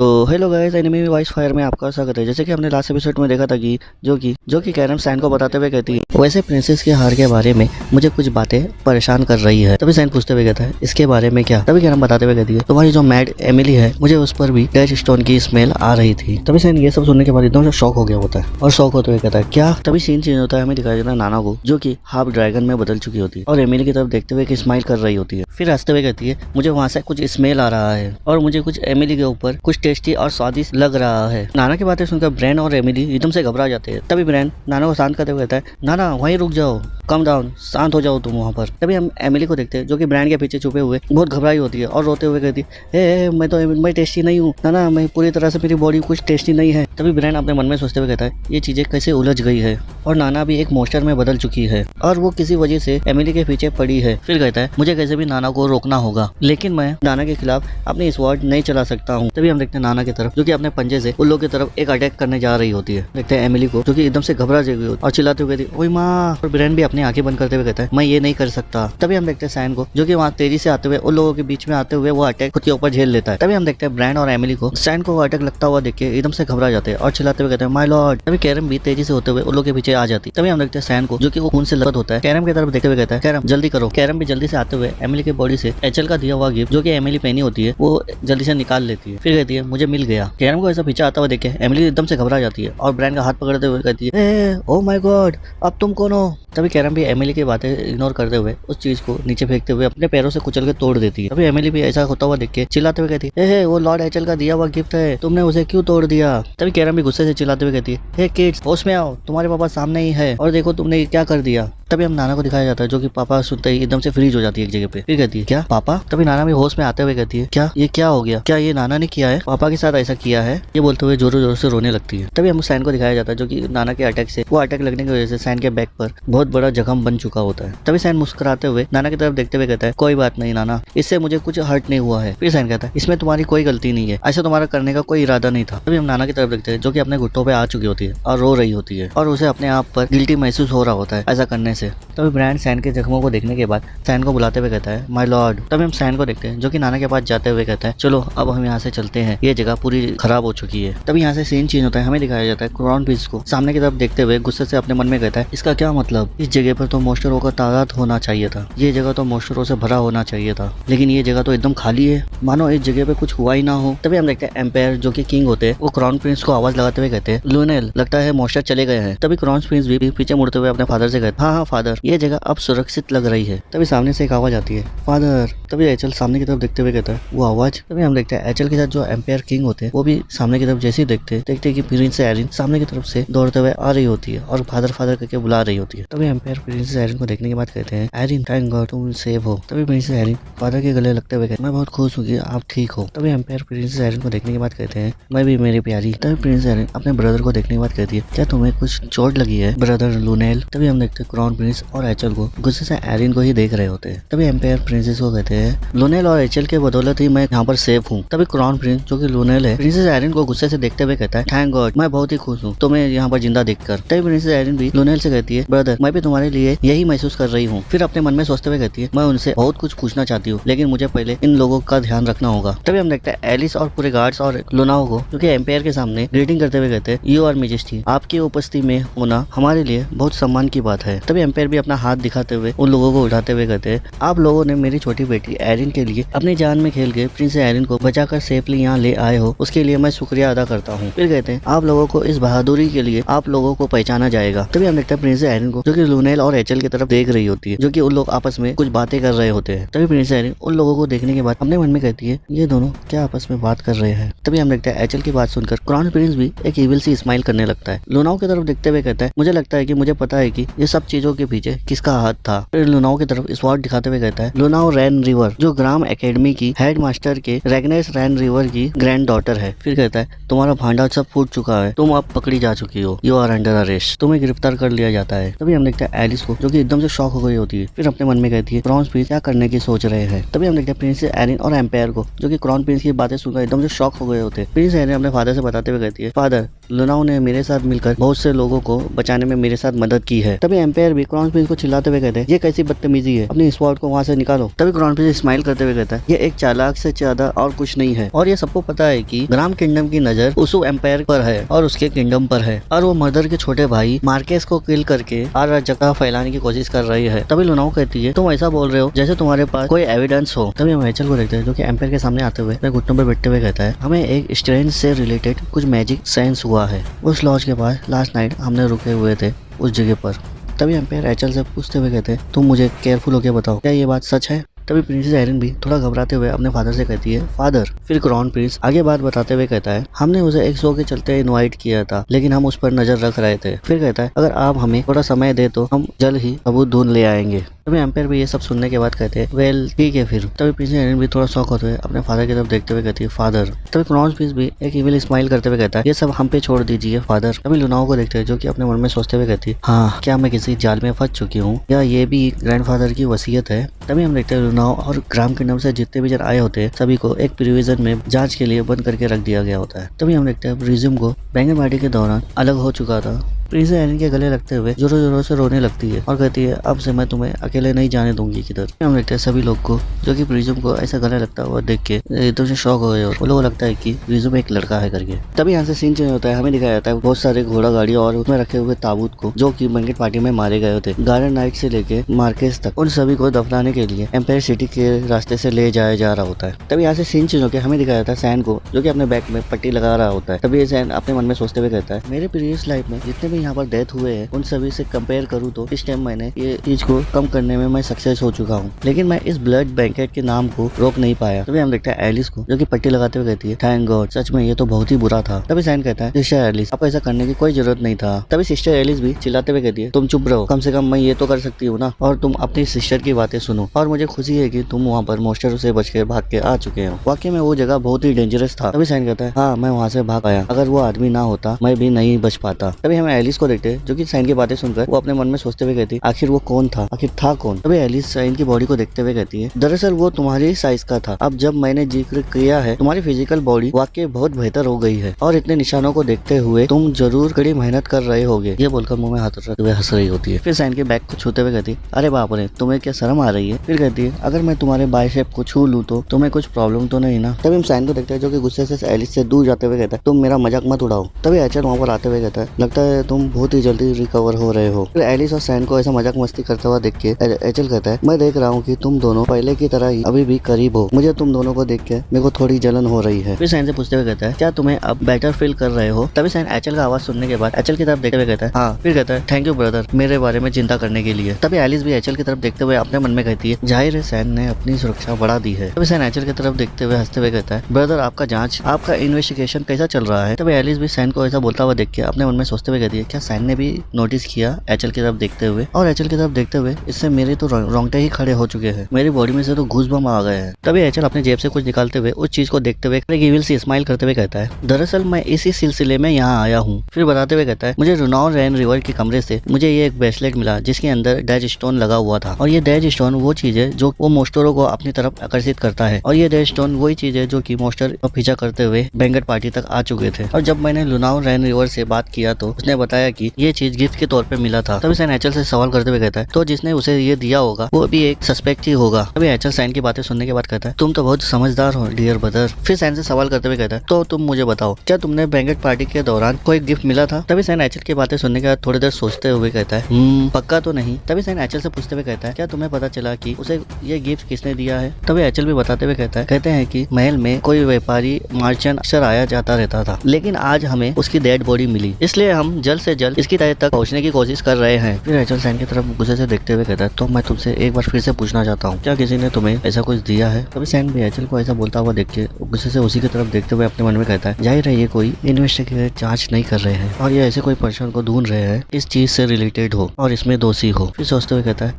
तो hello guys, Enemy Voice Fire में आपका स्वागत है। जैसे कि हमने लास्ट एपिसोड में देखा था कि जो कि कैरम सैन को बताते हुए कहती है वैसे प्रिंसेस के हार के बारे में मुझे कुछ बातें परेशान कर रही है। तभी सैन पूछते हुए कहता है इसके बारे में क्या। तभी कैरम बताते हुए कहती है तुम्हारी जो मैड एमिली है मुझे उस पर भी डैश स्टोन की स्मेल आ रही थी। तभी सैन ये सब सुनने के बाद एकदम से शॉक हो गया होता है और शॉक होते हुए कहता है क्या। तभी सीन चेंज होता है, हमें दिखाया जाता है नाना को जो कि हाफ ड्रैगन में बदल चुकी होती है और एमिली की तरफ देखते हुए स्माइल कर रही होती है। फिर हंसते हुए कहती है मुझे वहाँ से कुछ स्मेल आ रहा है और मुझे कुछ एमिली के ऊपर कुछ टेस्टी और स्वादिष्ट लग रहा है। नाना की बातें सुनकर ब्रैन और एमिली एकदम से घबरा जाते हैं। तभी ब्रैन नाना को शांत करते हुए कहता है नाना वहीं रुक जाओ, कम डाउन, शांत हो जाओ तुम वहाँ पर। तभी हम एमिली को देखते हैं जो कि ब्रैन के पीछे छुपे हुए बहुत घबराई होती है और रोते हुए कहती है मैं टेस्टी नहीं हूँ नाना, मैं पूरी तरह से मेरी बॉडी कुछ टेस्टी नहीं है। तभी ब्रैन अपने मन में सोचते हुए कहता है ये चीजें कैसे उलझ गई है और नाना भी एक मोस्टर में बदल चुकी है और वो किसी वजह से एमिली के पीछे पड़ी है। फिर कहता है मुझे कैसे भी नाना को रोकना होगा, लेकिन मैं नाना के खिलाफ अपनी स्वॉर्ड नहीं चला सकता हूँ। तभी हम देखते हैं नाना की तरफ जो कि अपने पंजे से उन लोगों की तरफ एक अटैक करने जा रही होती है। देखते हैं एमिली को जो कि एकदम से घबरा गई होती है और चिल्लाते हुए कहती ओए माँ। और ब्रैन भी अपनी आंखें बंद करते हुए कहता है मैं ये नहीं कर सकता। तभी हम देखते हैं सैन को जो कि वहाँ तेजी से आते हुए उन लोगों के बीच में आते हुए वो अटैक खुद के ऊपर झेल लेता है। तभी हम देखते हैं ब्रैन और एमिली को सैन को अटैक लगता हुआ देख के एकदम से घबरा जाते हैं और चिल्लाते हुए कहते हैं माय लॉर्ड। तभी कैरम भी तेजी से होते हुए उन लोगों के पीछे आ जाती है। तभी हम देखते हैं सैन को जो कि वो खून से लथपथ होता है कैरम की तरफ देखते हुए कहता है कैरम जल्दी करो। कैरम भी जल्दी से आते हुए एमिली की बॉडी से एचएल का दिया हुआ गिफ्ट जो कि एमिली पहनी होती है वो जल्दी से निकाल लेती है। फिर कहती है मुझे मिल गया। कैरम को ऐसा पीछे आता हुआ देख के एमिली एकदम से घबरा जाती है और ब्रैन का हाथ पकड़ते हुए कहती है ओ माय गॉड अब तुम कौन हो। तभी कैरम भी एमिली की बातें इग्नोर करते हुए उस चीज को नीचे फेंकते हुए अपने पैरों से कुचल के तोड़ देती है। तभी एमिली भी ऐसा होता हुआ देख के चिल्लाते हुए कहती है वो लॉर्ड एचएल का दिया हुआ गिफ्ट है, तुमने उसे क्यों तोड़ दिया। तभी कैरम भी गुस्से से चिल्लाते हुए कहती है किड्स होश में आओ, तुम्हारे पापा सामने ही है और देखो तुमने क्या कर दिया। तभी हम नाना को दिखाया जाता है जो कि पापा सुनते ही एकदम से फ्रीज हो जाती है एक जगह पे। फिर कहती है क्या पापा। तभी नाना भी होश में आते हुए कहती है क्या ये क्या हो गया, क्या ये नाना ने किया है, पापा के साथ ऐसा किया है। ये बोलते हुए जोरों जोरों से रोने लगती है। तभी हम सैन को दिखाया जाता है जो कि नाना के अटैक से वो अटैक लगने की वजह से सैन के बैक पर बहुत बड़ा जख्म बन चुका होता है। तभी सैन मुस्कुराते हुए नाना की तरफ देखते हुए कहता है कोई बात नहीं नाना, इससे मुझे कुछ हर्ट नहीं हुआ है। फिर सैन कहता है इसमें तुम्हारी कोई गलती नहीं है, ऐसा तुम्हारा करने का कोई इरादा नहीं था। तभी हम नाना की तरफ देखते हैं जो कि अपने घुटनों पे आ चुकी होती है और रो रही होती है और उसे अपने आप पर गिल्टी महसूस हो रहा होता है ऐसा करने से। तभी ब्रैंड सैन के जख्मों को देखने के बाद सैन को बुलाते हुए कहता है माय लॉर्ड। तभी हम सैन को देखते हैं जो कि नाना के पास जाते हुए कहता है चलो अब हम यहाँ से चलते हैं, ये जगह पूरी खराब हो चुकी है। तभी यहाँ से सीन चेंज होता है, हमें दिखाया जाता है क्राउन प्रिंस को सामने की तरफ देखते हुए गुस्से से अपने मन में कहता है इसका क्या मतलब, इस जगह पर तो मोस्टरों का तादाद होना चाहिए था, ये जगह तो मोस्टरों से भरा होना चाहिए था, लेकिन ये जगह तो एकदम खाली है, मानो इस जगह पे कुछ हुआ ही ना हो। तभी हम देखते हैं एम्पायर जो कि किंग होते हैं वो क्राउन प्रिंस को आवाज लगाते हुए कहते हैं लूनेल लगता है मोस्टर चले गए हैं। तभी क्राउन प्रिंस भी पीछे मुड़ते हुए अपने फादर से कहते हाँ फादर ये जगह अब सुरक्षित लग रही है। तभी सामने से एक आवाज आती है फादर। तभी एचएल सामने की तरफ देखते हुए कहता है वो आवाज। तभी हम देखते हैं एचएल के साथ जो एम्पायर किंग होते हैं वो भी सामने की तरफ जैसे ही देखते हैं कि प्रिंस एरिन सामने की तरफ से दौड़ते हुए आ रही होती है और फादर फादर करके बुला रही होती है। तभी एम्पायर प्रिंस एरिन को देखने के बाद कहते हैं एरिन थैंक गॉड तुम सेव हो। तभी प्रिंस एरिन फादर के गले लगते हुए कहते मैं बहुत खुश हूँ कि आप ठीक हो। तभी एम्पायर प्रिंस एरिन को देखने के बाद कहते हैं मैं भी मेरी प्यारी। तभी प्रिंस एरिन अपने ब्रदर को देखने के बाद कहती है क्या तुम्हें कुछ चोट लगी है ब्रदर लूनेल। तभी हम देखते हैं क्राउन प्रिंस और एचएल को गुस्से से एरिन को ही देख रहे होते हैं। तभी एम्पायर प्रिंसेस को कहते हैं लूनेल और एचएल के बदौलत ही मैं यहाँ पर सेफ हूँ। तभी क्राउन प्रिंस जो कि लूनेल है प्रिंसेस एरिन को गुस्से से देखते हुए कहता है थैंक गॉड मैं बहुत ही खुश हूँ तुम्हें यहाँ पर जिंदा देखकर। तभी प्रिंसेस एरिन भी लूनेल से कहती है ब्रदर मैं भी तुम्हारे लिए यही महसूस कर रही हूँ। फिर अपने मन में सोचते हुए कहती है मैं उनसे बहुत कुछ पूछना चाहती हूँ लेकिन मुझे पहले इन लोगों का ध्यान रखना होगा। तभी हम देखते हैं एलिस और पूरे गार्ड्स और लुनाओ को जो कि एम्पायर के सामने ग्रीटिंग करते हुए कहते हैं यू आर मेजेस्टी, आपकी उपस्थिति में होना हमारे लिए बहुत सम्मान की बात है। तभी एम्पायर भी अपना हाथ दिखाते हुए उन लोगों को उठाते हुए कहते हैं आप लोगों ने मेरी छोटी बेटी एरिन के लिए अपनी जान में खेल के प्रिंस एरिन को बचाकर सेफली यहाँ ले आए हो, उसके लिए मैं शुक्रिया अदा करता हूँ। फिर कहते हैं आप लोगों को इस बहादुरी के लिए आप लोगों को पहचाना जाएगा। तभी हम देखते हैं प्रिंस एरिन को जो कि लूनेल और एचएल की तरफ देख रही होती है जो कि उन लोग आपस में कुछ बातें कर रहे होते हैं। तभी प्रिंस एरिन उन लोगों को देखने के बाद अपने मन में कहती है ये दोनों क्या आपस में बात कर रहे हैं। तभी हम देखते हैं एचएल की बात सुनकर क्राउन प्रिंस भी एक इविल सी स्माइल करने लगता है। लुनाओ की तरफ देखते हुए कहता है मुझे लगता है कि मुझे पता है कि ये सब चीजों के पीछे किसका हाथ था। फिर लुनाओ की तरफ स्वॉर्ड दिखाते हुए कहता है लुनाओ रैन रिवर जो ग्राम एकेडमी की हेड मास्टर के रैग्नेस रैन रिवर की ग्रैंड डॉटर है। फिर कहता है तुम्हारा भांडा सब फूट चुका है, तुम अब पकड़ी जा चुकी हो, यू आर अंडर अरेस्ट, तुम्हें गिरफ्तार कर लिया जाता है। तभी हम देखते हैं एलिस को जो कि एकदम से शॉक हो गई होती है। फिर अपने मन में कहती है क्राउन प्रिंस क्या करने की सोच रहे हैं। तभी हम देखते हैं प्रिंस एरिन और एम्पायर को जो कि क्राउन प्रिंस की बातें सुनकर एकदम से शॉक हो गए होते हैं। प्रिंस एरिन अपने फादर से बताते हुए कहती है फादर लुनाओ ने मेरे साथ मिलकर बहुत से लोगों को बचाने में मेरे साथ मदद की है। तभी एम्पायर भी क्राउन प्रिंस को चिल्लाते हुए कहते हैं, ये कैसी बदतमीजी है, अपनी स्वॉर्ड को वहाँ से निकालो। तभी क्राउन प्रिंस स्माइल करते हुए कहता है, ये एक चालाक से ज्यादा और कुछ नहीं है, और ये सबको पता है कि ग्राम किंगडम की नजर उसू एम्पायर पर है और उसके किंगडम पर है, और वो मदर के छोटे भाई मार्केस को किल करके अराजकता फैलाने की कोशिश कर रही है। तभी लुनाओ कहती है, तुम ऐसा बोल रहे हो जैसे तुम्हारे पास कोई एविडेंस हो। तभी हम एचल को देखते हैं जो कि एम्पायर के सामने आते हुए अपने घुटनों पर बैठते हुए कहता है, हमें एक स्ट्रेंज से रिलेटेड कुछ मैजिक सेंस हुआ है। उस लॉज के पास लास्ट नाइट हमने रुके हुए थे उस जगह पर। तभी एम्पायर एचल से पूछते हुए कहते हैं, तुम मुझे केयरफुल होकर बताओ, क्या ये बात सच है। तभी प्रिंसेस एरिन भी थोड़ा घबराते हुए अपने फादर से कहती है, फादर। फिर क्राउन प्रिंस आगे बात बताते हुए कहता है, हमने उसे एक शो के चलते इनवाइट किया था, लेकिन हम उस पर नजर रख रहे थे। फिर कहता है, अगर आप हमें थोड़ा समय दे तो हम जल्द ही सबूत ढूंढ ले आएंगे। तभी एम्पायर भी ये सब सुनने के बाद कहते हैं, वेल ठीक है फिर। तभी प्रिंसेस एरिन भी थोड़ा शौक होते हुए अपने फादर की तरफ देखते हुए कहती है, फादर। तभी क्राउन प्रिंस भी एक इविल स्माइल करते हुए कहता है, ये सब हम पे छोड़ दीजिए फादर। तभी लुनाओ को देखते हैं जो कि अपने मन में सोचते हुए कहती है, हाँ क्या मैं किसी जाल में फंस चुकी हूँ, या ये भी ग्रैंडफादर की वसीयत है। तभी हम देखते हैं लुनाओ और ग्राम किंगडम से जितने भी जन आए होते हैं सभी को एक प्रिविजन में जांच के लिए बंद करके रख दिया गया होता है। तभी हम देखते हैं प्रिज्म को बैंगन पार्टी के दौरान अलग हो चुका था। प्रिंसेस एरिन के गले लगते हुए जोरों जोरों से रोने लगती है और कहती है, अब से मैं तुम्हें अकेले नहीं जाने दूंगी किधर। हम देखते हैं सभी लोग को जो कि प्रिज्म को ऐसा गला लगता हुआ देख के एकदम से शॉक हो गए और वो लोगों को लगता है कि प्रिज्म एक लड़का है करके। तभी यहाँ से सीन चेंज होता है, हमें दिखाया जाता है बहुत सारे घोड़ा गाड़ी और उसमें रखे हुए ताबूत को जो कि बैंकेट पार्टी में मारे गए होते। गार्डन नाइट से लेके मार्केस तक उन सभी को दफनाने के लिए एम्पायर सिटी के रास्ते से ले जाया जा रहा होता है। तभी यहाँ से सीन चेंज होकर हमें दिखाया जाता है सैन को जो कि अपने बैक में पट्टी लगा रहा होता है। तभी ये सैन अपने मन में सोचते हुए कहता है, मेरे प्रीवियस लाइफ में जितने भी यहाँ पर डेथ हुए उन सभी से कंपेयर करूँ तो इस टाइम मैंने ये चीज को कम करने में मैं सक्सेस हो चुका हूँ, लेकिन मैं इस ब्लड बैंकेट के नाम को रोक नहीं पाया। तभी हम देखते हैं एलिस को जो कि पट्टी लगाते हुए कहती है, थैंक गॉड, सच में ये तो बहुत ही बुरा था। तभी सैन कहता है, सिस्टर एलिस आपको ऐसा करने की कोई जरूरत नहीं था। तभी सिस्टर एलिस भी चिल्लाते हुए कहती है, तुम चुप रहो, कम से कम मैं ये तो कर सकती हूँ ना, और तुम अपनी सिस्टर की बातें सुनो। और मुझे खुशी है कि तुम वहाँ पर मोस्टर से बच के भाग के आ चुके हो। वाकई में वो जगह बहुत ही डेंजरस था। तभी सैन कहता है, हाँ मैं वहाँ से भाग आया, अगर वो आदमी ना होता मैं भी नहीं बच पाता। तभी हम एलिस को देखते हैं जो कि सैन की बातें सुनकर वो अपने मन में सोचते हुए कहती है, आखिर वो कौन था, आखिर था कौन। तभी एलिस सैन की बॉडी को देखते हुए कहती है, दरअसल वो तुम्हारी साइज का था। अब जब मैंने जिक्र किया है तुम्हारी फिजिकल बॉडी वाकई बहुत बेहतर हो गई है, और इतने निशानों को देखते हुए तुम जरूर कड़ी मेहनत कर रहे होगे। ये बोलकर मुंह में हाथ रखते हुए हंस रही होती है। फिर सैन के बैक को छूते हुए कहती, अरे बाप रे, तुम्हें क्या शर्म आ रही है। फिर कहती है, अगर मैं तुम्हारे बाइसेप को छू लूं तो तुम्हें कुछ प्रॉब्लम तो नहीं ना। तभी हम सैन को देखते हैं जो कि गुस्से से एलिस से दूर जाते हुए कहता है, तुम मेरा मजाक मत उड़ाओ। तभी एचल वहाँ पर आते हुए कहता है, लगता है तुम बहुत ही जल्दी रिकवर हो रहे हो। फिर एलिस और सैन को ऐसा मजाक मस्ती करता हुआ देख के एचल कहता है, मैं देख रहा हूँ कि तुम दोनों पहले की तरह ही अभी भी करीब हो। मुझे तुम दोनों को देख के मेरे को थोड़ी जलन हो रही है। फिर सैन से पूछते हुए कहता है, क्या तुम्हें अब बेटर फील कर रहे हो। तभी सैन एचल का आवाज सुनने के बाद एचल की तरफ देखते हुए कहता है, हाँ। फिर कहता है, थैंक यू ब्रदर मेरे बारे में चिंता करने के लिए। तभी एलिस भी एचल की तरफ देखते हुए अपने मन में कहती है, जाहिर है सैन ने अपनी सुरक्षा बढ़ा दी है। तभी सैन एचल की तरफ देखते हुए हंसते हुए कहता है, ब्रदर आपका जांच, आपका इन्वेस्टिगेशन कैसा चल रहा है। तभी एलिस भी सैन को ऐसा बोलता हुआ देख के अपने मन में सोचते हुए कहती है, क्या सैन ने भी नोटिस किया एचल की तरफ देखते हुए। और एचल की तरफ देखते हुए इससे मेरे तो रोंगटे ही खड़े हो चुके हैं, मेरी बॉडी में से तो घूसबम आ गए हैं। तभी एचल अपने जेब से कुछ निकालते हुए उस चीज को देखते हुए एक इविल सी स्माइल करते हुए कहता है, दरअसल मैं इसी सिलसिले में यहाँ आया हूँ। फिर बताते हुए कहता है, मुझे रुनाओ रैन रिवर के कमरे से मुझे ये एक ब्रेसलेट मिला जिसके अंदर डेज स्टोन लगा हुआ था, और ये डेज स्टोन वो चीज है जो वो मोस्टरों को अपनी तरफ आकर्षित करता है, और ये डेज स्टोन वही चीज है जो कि मोस्टर पीछा करते हुए बैंकेट पार्टी तक आ चुके थे। और जब मैंने लुनाओ रैन रिवर से बात किया तो उसने बताया कि ये चीज गिफ्ट के तौर पे मिला था। तभी सैन एचल से सवाल करते हुए कहता है, तो जिसने उसे ये दिया होगा वो भी एक सस्पेक्ट ही होगा। तभी एचल सैन की बातें सुनने के बाद कहता है, तुम तो बहुत समझदार हो डियर ब्रदर। फिर सैन से सवाल करते हुए कहता है, तो तुम मुझे बताओ, क्या तुमने बैंकेट पार्टी के दौरान कोई गिफ्ट मिला था। तभी सैन एचल की बातें सुनने के बाद थोड़ी देर सोचते हुए कहता है, पक्का तो नहीं। तभी सैन एचल से पूछते हुए कहता है, क्या तुम्हें पता चला कि उसे ये गिफ्ट किसने दिया है। तभी एचल भी बताते हुए कहते हैं कि महल में कोई व्यापारी मार्चेंट अक्सर आया जाता रहता था, लेकिन आज हमें उसकी डेड बॉडी मिली, इसलिए हम जल्द से जल्द इसकी तह तक पहुंचने की कोशिश कर रहे हैं। फिर एचल सैन की तरफ गुस्से से देखते हुए कहता है, तो मैं तुमसे एक बार फिर से पूछना चाहता हूँ, क्या किसी ने तुम्हें ऐसा कुछ दिया है। तभी सैन भी एचल को ऐसा बोलता हुआ देख के गुस्से से उसी की तरफ देखते हुए अपने मन में कहता है, जाहिर है ये कोई इन्वेस्टिगेट जांच नहीं कर रहे हैं और ये ऐसे कोई पर्सन को ढूंढ रहे हैं इस चीज से रिलेटेड हो और इसमें दोषी हो। फिर सोचते हुए कहता है,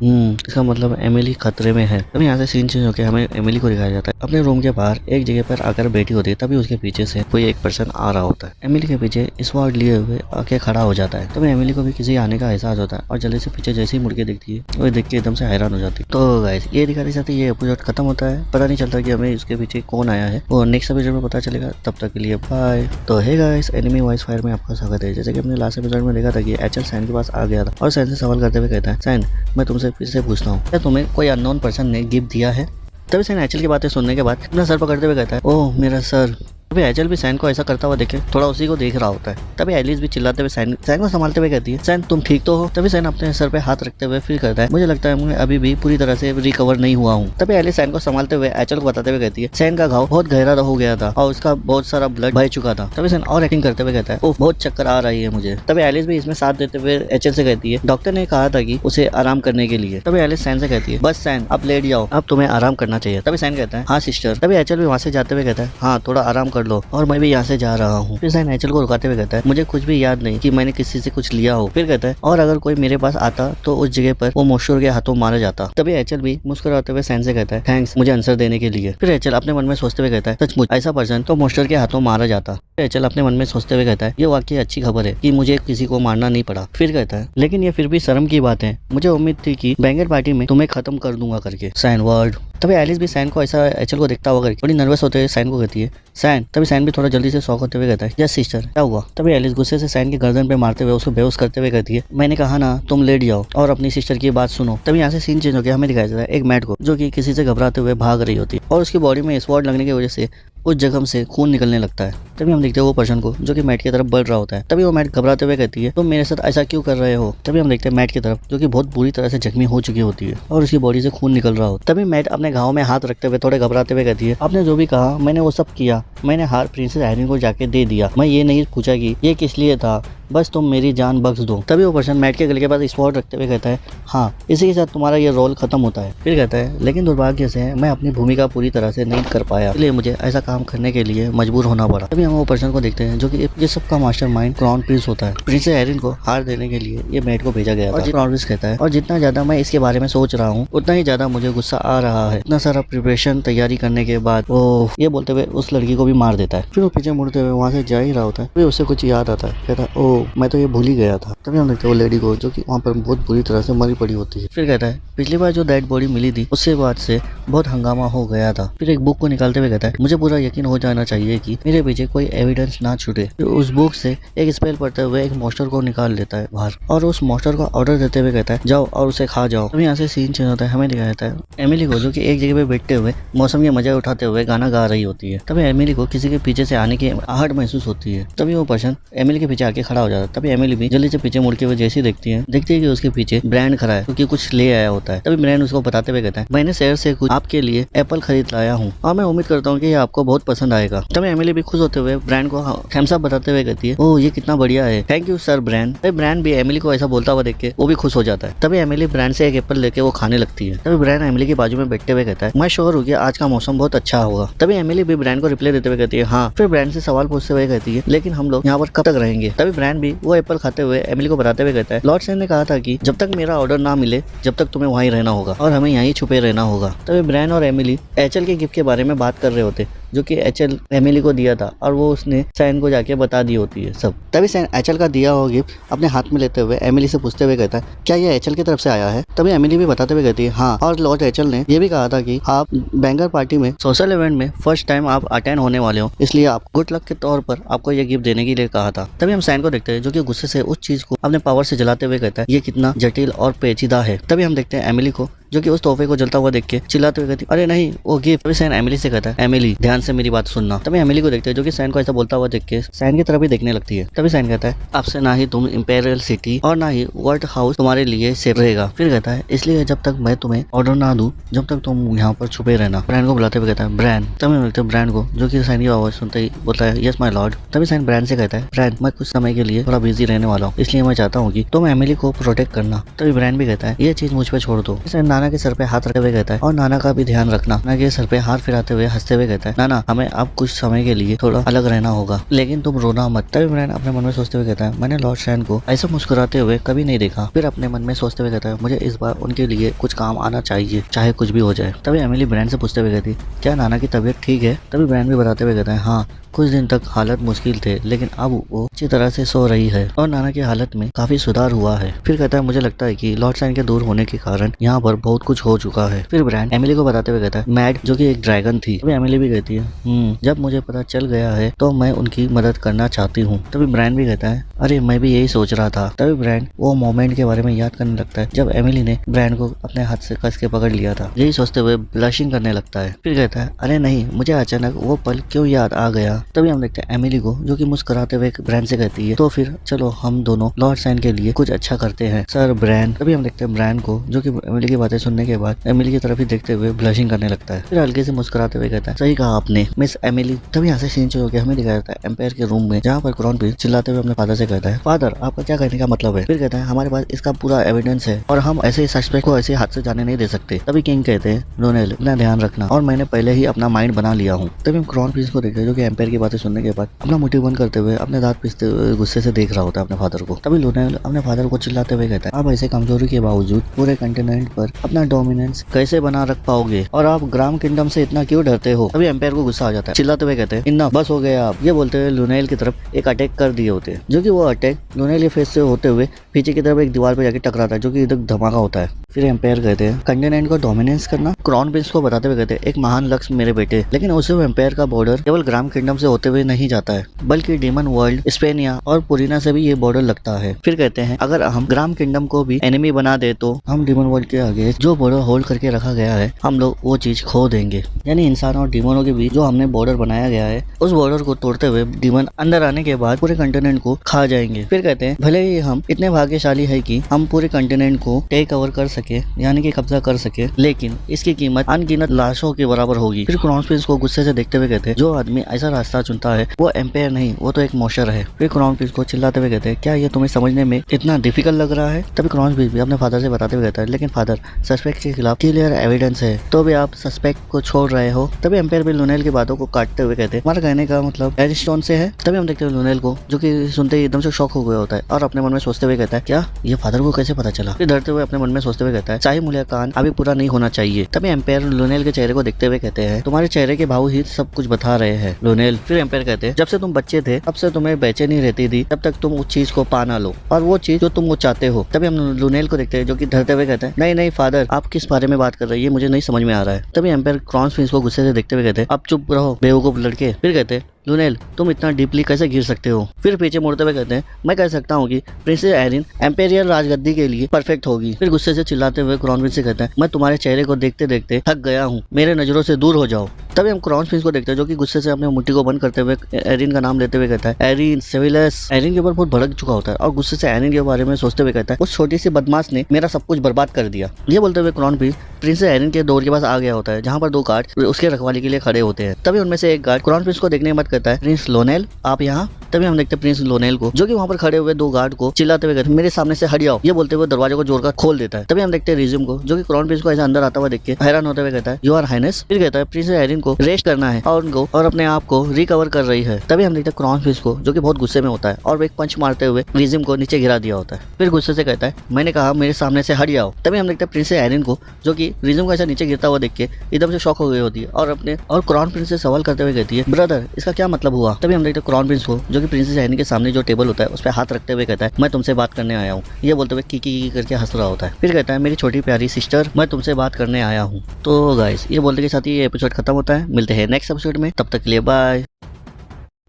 इसका मतलब एमिली खतरे में है। तभी यहाँ से सीन चेंज होकर हमें एमिली को दिखाया जाता है अपने रूम के बाहर एक जगह पर आकर बैठी होती है। तभी उसके पीछे से कोई एक पर्सन आ रहा होता है। एमिली के पीछे स्वॉर्ड लिए हुए आके खड़ा हो जाता है। तभी एमिली को भी किसी आने का एहसास होता है और जल्दी से पीछे जैसे ही मुड़ के देखती है वो देख के एकदम से हैरान हो जाती है। तो गाइस ये दिखाते जाते ये एपिसोड खत्म होता है, पता नहीं चलता कि हमें इसके पीछे कौन आया है, वो नेक्स्ट एपिसोड में पता चलेगा। तब तक के लिए बाय। तो hey guys, Enemy Voice Fire में आपका स्वागत है। जैसे कि हमने लास्ट एपिसोड में देखा था कि एचएल सैन के पास आ गया था और सैन से सवाल करते हुए कहता है, सैन मैं तुमसे फिर से पूछता हूँ, क्या तुम्हें कोई अननोन पर्सन ने गिफ्ट दिया है? तभी सैन एचएल की बातें सुनने के बाद अपना सर पकड़ते हुए कहता है, ओह मेरा सर। तभी एचएल भी सैन को ऐसा करता हुआ देखे थोड़ा उसी को देख रहा होता है। तभी एलिस भी चिल्लाते हुए सैन को संभालते हुए कहती है, सैन तुम ठीक तो हो? तभी सैन अपने सर पे हाथ रखते हुए फील करता है, मुझे लगता है मैं अभी भी पूरी तरह से रिकवर नहीं हुआ हूँ। तभी एलिस सैन को संभालते हुए एचएल को बताते हुए कहती है, सैन का घाव बहुत गहरा हो गया था और उसका बहुत सारा ब्लड बह चुका था। तभी सैन और एक्टिंग करते हुए कहता है, ओह बहुत चक्कर आ रही है मुझे। तभी एलिस भी इसमें साथ देते हुए एचएल से कहती है, डॉक्टर ने कहा था कि उसे आराम करने के लिए। तभी एलिस सैन से कहती है, बस सैन अब लेट जाओ, अब तुम्हें आराम करना चाहिए। तभी सैन कहता है, हाँ सिस्टर। तभी एचएल भी वहाँ से जाते हुए कहता है, हाँ थोड़ा आराम कर लो और मैं भी यहाँ से जा रहा हूँ। फिर सैन एचएल को रुकाते हुए कहता है, मुझे कुछ भी याद नहीं कि मैंने किसी से कुछ लिया हो। फिर कहता है, और अगर कोई मेरे पास आता तो उस जगह पर वो मोशोर के हाथों मारा जाता। तभी एचएल भी मुस्कुराते हुए सैन से कहता है, थैंक्स मुझे आंसर देने के लिए। फिर एचएल अपने मन में सोचते हुए कहता है, सचमुच ऐसा पर्सन तो मोशोर के हाथों मारा जाता। एचएल अपने मन में सोचते हुए कहता है, ये वाकई अच्छी खबर है कि मुझे किसी को मारना नहीं पड़ा। फिर कहता है, लेकिन ये फिर भी शर्म की बात है, मुझे उम्मीद थी कि बैंगर पार्टी में तुम्हें खत्म कर दूंगा करके। सैन वर्ड। तभी एलिस भी सैन को ऐसा एचएल को देखता हुआ करके बड़ी नर्वस होते हुए सैन को कहती है, सैन। तभी सैन भी थोड़ा जल्दी से शॉक होते हुए कहता है, यस सिस्टर क्या हुआ? तभी एलिस गुस्से से सैन की गर्दन पे मारते हुए उसको बेहोश करते हुए कहती है, मैंने कहा ना तुम लेट जाओ और अपनी सिस्टर की बात सुनो। तभी यहाँ से सीन चेंज हो गया, हमें दिखाया जाता है एक मैट को जो कि किसी से घबराते हुए भाग रही होती है और उसकी बॉडी में स्वॉर्ड लगने की वजह से उस जख्म से खून निकलने लगता है। तभी हम देखते हैं वो पर्सन को जो कि मैट की तरफ बढ़ रहा होता है। तभी वो मैट घबराते हुए कहती है, तुम मेरे साथ ऐसा क्यों कर रहे हो? तभी हम देखते हैं मैट की तरफ जो कि बहुत बुरी तरह से जख्मी हो चुकी होती है और उसकी बॉडी से खून निकल रहा होता है। तभी मैट अपने घाव में हाथ रखते हुए थोड़े घबराते हुए कहती है, आपने जो भी कहा मैंने वो सब किया, मैंने हार प्रिंसेस आयरन को जाके दे दिया, मैं ये नहीं पूछा कि ये किस लिए था, बस तुम मेरी जान बख्श दो। तभी वो पर्सन मैट के गले के पास स्वॉर्ड रखते हुए कहता है, हाँ इसी के साथ तुम्हारा ये रोल खत्म होता है। फिर कहता है, लेकिन दुर्भाग्य से मैं अपनी भूमिका पूरी तरह से नहीं कर पाया, इसलिए मुझे ऐसा काम करने के लिए मजबूर होना पड़ा। तभी हम वो पर्सन को देखते हैं जो कि ये सबका मास्टरमाइंड क्राउन प्रिंस होता है। प्रिंसेस आयरन को हार देने के लिए ये मैट को भेजा गया था। और क्राउन प्रिंस कहता है, और जितना ज्यादा मैं इसके बारे में सोच रहा हूँ उतना ही ज्यादा मुझे गुस्सा आ रहा है। इतना सारा प्रिपरेशन तैयारी करने के बाद वो ये बोलते हुए उस लड़की को भी मार देता है। फिर वो पीछे मुड़ते हुए वहाँ से जा ही रहा होता है, फिर उससे कुछ याद आता है, कहता है, ओह मैं तो ये भूल ही गया था। तभी हम देखते हैं वो लेडी को जो कि वहाँ पर बहुत बुरी तरह से मरी पड़ी होती है। फिर कहता है, पिछली बार जो डेड बॉडी मिली थी उसके बाद से बहुत हंगामा हो गया था। फिर एक बुक को निकालते हुए कहता है, मुझे पूरा यकीन हो जाना चाहिए कि मेरे पीछे कोई एविडेंस ना छूटे। फिर उस बुक से एक स्पेल पढ़ते हुए एक मॉन्स्टर को निकाल लेता है बाहर और उस मॉन्स्टर को ऑर्डर देते हुए कहता है, जाओ और उसे खा जाओ। तभी यहाँ से सीन चेंज होता है, हमें दिखाया जाता है एमिली को जो कि एक जगह पे बैठते हुए मौसम के मजे उठाते हुए गाना गा रही होती है। तभी एमिली को किसी के पीछे से आने की आहट महसूस होती है। तभी वो पर्सन एमिली के पीछे आके खड़ा हो जाता है। तभी एमिली भी जल्दी से पीछे मुड़ के जैसे देखती है कि उसके पीछे ब्रांड खड़ा है क्योंकि कुछ ले आया होता है। तभी ब्रांड उसको बताते हुए कहता है, मैंने शहर से कुछ आपके लिए एप्पल खरीद लाया हूँ और मैं उम्मीद करता हूँ कि ये आपको बहुत पसंद आएगा। तभी एमिली भी खुश होते हुए ब्रांड को थम्स अप बताते हुए कहती है, ओह ये कितना बढ़िया है, थैंक यू सर ब्रांड। तभी ब्रांड भी एमिली को ऐसा बोलता हुआ देख के वो भी खुश हो जाता है। तभी एमिली ब्रांड से एक एप्पल लेके वो खाने लगती है। तभी ब्रांड एमिली के बाजू में बैठते हुए कहता है, मैं श्योर हूँ कि आज का मौसम बहुत अच्छा होगा। तभी एमिली भी ब्रांड को रिप्लाई देते हुए कहती है, हाँ। फिर ब्रांड से सवाल पूछते हुए कहती है, लेकिन हम लोग यहाँ पर कब तक रहेंगे? तभी ब्रांड भी वो एप्पल खाते हुए एमिली को बताते हुए कहता है, लॉर्ड सैन ने कहा था कि जब तक मेरा ऑर्डर ना मिले जब तक तुम्हें वहीं रहना होगा और हमें यहीं छुपे रहना होगा। तभी ब्रांड और एमिली एचएल के गिफ्ट के बारे में बात कर रहे होते जो कि एचएल एमिली को दिया था और वो उसने सैन को जाके बता दी होती है सब। तभी सैन एचएल का दिया हुआ गिफ्ट अपने हाथ में लेते हुए एमिली से पूछते हुए कहता है, क्या ये एचएल की तरफ से आया है? तभी एमिली भी बताते हुए कहती है, हाँ, और लॉर्ड एचएल ने ये भी कहा था कि आप बैंगर पार्टी में सोशल इवेंट में फर्स्ट टाइम आप अटेंड होने वाले हो, इसलिए आप गुड लक के तौर पर आपको ये गिफ्ट देने के लिए कहा था। तभी हम सैन को देखते हैं जो कि गुस्से से उस चीज को अपने पावर से जलाते हुए कहता है, ये कितना जटिल और पेचीदा है। तभी हम देखते हैं एमिली को जो कि उस तोहफे को जलता हुआ देख के चिल्लाते हुए कहती, अरे नहीं वो गिफ्ट। तभी सैन एमिली से कहता है, एमिली ध्यान से मेरी बात सुनना। तभी एमिली को देखते हैं जो कि सैन को ऐसा बोलता हुआ देख के सैन की तरफ ही देखने लगती है। तभी सैन कहता है, आपसे ना ही तुम इंपेरियल सिटी और ना ही वर्ल्ड हाउस तुम्हारे लिए सेफ रहेगा। फिर कहता है, इसलिए जब तक मैं तुम्हें ऑर्डर ना दूं जब तक तुम यहाँ पर छुपे रहना। ब्रांड को बुलाते हुए कहता है, ब्रांड। तभी देखते हैं ब्रांड को जो कि सैन की आवाज सुनते ही बोलता है, यस माय लॉर्ड। तभी सैन ब्रांड से कहता है, ब्रांड मैं कुछ समय के लिए थोड़ा बिजी रहने वाला हूँ, इसलिए मैं चाहता हूँ कि तुम एमिली को प्रोटेक्ट करना। तभी ब्रांड भी कहता है, ये चीज मुझ पर छोड़ दो। सैन नाना के सर पे हाथ रखते हुए कहता है, और नाना का भी ध्यान रखना। नाना के सर पे हाथ फिराते हुए हंसते हुए कहता है, नाना हमें अब कुछ समय के लिए थोड़ा अलग रहना होगा, लेकिन तुम रोना मत। तभी ब्रांड अपने मन में सोचते हुए कहता है, मैंने लॉर्ड सैन को ऐसा मुस्कुराते हुए कभी नहीं देखा। फिर अपने मन में सोचते हुए कहता है, मुझे इस बार उनके लिए कुछ काम आना चाहिए, चाहे कुछ भी हो जाए। तभी एमिली ब्रांड से पूछते हुए कहती, क्या नाना की तबीयत ठीक है? तभी ब्रांड भी बताते हुए कहता है, हाँ कुछ दिन तक हालत मुश्किल थे, लेकिन अब वो अच्छी तरह से सो रही है और नाना की हालत में काफी सुधार हुआ है। फिर कहता है मुझे लगता है कि लॉर्ड साइन के दूर होने के कारण यहाँ पर बहुत कुछ हो चुका है। फिर ब्रांड एमिली को बताते हुए कहता है मैड जो कि एक ड्रैगन थी। तभी एमिली भी कहती है जब मुझे पता चल गया है तो मैं उनकी मदद करना चाहती हूँ। तभी ब्रांड भी कहता है अरे मैं भी यही सोच रहा था। तभी ब्रांड वो मोमेंट के बारे में याद करने लगता है जब एमिली ने ब्रांड को अपने हाथ से कस के पकड़ लिया था। यही सोचते हुए ब्लशिंग करने लगता है। फिर कहता है अरे नहीं, मुझे अचानक वो पल क्यों याद आ गया। तभी हम देखते हैं एमिली को जो कि मुस्कुराते हुए ब्रांड से कहती है तो फिर चलो हम दोनों लॉर्ड साइन के लिए कुछ अच्छा करते हैं सर ब्रांड। तभी हम देखते हैं ब्रांड को जो कि एमिली की बातें सुनने के बाद एमिली की तरफ ही देखते हुए ब्लशिंग करने लगता है। फिर हल्के से मुस्कुराते हुए कहता है सही कहा आपने मिस एमिली। तभी यहाँ से सीन चेंज हो गया, हमें दिखाया जाता है एम्पायर के रूम में जहाँ पर क्राउन प्रिंस चिल्लाते हुए अपने फादर से कहता है फादर आपका क्या कहने का मतलब है। फिर कहता है हमारे पास इसका पूरा एविडेंस है और हम ऐसे सस्पेक्ट को ऐसे हाथ से जाने नहीं दे सकते। तभी किंग कहते हैं लोनेल अपना ध्यान रखना और मैंने पहले ही अपना माइंड बना लिया हूँ। तभी हम क्राउन प्रिंस को देखते हैं जो कि एम्पायर की बातें सुनने के बाद अपना मुट्ठी बंद करते हुए अपने दांत पीसते हुए गुस्से से देख रहा होता है अपने फादर को। तभी लोनेल अपने फादर को चिल्लाते हुए कहता है आप ऐसे कमजोरी के बावजूद पूरे कंटिनेंट पर अपना डोमिनेंस कैसे बना रख पाओगे और आप ग्राम किंगडम से इतना क्यों डरते हो। तभी एम्पायर को गुस्सा आ जाता है, चिल्लाते हुए कहते हैं इतना बस हो गया आप। ये बोलते हुए लोनेल की तरफ एक अटैक कर दिए होते हैं जो कि वो अटैक लोनेल के फेस से होते हुए पीछे की तरफ एक दीवार पर जाके टकराता है जो कि इधर धमाका होता है। फिर एम्पायर कहते हैं कंटिनेंट को डोमिनेंस करना। क्राउन प्रिंस को बताते हुए कहते हैं एक महान लक्ष्य मेरे बेटे, लेकिन उसे एम्पायर का बॉर्डर केवल ग्राम किंगडम से होते हुए नहीं जाता है बल्कि डीमन वर्ल्ड स्पेनिया और पुरीना से भी ये बॉर्डर लगता है। फिर कहते हैं अगर हम ग्राम किंगडम को भी एनिमी बना दे तो हम डीमन वर्ल्ड के आगे जो बॉर्डर होल्ड करके रखा गया है हम लोग वो चीज खो देंगे। यानी इंसान और डीमनों के बीच जो हमने बॉर्डर बनाया गया है उस बॉर्डर को तोड़ते हुए डीमन अंदर आने के बाद पूरे कंटिनेंट को खा जाएंगे। फिर कहते हैं भले ही हम इतने भाग्यशाली है कि हम पूरे कंटिनेंट को टेक ओवर कर सके यानी कि कब्जा कर सके, लेकिन इसकी कीमत अनगिनत लाशों के बराबर होगी। फिर क्राउन प्रिंस को गुस्से से देखते हुए कहते हैं जो आदमी ऐसा रास्ता चुनता है वो एम्पायर नहीं वो तो एक मोशर है। फिर क्राउन प्रिंस को चिल्लाते हुए कहते हैं क्या ये तुम्हें समझने में इतना डिफिकल्ट लग रहा है। तभी क्राउन प्रिंस भी अपने फादर से बताते हुए कहता है लेकिन फादर सस्पेक्ट के खिलाफ क्लियर एविडेंस है तो भी आप सस्पेक्ट को छोड़ रहे हो। तभी एम्पायर भी लोनेल की बातों को काटते हुए कहते हैं हमारा कहने का मतलब एरिस्टोन से है। तभी हम देखते हैं लोनेल को जो कि सुनते ही एकदम से शॉक हो गया होता है और अपने मन में सोचते हुए कहता है क्या ये फादर को कैसे पता चला। फिर डरते हुए अपने मन में सोचते हुए कहता है शाही मुलाकान अभी पूरा नहीं होना चाहिए। तभी एम्पायर लोनेल के चेहरे को देखते हुए कहते हैं तुम्हारे चेहरे के भाव ही सब कुछ बता रहे हैं लोनेल। फिर एम्पायर कहते हैं जब से तुम बच्चे थे तब से तुम्हें बेचैनी रहती थी तब तक तुम उस चीज को पा ना लो और वो चीज जो तुम वो चाहते हो। तभी हम लोनेल को देखते हैं जो कि डरते हुए कहते हैं नहीं नहीं फादर आप किस बारे में बात कर रहे हैं ये मुझे नहीं समझ में आ रहा है। तभी एम्पायर क्राउन प्रिंस को गुस्से से देखते हुए कहते हैं अब चुप रहो बेवकूफ लड़के। फिर कहते हैं लुनेल तुम इतना डीपली कैसे गिर सकते हो। फिर पीछे मुड़ते हुए कहते हैं मैं कह सकता हूँ कि प्रिंसेस एरिन एम्पेरियल राजगद्दी के लिए परफेक्ट होगी। फिर गुस्से से चिल्लाते हुए क्राउन प्रिंस से कहता है मैं तुम्हारे चेहरे को देखते देखते थक गया हूँ, मेरे नजरों से दूर हो जाओ। तभी हम क्राउन प्रिंस को देखते हैं जो कि गुस्से से अपने मुट्ठी को बंद करते हुए एरिन का नाम लेते हुए कहता है एरिन सिविलस। एरिन के ऊपर बहुत भड़क चुका होता है और गुस्से से एरिन के बारे में सोचते हुए कहता है उस छोटी सी बदमाश ने मेरा सब कुछ बर्बाद कर दिया। ये बोलते हुए क्राउन प्रिंस प्रिंसेस एरिन के डोर के पास आ गया होता है जहाँ पर दो गार्ड उसके रखवाली के लिए खड़े होते हैं। तभी उनमें से एक गार्ड क्राउन प्रिंस को देखने मत करता है प्रिंस लोनेल आप यहाँ। तभी हम देखते हैं प्रिंस लोनेल को जो कि वहाँ पर खड़े हुए दो गार्ड को चिल्लाते हुए कहते हैं मेरे सामने से हट जाओ। ये बोलते हुए दरवाजे को जोड़कर खोल देता है। तभी हम देखते हैं रिज्यूम को जो कि क्राउन प्रिंस को ऐसा अंदर आता हुआ देख के हैरान होते हुए कहता है यू आर हाइनेस। फिर कहता है प्रिंसेस एरिन को रेस्ट करना है और उनको और अपने आप को रिकवर कर रही है। तभी हम देखते हैं क्राउन प्रिंस को जो कि बहुत गुस्से में होता है और वो एक पंच मारते हुए रिज्यूम को नीचे गिरा दिया होता है। फिर गुस्से से कहता है मैंने कहा मेरे सामने से हट जाओ। तभी हम देखते हैं प्रिंसेस एरिन को जो कि रिज्यूम को ऐसा नीचे गिरता हुआ देख के एकदम से शॉक हो गई होती है और क्राउन प्रिंस से सवाल करते हुए कहती है ब्रदर इसका क्या मतलब हुआ। तभी हम देखते हैं क्राउन प्रिंस को जो कि प्रिंसेस एरिन के सामने जो टेबल होता है उस पर हाथ रखते हुए कहता है मैं तुमसे बात करने आया हूँ। ये बोलते हुए की करके हंस रहा होता है। फिर कहता है मेरी छोटी प्यारी सिस्टर मैं तुमसे बात करने आया हूँ। तो गाइस ये बोलते के साथ ही ये एपिसोड खत्म होता है। मिलते हैं नेक्स्ट एपिसोड में, तब तक के लिए बाय।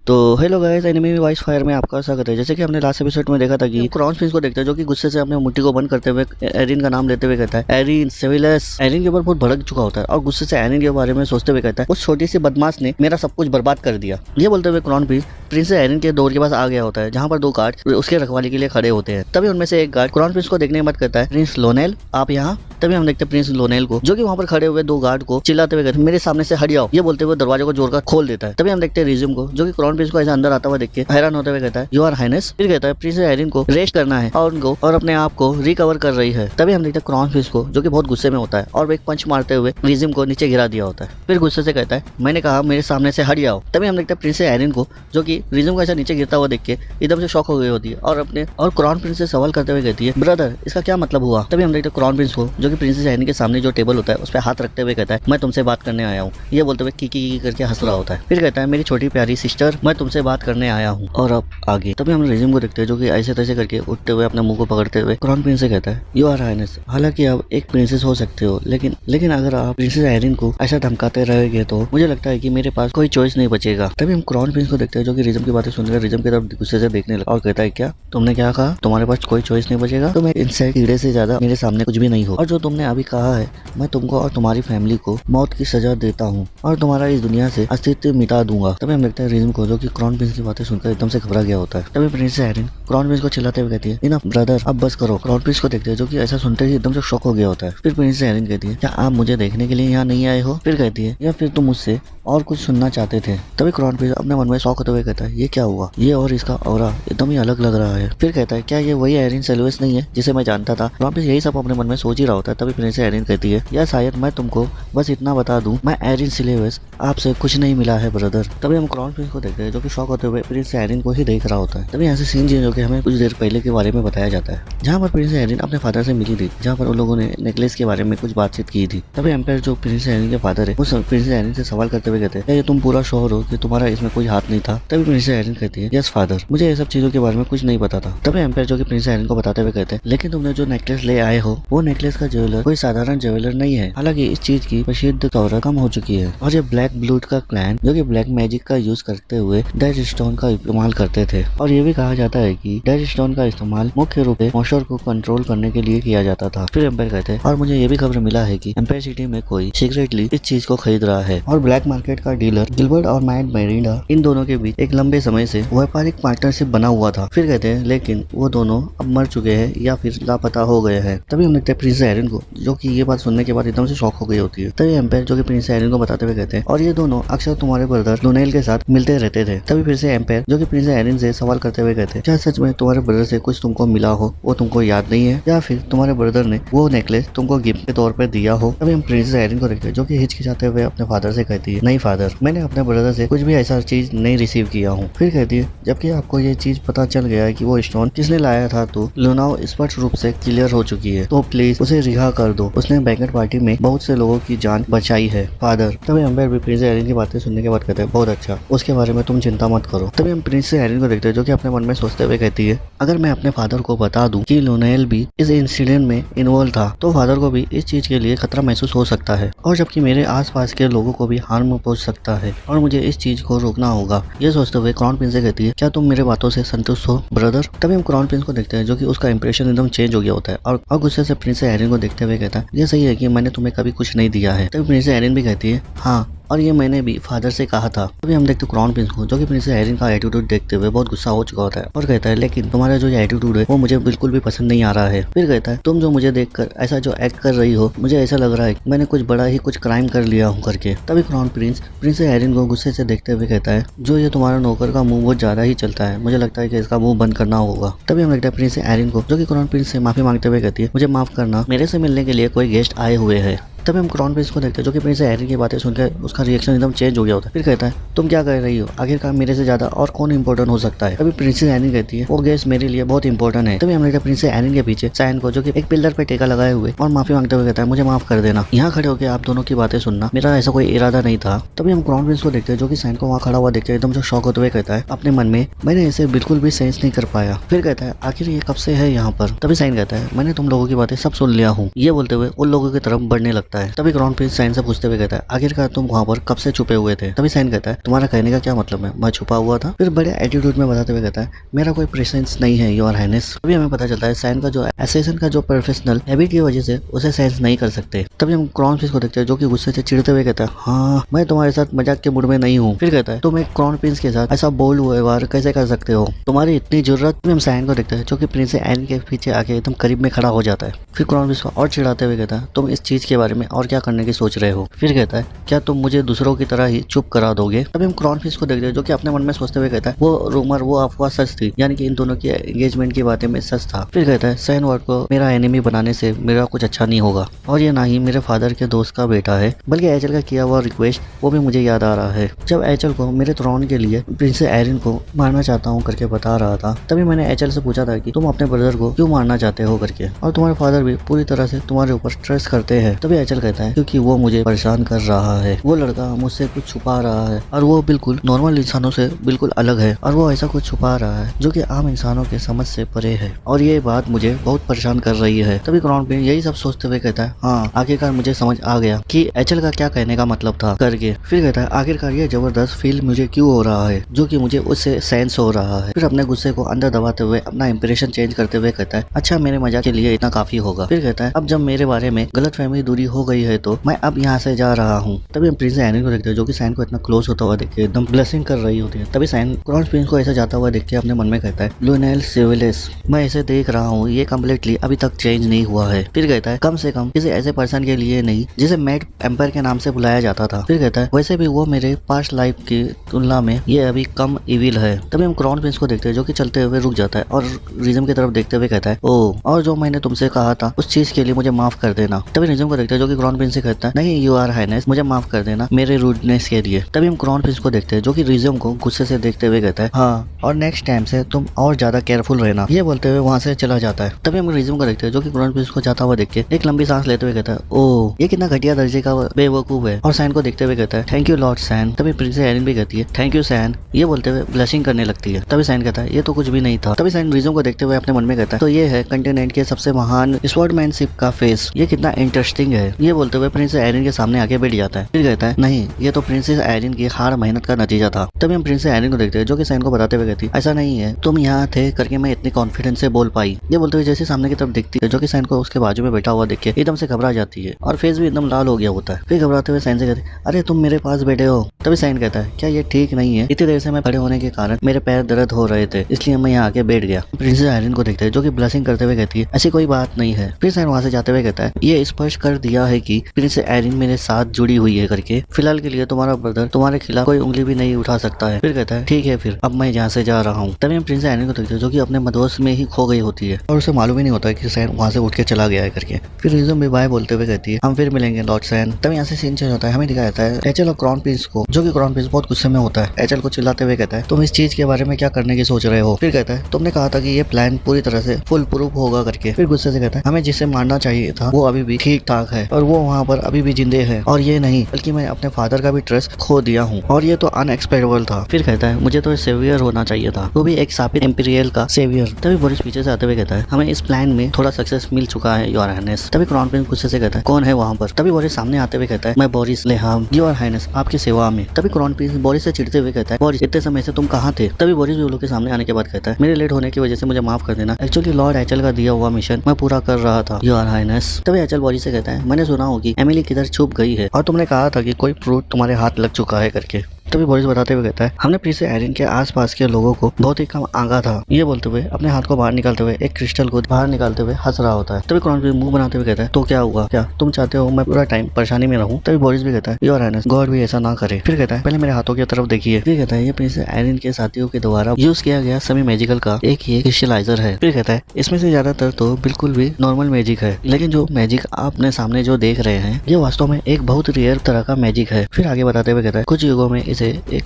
तो hello guys, Enemy Voice Fire में आपका स्वागत है। जैसे कि हमने लास्ट एपिसोड में देखा था कि क्राउन प्रिंस को देखते हैं जो कि गुस्से से अपने मुट्ठी को बंद करते हुए एरिन का नाम लेते हुए कहता है एरिन सिविलस। एरिन के ऊपर बहुत भड़क चुका होता है और गुस्से से एरिन के बारे में सोचते हुए कहता है उस छोटी सी बदमाश ने मेरा सब कुछ बर्बाद कर दिया। ये बोलते हुए क्राउन प्रिंस प्रिंसेस एरिन के डोर के पास आ गया होता है जहाँ पर दो गार्ड उसके रखवाली के लिए खड़े होते हैं। तभी उनमें से एक गार्ड क्राउन प्रिंस को देखने मत करता है प्रिंस लोनेल आप यहाँ। तभी हम देखते हैं प्रिंस लोनेल को जो कि वहाँ पर खड़े हुए दो गार्ड को चिल्लाते हुए कहते हैं मेरे सामने से हट जाओ। ये बोलते हुए दरवाजे को जोड़कर खोल देता है। तभी हम देखते हैं रिज्यूम को जो कि क्राउन क्रॉन प्रिंस को ऐसा अंदर आता हुआ देख के हैरान होते हुए कहता है योर हाइनेस। फिर कहता है प्रिंसेस आयरिन को रेस्ट करना है और उनको और अपने आप को रिकवर कर रही है। तभी हम देखते हैं क्रॉन प्रिंस को जो कि बहुत गुस्से में होता है और वो एक पंच मारते हुए रिजिम को नीचे गिरा दिया होता है। फिर गुस्से से कहता है मैंने कहा मेरे सामने से हट जाओ। तभी हम देखते हैं प्रिंसेस आयरिन को जो कि रिजिम को ऐसा नीचे गिरता हुआ देख के एकदम से शॉक हो गई होती है और क्रॉन प्रिंस से सवाल करते हुए कहती है ब्रदर इसका क्या मतलब हुआ। तभी हम देखते हैं क्रॉन प्रिंस को जो कि प्रिंसेस आयरिन के सामने जो टेबल होता है उस पर हाथ रखते हुए कहता है मैं तुमसे बात करने आया हूँ। ये बोलते हुए की करके हंस रहा होता है। फिर कहता है मेरी छोटी प्यारी सिस्टर मैं तुमसे बात करने आया हूँ। और अब आगे तभी हम रिजिम को देखते हैं जो कि ऐसे तैसे करके उठते हुए अपने मुंह को पकड़ते हुए क्रॉन प्रिंस से कहता है यू आर हाइनेस हालांकि आप एक प्रिंसेस हो सकते हो लेकिन अगर आप प्रिंसेस आयरिन को ऐसा धमकाते रहेंगे तो मुझे लगता है कि मेरे पास कोई चॉइस नहीं बचेगा। तभी हम क्रॉन प्रिंस को देखते हैं जो कि रिजिम की बातें सुनकर रिजिम की तरफ गुस्से से देखने लगा और कहता है क्या तुमने क्या कहा तुम्हारे पास कोई चॉइस नहीं बचेगा। तो मैं इनसे कीड़े से ज्यादा मेरे सामने कुछ भी नहीं हो और जो तुमने अभी कहा है मैं तुमको और तुम्हारी फैमिली को मौत की सजा देता हूँ और तुम्हारा इस दुनिया से अस्तित्व मिटा दूंगा। तभी हम देखते हैं रिजिम को जो कि क्रॉन प्रिंस की बातें सुनकर एकदम से घबरा गया होता है। तभी प्रिंसेस आयरिन क्रॉन प्रिंस को चिल्लाते हुए कहती है इनफ ब्रदर अब बस करो। क्रॉन प्रिंस को देखते हैं जो कि ऐसा सुनते ही एकदम से शॉक हो गया होता है। फिर प्रिंसेस आयरिन कहती है क्या आप मुझे देखने के लिए यहाँ नहीं आए हो। फिर कहती है या फिर तुम मुझसे और कुछ सुनना चाहते थे। तभी क्रॉन प्रिंस अपने मन में शौक होते हुए कहता है ये क्या हुआ ये और इसका ऑरा एकदम ही अलग लग रहा है। फिर कहता है क्या ये वही आयरिन सेल्वेस नहीं है जिसे मैं जानता था। क्रॉन प्रिंस यही सब अपने मन में सोच ही रहा होता है। तभी प्रिंसेस आयरिन कहती है या शायद मैं तुमको बस इतना बता दूं मैं आयरिन सेल्वेस आपसे कुछ नहीं मिला है ब्रदर। तभी हम क्रॉन प्रिंस को देखते हैं जो कि शौक होते हुए प्रिंसेस आयरिन को ही देख रहा होता है। तभी यहाँ से सीन चेंज होकर हमें कुछ देर पहले के बारे में बताया जाता है जहाँ पर प्रिंसेस आयरिन अपने फादर से मिली थी जहाँ पर उन लोगों ने नेकलेस के बारे में कुछ बातचीत की थी। तभी एम्पायर जो प्रिंसेस आयरिन के फादर है वो प्रिंसेस आयरिन से सवाल करते हुए कहते हैं ये तुम पूरा श्योर हो कि तुम्हारा इसमें कोई हाथ नहीं था। तभी प्रिंसेस आयरिन कहती है यस फादर मुझे ये सब चीजों के बारे में कुछ नहीं पता था। तभी एम्पायर जो कि प्रिंसेस आयरिन को बताते हुए कहते हैं लेकिन तुमने जो नेकलेस ले आए हो वो नेकलेस का ज्वेलर कोई साधारण ज्वेलर नहीं है। हालांकि इस चीज की प्रसिद्ध दौरा कम हो चुकी है और ये ब्लैक ब्लूड का क्लैन जो कि ब्लैक मैजिक का यूज करते हुए डेड स्टोन का इस्तेमाल करते थे और ये भी कहा जाता है कि डेड स्टोन का इस्तेमाल मुख्य रूप से मॉन्स्टर को कंट्रोल करने के लिए किया जाता था। फिर एम्पायर कहते हैं और मुझे ये भी खबर मिला है कि एम्पायर सिटी में कोई सीक्रेटली इस चीज को खरीद रहा है और ब्लैक मार्केट का डीलर गिलबर्ट और मैट मेरिंडा इन दोनों के बीच एक लंबे समय से व्यापारिक पार्टनरशिप बना हुआ था। फिर कहते हैं लेकिन वो दोनों अब मर चुके हैं या फिर लापता हो गए हैं। तभी हम देखते हैं प्रिंसेस आयरिन को जो कि ये बात सुनने के बाद एकदम से शॉक हो गई होती है। तभी एम्पायर जो कि प्रिंसेस आयरिन को बताते हुए कहते हैं और ये दोनों अक्सर तुम्हारे ब्रदर लुनाइल के साथ मिलते रहते थे। तभी फिर से एम्पायर जो कि प्रिंसेस आयरिन से सवाल करते हुए कहते हैं क्या सच में तुम्हारे ब्रदर से कुछ तुमको मिला हो वो तुमको याद नहीं है या फिर तुम्हारे ब्रदर ने वो नेकलेस तुमको गिफ्ट के तौर पर दिया हो। तभी हम प्रिंसेस आयरिन को देखते हैं जो कि हिचकिचाते हुए अपने फादर से कहती है नहीं फादर मैंने अपने ब्रदर से कुछ भी ऐसा चीज नहीं रिसीव किया हूँ। फिर कहती है जबकि आपको ये चीज पता चल गया है कि वो स्टोन किसने लाया था तो लुनाओ स्पष्ट रूप से क्लियर हो चुकी है तो प्लीज उसे रिहा कर दो। उसने बैंकेट पार्टी में बहुत से लोगों की जान बचाई है फादर। तभी एम्पायर भी प्रिंसेस आयरिन की बातें सुनने के बाद कहते हैं बहुत अच्छा उसके बारे में तुम चिंता मत करो। तभी हम प्रिंसेस आयरिन को देखते हैं जो कि अपने मन में सोचते हुए कहती है अगर मैं अपने फादर को बता दूं कि लुनाइल भी इस इंसिडेंट में इन्वॉल्व था तो फादर को भी इस चीज के लिए खतरा महसूस हो सकता है और जबकि मेरे आसपास के लोगों को भी हार्म पहुंच सकता है और मुझे इस चीज को रोकना होगा। ये सोचते हुए क्रॉन प्रिंस से कहती है क्या तुम मेरे बातों से संतुष्ट हो ब्रदर। तभी हम क्रॉन प्रिंस को देखते हैं जो कि उसका इंप्रेशन एकदम चेंज हो गया होता है और गुस्से से प्रिंसेस आयरिन को देखते हुए कहता है ये सही है कि मैंने तुम्हें कभी कुछ नहीं दिया है। तभी प्रिंसेस आयरिन भी कहती है हाँ और ये मैंने भी फादर से कहा था। तभी हम देखते क्रॉन प्रिंस को जो कि प्रिंसेस आयरिन का एटीट्यूड देखते हुए बहुत गुस्सा हो चुका होता है और कहता है लेकिन तुम्हारा जो एटीट्यूड है वो मुझे बिल्कुल भी पसंद नहीं आ रहा है। फिर कहता है तुम जो मुझे देखकर ऐसा जो एक्ट कर रही हो मुझे ऐसा लग रहा है मैंने कुछ बड़ा ही कुछ क्राइम कर लिया हूँ करके। तभी क्रॉन प्रिंस प्रिंसेस आयरिन को गुस्से से देखते हुए कहता है जो ये तुम्हारा नौकर का मुंह बहुत ज्यादा ही चलता है मुझे लगता है कि इसका मुंह बंद करना होगा। तभी हम देखते हैं प्रिंसेस आयरिन को जो कि क्रॉन प्रिंस से माफी मांगते हुए कहती है मुझे माफ करना मेरे से मिलने के लिए कोई गेस्ट आए हुए है। तभी हम क्रॉन प्रिंस को देखते हैं जो कि प्रिंसेस आयरिन की बातें सुनकर उसका रिएक्शन एकदम चेंज हो गया होता है। फिर कहता है तुम क्या कर रही हो आखिरकार मेरे से ज्यादा और कौन इंपॉर्टेंट हो सकता है। तभी प्रिंसेस आयरिन कहती है वो गेस्ट मेरे लिए बहुत इंपॉर्टेंट है। तभी हम देखते हैं प्रिंसेस आयरिन के पीछे सैन को जो कि एक पिलर पे टेका लगाए हुए और माफी मांगते हुए कहता है मुझे माफ कर देना यहाँ खड़े होकर आप दोनों की बातें सुनना मेरा ऐसा कोई इरादा नहीं था। तभी हम क्रॉन प्रिंस को देखते हैं जो कि सैन को वहाँ खड़ा हुआ देखते हैं एकदम से शॉक होते हुए कहता है अपने मन में मैंने इसे बिल्कुल भी सेंस नहीं कर पाया। फिर कहता है आखिर ये कब से है यहाँ पर। तभी सैन कहता है मैंने तुम लोगों की बातें सब सुन लिया हूँ। ये बोलते हुए उन लोगों की तरफ बढ़ने लगता है। तभी क्रॉन प्रिंस सैन से पूछते हुए कहता है आखिरकार तुम वहाँ पर कब से छुपे हुए थे। तभी सैन कहता है तुम्हारा कहने का क्या मतलब है मैं छुपा हुआ था। फिर बड़े एटीट्यूड में बताते हुए कहता है मेरा कोई प्रेजेंस नहीं है योर हाइनेस। तभी हमें पता चलता है सैन का जो एसेसन का जो प्रोफेशनल हैबिट की वजह से उसे सेंस नहीं कर सकते। तभी हम क्रॉन प्रिंस को देखते हैं जो कि गुस्से से चिढ़ते हुए कहता है हाँ मैं तुम्हारे साथ मजाक के मूड में नहीं हूँ। फिर कहता है तुम एक क्रॉन प्रिंस के साथ ऐसा बोल्ड व्यवहार कैसे कर सकते हो तुम्हारी इतनी जरूरत। हम सैन को देखते हैं जो कि प्रिंसेस आयरिन के पीछे आके एकदम करीब में खड़ा हो जाता है। फिर क्रॉन प्रिंस को और चिढ़ाते हुए कहता है तुम इस चीज के बारे में में और क्या करने की सोच रहे हो। फिर कहता है क्या तुम मुझे दूसरों की तरह ही चुप करा दोगे। तभी हम क्रॉनफिश को देखते हैं जो कि अपने मन में सोचते हुए कहता है वो रूमर वो अफवाह सच थी, यानी कि इन दोनों की एंगेजमेंट की बातें में सच था। फिर कहता है सैनवर्ड को मेरा एनिमी बनाने से मेरा कुछ अच्छा नहीं होगा और ये ना ही मेरे फादर के दोस्त का बेटा है, बल्कि एचल का किया हुआ रिक्वेस्ट वो भी मुझे याद आ रहा है। जब एचल को मेरे थ्रोन के लिए प्रिंसेस एरिन को मारना चाहता हूँ करके बता रहा था, तभी मैंने एचल से पूछा था कि तुम अपने ब्रदर को क्यों मारना चाहते हो करके, और तुम्हारे फादर भी पूरी तरह से तुम्हारे ऊपर ट्रस्ट करते हैं। तभी एचल कहता है क्योंकि वो मुझे परेशान कर रहा है, वो लड़का मुझसे कुछ छुपा रहा है और वो बिल्कुल नॉर्मल इंसानों से बिल्कुल अलग है और वो ऐसा कुछ छुपा रहा है जो कि आम इंसानों के समझ से परे है और ये बात मुझे बहुत परेशान कर रही है। तभी क्राउन प्रिंस यही सब सोचते हुए कहता है हाँ आखिरकार मुझे समझ आ गया कि एचल का क्या कहने का मतलब था करके। फिर कहता है आखिरकार ये जबरदस्त फील मुझे क्यों हो रहा है जो कि मुझे उससे सेंस हो रहा है। फिर अपने गुस्से को अंदर दबाते हुए अपना इंप्रेशन चेंज करते हुए कहता है अच्छा मेरे मजाक के लिए इतना काफी होगा। फिर कहता है अब जब मेरे बारे में गलतफहमी दूरी हो गई है तो मैं अब यहाँ से जा रहा हूँ। तभी हम प्रिंस एरिन को देखते हैं जो कि सैन को इतना क्लोज होता हुआ देख के एकदम ब्लेसिंग कर रही होती है। तभी सैन क्राउन प्रिंस को ऐसा जाता हुआ देख के अपने मन में कहता है लुनेल सिविलिस मैं इसे देख रहा हूँ ये कम्प्लीटली अभी तक चेंज नहीं हुआ है। फिर कहता है कम से कम किसी ऐसे पर्सन के लिए नहीं जिसे मैड एम्पायर के नाम से बुलाया जाता था। फिर कहता है वैसे भी वो मेरे पास्ट लाइफ की तुलना में ये अभी कम इविल है। तभी हम क्राउन प्रिंस को देखते हैं जो कि चलते हुए रुक जाता है और रिजम की तरफ देखते हुए कहता है ओ और जो मैंने तुमसे कहा था उस चीज के लिए मुझे माफ कर देना। तभी रिजम को देखते हैं जो कि क्राउन प्रिंस से कहता है नहीं यू आर हाइनेस मुझे माफ कर देना मेरे रूडनेस के लिए। तभी हम क्राउन प्रिंस को देखते हैं जो कि रिजम को गुस्से से देखते हुए कहता है हाँ और नेक्स्ट टाइम से तुम और ज्यादा केयरफुल रहना। ये बोलते हुए वहाँ से चला जाता है। तभी हम रिजम को देखते हैं जो कि क्राउन प्रिंस को जाता हुआ देख के एक लंबी सांस लेते हुए कहता है ओ ये कितना घटिया दर्जे का बेवकूफ है, और सैन को देखते हुए कहता है थैंक यू लॉर्ड सैन। तभी प्रिंसेस एरिन भी कहती है थैंक यू सैन, ये बोलते हुए ब्लशिंग करने लगती है। तभी सैन कहता है ये तो कुछ भी नहीं था। तभी सैन रिजम को देखते हुए अपने मन में कहता है तो ये है कंटिनेंट के सबसे महान स्वॉर्डमैनशिप का फेस, ये कितना इंटरेस्टिंग है। ये बोलते हुए प्रिंसेस एरिन के सामने आके बैठ जाता है। फिर कहता है नहीं ये तो प्रिंसेस एरिन की हार्ड मेहनत का नतीजा था। तभी हम प्रिंसेस एरिन को देखते हैं जो कि सैन को बताते हुए कहती है ऐसा नहीं है तुम यहाँ थे करके मैं इतनी कॉन्फिडेंस से बोल पाई। ये बोलते हुए जैसे सामने की तरफ देखती है जो कि सैन को उसके बाजू में बैठा हुआ देख के एकदम से घबरा जाती है और फेस भी एकदम लाल हो गया होता है। फिर घबराते हुए सैन से कहती है अरे तुम मेरे पास बैठे हो। तभी सैन कहता है क्या ये ठीक नहीं है, इतनी देर से मैं खड़े होने के कारण मेरे पैर दर्द हो रहे थे इसलिए मैं यहाँ आके बैठ गया। प्रिंसेस एरिन को देखते हैं जो कि ब्लशिंग करते हुए कहती है ऐसी कोई बात नहीं है। फिर सैन वहाँ से जाते हुए कहता है ये स्पष्ट कर दिया है कि प्रिंसेस एरिन मेरे साथ जुड़ी हुई है करके, फिलहाल के लिए तुम्हारा ब्रदर तुम्हारे खिलाफ कोई उंगली भी नहीं उठा सकता है। फिर कहता है ठीक है फिर अब मैं यहाँ से जा रहा हूँ। तभी हम प्रिंसेस एरिन को देखते हैं जो कि अपने मदोस में ही खो गई होती है और उसे मालूम ही नहीं होता है कि सैन वहाँ से उठ के चला गया है करके। फिर रिजम भी बाय बोलते हुए कहती है हम फिर मिलेंगे लॉर्ड सैन। तभी यहाँ से सीन चेंज होता है, हमें दिखाया जाता है एचल और क्राउन प्रिंस को जो कि क्राउन प्रिंस बहुत गुस्से में होता है। एचल को चिल्लाते हुए कहता है तुम इस चीज के बारे में क्या करने की सोच रहे हो। फिर कहता है तुमने कहा था कि ये प्लान पूरी तरह से फुल प्रूफ होगा करके। फिर गुस्से से कहता है हमें जिसे मारना चाहिए था वो अभी भी ठीक ठाक है और वो वहाँ पर अभी भी जिंदे है, और ये नहीं बल्कि मैं अपने फादर का भी ट्रस्ट खो दिया हूँ और ये तो अनएक्सपेक्टेबल था। फिर कहता है मुझे तो सेवियर होना चाहिए था, वो भी एक साबित एम्पीरियल का सेवियर। तभी बोरिस पीछे से आते हुए कहता है हमें इस प्लान में थोड़ा सक्सेस मिल चुका है योर हाइनेस। तभी क्राउन प्रिंस गुस्से से कहता है कौन है वहाँ पर। तभी बोरिस सामने आते हुए कहता है मैं बोरिस लेहाम योर हाइनेस आपकी सेवा में। तभी क्राउन प्रिंस बोरिस से चिढ़ते हुए कहता है बोरिस इतने समय से तुम कहाँ थे। तभी बोरिस भी उन लोग के सामने आने के बाद कहता है मेरे लेट होने की वजह से मुझे माफ कर देना, एक्चुअली लॉर्ड एचल का दिया हुआ मिशन मैं पूरा कर रहा था योर हाइनेस। तभी एचल बोरिस से कहता है मैंने सुना हो कि एमिली किधर छुप गई है और तुमने कहा था कि कोई फ्रूट तुम्हारे हाथ लग चुका है करके। तभी बोरिस बताते हुए कहता है हमने प्रिंसेस एरिन के आसपास के लोगों को बहुत ही कम आंगा था। ये बोलते हुए अपने हाथ को बाहर निकालते हुए एक क्रिस्टल को बाहर निकालते हुए हंस रहा होता है। तभी क्राउन प्रिंस मुंह बनाते हुए कहता है तो क्या हुआ, क्या तुम चाहते हो मैं पूरा टाइम परेशानी में रहूं। तभी बोरिस भी कहता है योर हाइनेस गॉड भी ऐसा ना करे। फिर कहता है पहले मेरे हाथों की तरफ देखिए। फिर कहता है ये प्रिंसेस एरिन के साथियों के द्वारा यूज किया गया सभी मैजिकल का एक ये क्रिस्टलाइजर है। फिर कहता है इसमें से ज्यादातर तो बिल्कुल भी नॉर्मल मैजिक है, लेकिन जो मैजिक आपने सामने जो देख रहे हैं ये वास्तव में एक बहुत रेयर तरह का मैजिक है। फिर आगे बताते हुए कहता है कुछ युगों में इसे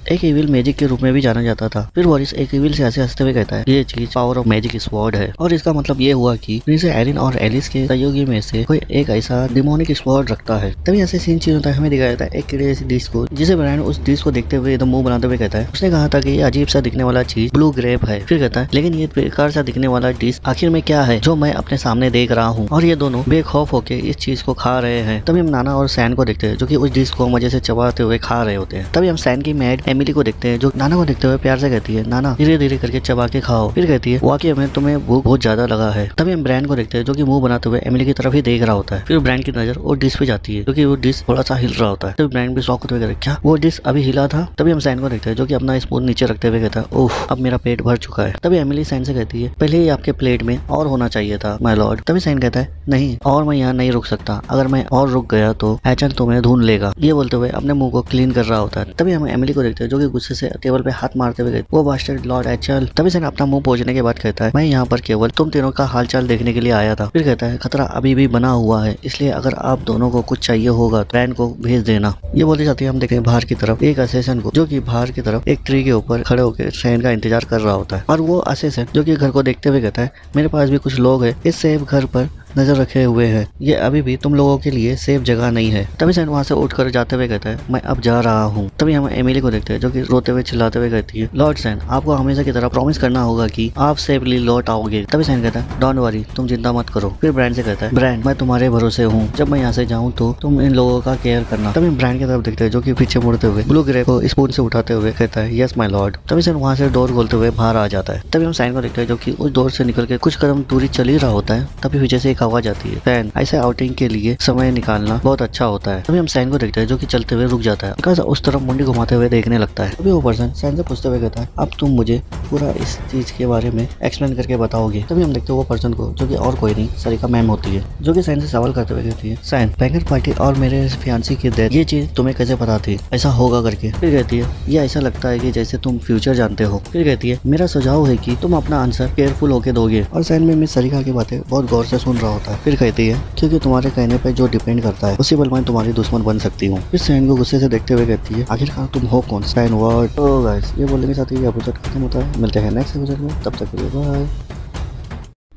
एक इविल मैजिक के रूप में भी जाना जाता था। फिर बोरिस एक इविल से ऐसे हंसते हुए कहता है ये चीज पावर ऑफ मैजिक स्वॉर्ड है, और इसका मतलब ये हुआ कि प्रिंसेस एरिन और एलिस के सहयोगी में से कोई एक ऐसा डिमोनिक स्वॉर्ड रखता है। तभी ऐसे सीन चीज होता है, हमें दिखाया जाता है एक कीड़े जैसी डिश को, जिसे ब्रायन उस डिश को देखते हुए एकदम मुंह बनाते हुए कहता है उसने कहा था कि ये अजीब सा दिखने वाला चीज ब्लू ग्रेप है। फिर कहता है लेकिन ये बेकार सा दिखने वाला डिश आखिर में क्या है जो मैं अपने सामने देख रहा हूँ, और ये दोनों बेखौफ होके इस चीज को खा रहे हैं। तभी हम नाना और सैन को देखते हैं जो कि उस डिश को मजे से चबाते हुए खा रहे होते हैं। तभी हम सैन की मैड एमिली को देखते हैं जो नाना को देखते हुए प्यार से कहती है, नाना धीरे धीरे करके चबा के खाओ। फिर कहती है, वाकई में तुम्हें भूख बहुत ज्यादा लगा है। तभी हम ब्रायन को देखते हैं जो कि मुंह बनाते हुए एमिली की तरफ ही देख रहा होता है। फिर ब्रायन की नजर वो डिश पे जाती है क्योंकि वो डिश थोड़ा सा हिल रहा होता है। तभी ब्रायन भी शौक होते हुए कहता है, क्या वो डिश अभी हिला था? तभी हम सैन को देखते हैं जो कि अपना स्पून नीचे रखते हुए कहता है, ओह अब मेरा पेट भर चुका है। तभी एमिली सैन से कहती है, पहले ही आपके प्लेट में और होना चाहिए था माय लॉर्ड। तभी सैन कहता है, नहीं और मैं यहाँ नहीं रुक सकता, अगर मैं और रुक गया तो एचन तुम्हें ढूंढ लेगा। ये बोलते हुए अपने मुंह को क्लीन कर रहा होता है। तभी हम एमिली को देखते हैं जो कि गुस्से से टेबल पे हाथ मारते हुए कहती है, वो बास्टर्ड लॉर्ड एचल। तभी सैन अपना मुंह पोंछने के बाद कहता है, मैं यहाँ पर केवल तुम तीनों का हालचाल देखने के लिए आया था। फिर कहता है, खतरा अभी भी बना हुआ है, इसलिए अगर आप दोनों को कुछ चाहिए होगा तो ब्रायन को भेज देना। ये बोलते जाते हैं हम देखते हैं बाहर की तरफ एक असेसन को जो कि बाहर की तरफ एक ट्री के ऊपर खड़े होकर सैन का इंतजार कर रहा होता है। और वो असेसन जो कि घर को देखते हुए कहता है, मेरे पास भी कुछ लोग हैं इस सेफ घर पर नजर रखे हुए हैं, ये अभी भी तुम लोगों के लिए सेफ जगह नहीं है। तभी सैन वहाँ से उठकर जाते हुए कहता है, मैं अब जा रहा हूँ। तभी हम एमिली को देखते हैं जो कि रोते हुए चिल्लाते हुए कहती है, लॉर्ड सैन आपको हमेशा की तरह प्रॉमिस करना होगा कि आप सेफली लौट आओगे। तभी सैन कहता है, डोंट वरी तुम चिंता मत करो। फिर ब्रायन से कहता है, ब्रायन मैं तुम्हारे भरोसे हूँ, जब मैं यहाँ से जाऊँ तो तुम इन लोगों का केयर करना। तभी ब्रायन की तरफ देखते हैं जो कि पीछे मुड़ते हुए ब्लू ग्रे को स्पून से उठाते हुए कहता है, यस माय लॉर्ड। तभी सैन वहाँ से डोर खोलते हुए बाहर आ जाता है। तभी हम सैन को देखते हैं जो कि उस डोर से निकल के कुछ कदम दूरी चल ही रहा होता है। तभी पीछे से एक आवाज आती है, ऐसे आउटिंग के लिए समय निकालना बहुत अच्छा होता है। तभी हम सैन को देखते हैं जो कि चलते हुए रुक जाता है, बिकॉज उस तरफ मुंडी घुमाते हुए देखने लगता है। तभी वो पर्सन सैन से पूछते हुए कहता है, अब तुम मुझे पूरा इस चीज के बारे में एक्सप्लेन करके बताओगे। तभी हम देखते हैं वो पर्सन को जो कि और कोई नहीं सरिका मैम होती है जो कि सैन से सवाल करते हुए कहती है, सैन बैंगर पार्टी और मेरे फियांसी की डेथ ये चीज तुम्हें कैसे पता थी, ऐसा होगा करके। फिर कहती है, ये ऐसा लगता है कि जैसे तुम फ्यूचर जानते हो। फिर कहती है, मेरा सुझाव है कि तुम अपना आंसर केयरफुल होके दोगे। और सैन में मिस सरिका की बातें बहुत गौर से सुन रहा होता है। फिर कहती है, क्योंकि तुम्हारे कहने पे जो डिपेंड करता है उसी पल मैं तुम्हारी दुश्मन बन सकती हूँ। फिर सैन को गुस्से से देखते हुए कहती है, आखिरकार तुम हो कौन? San word. तो गाइस ये बोलने के साथ ही एपिसोड खत्म होता है। मिलते हैं नेक्स्ट एपिसोड में, तब तक के लिए बाय।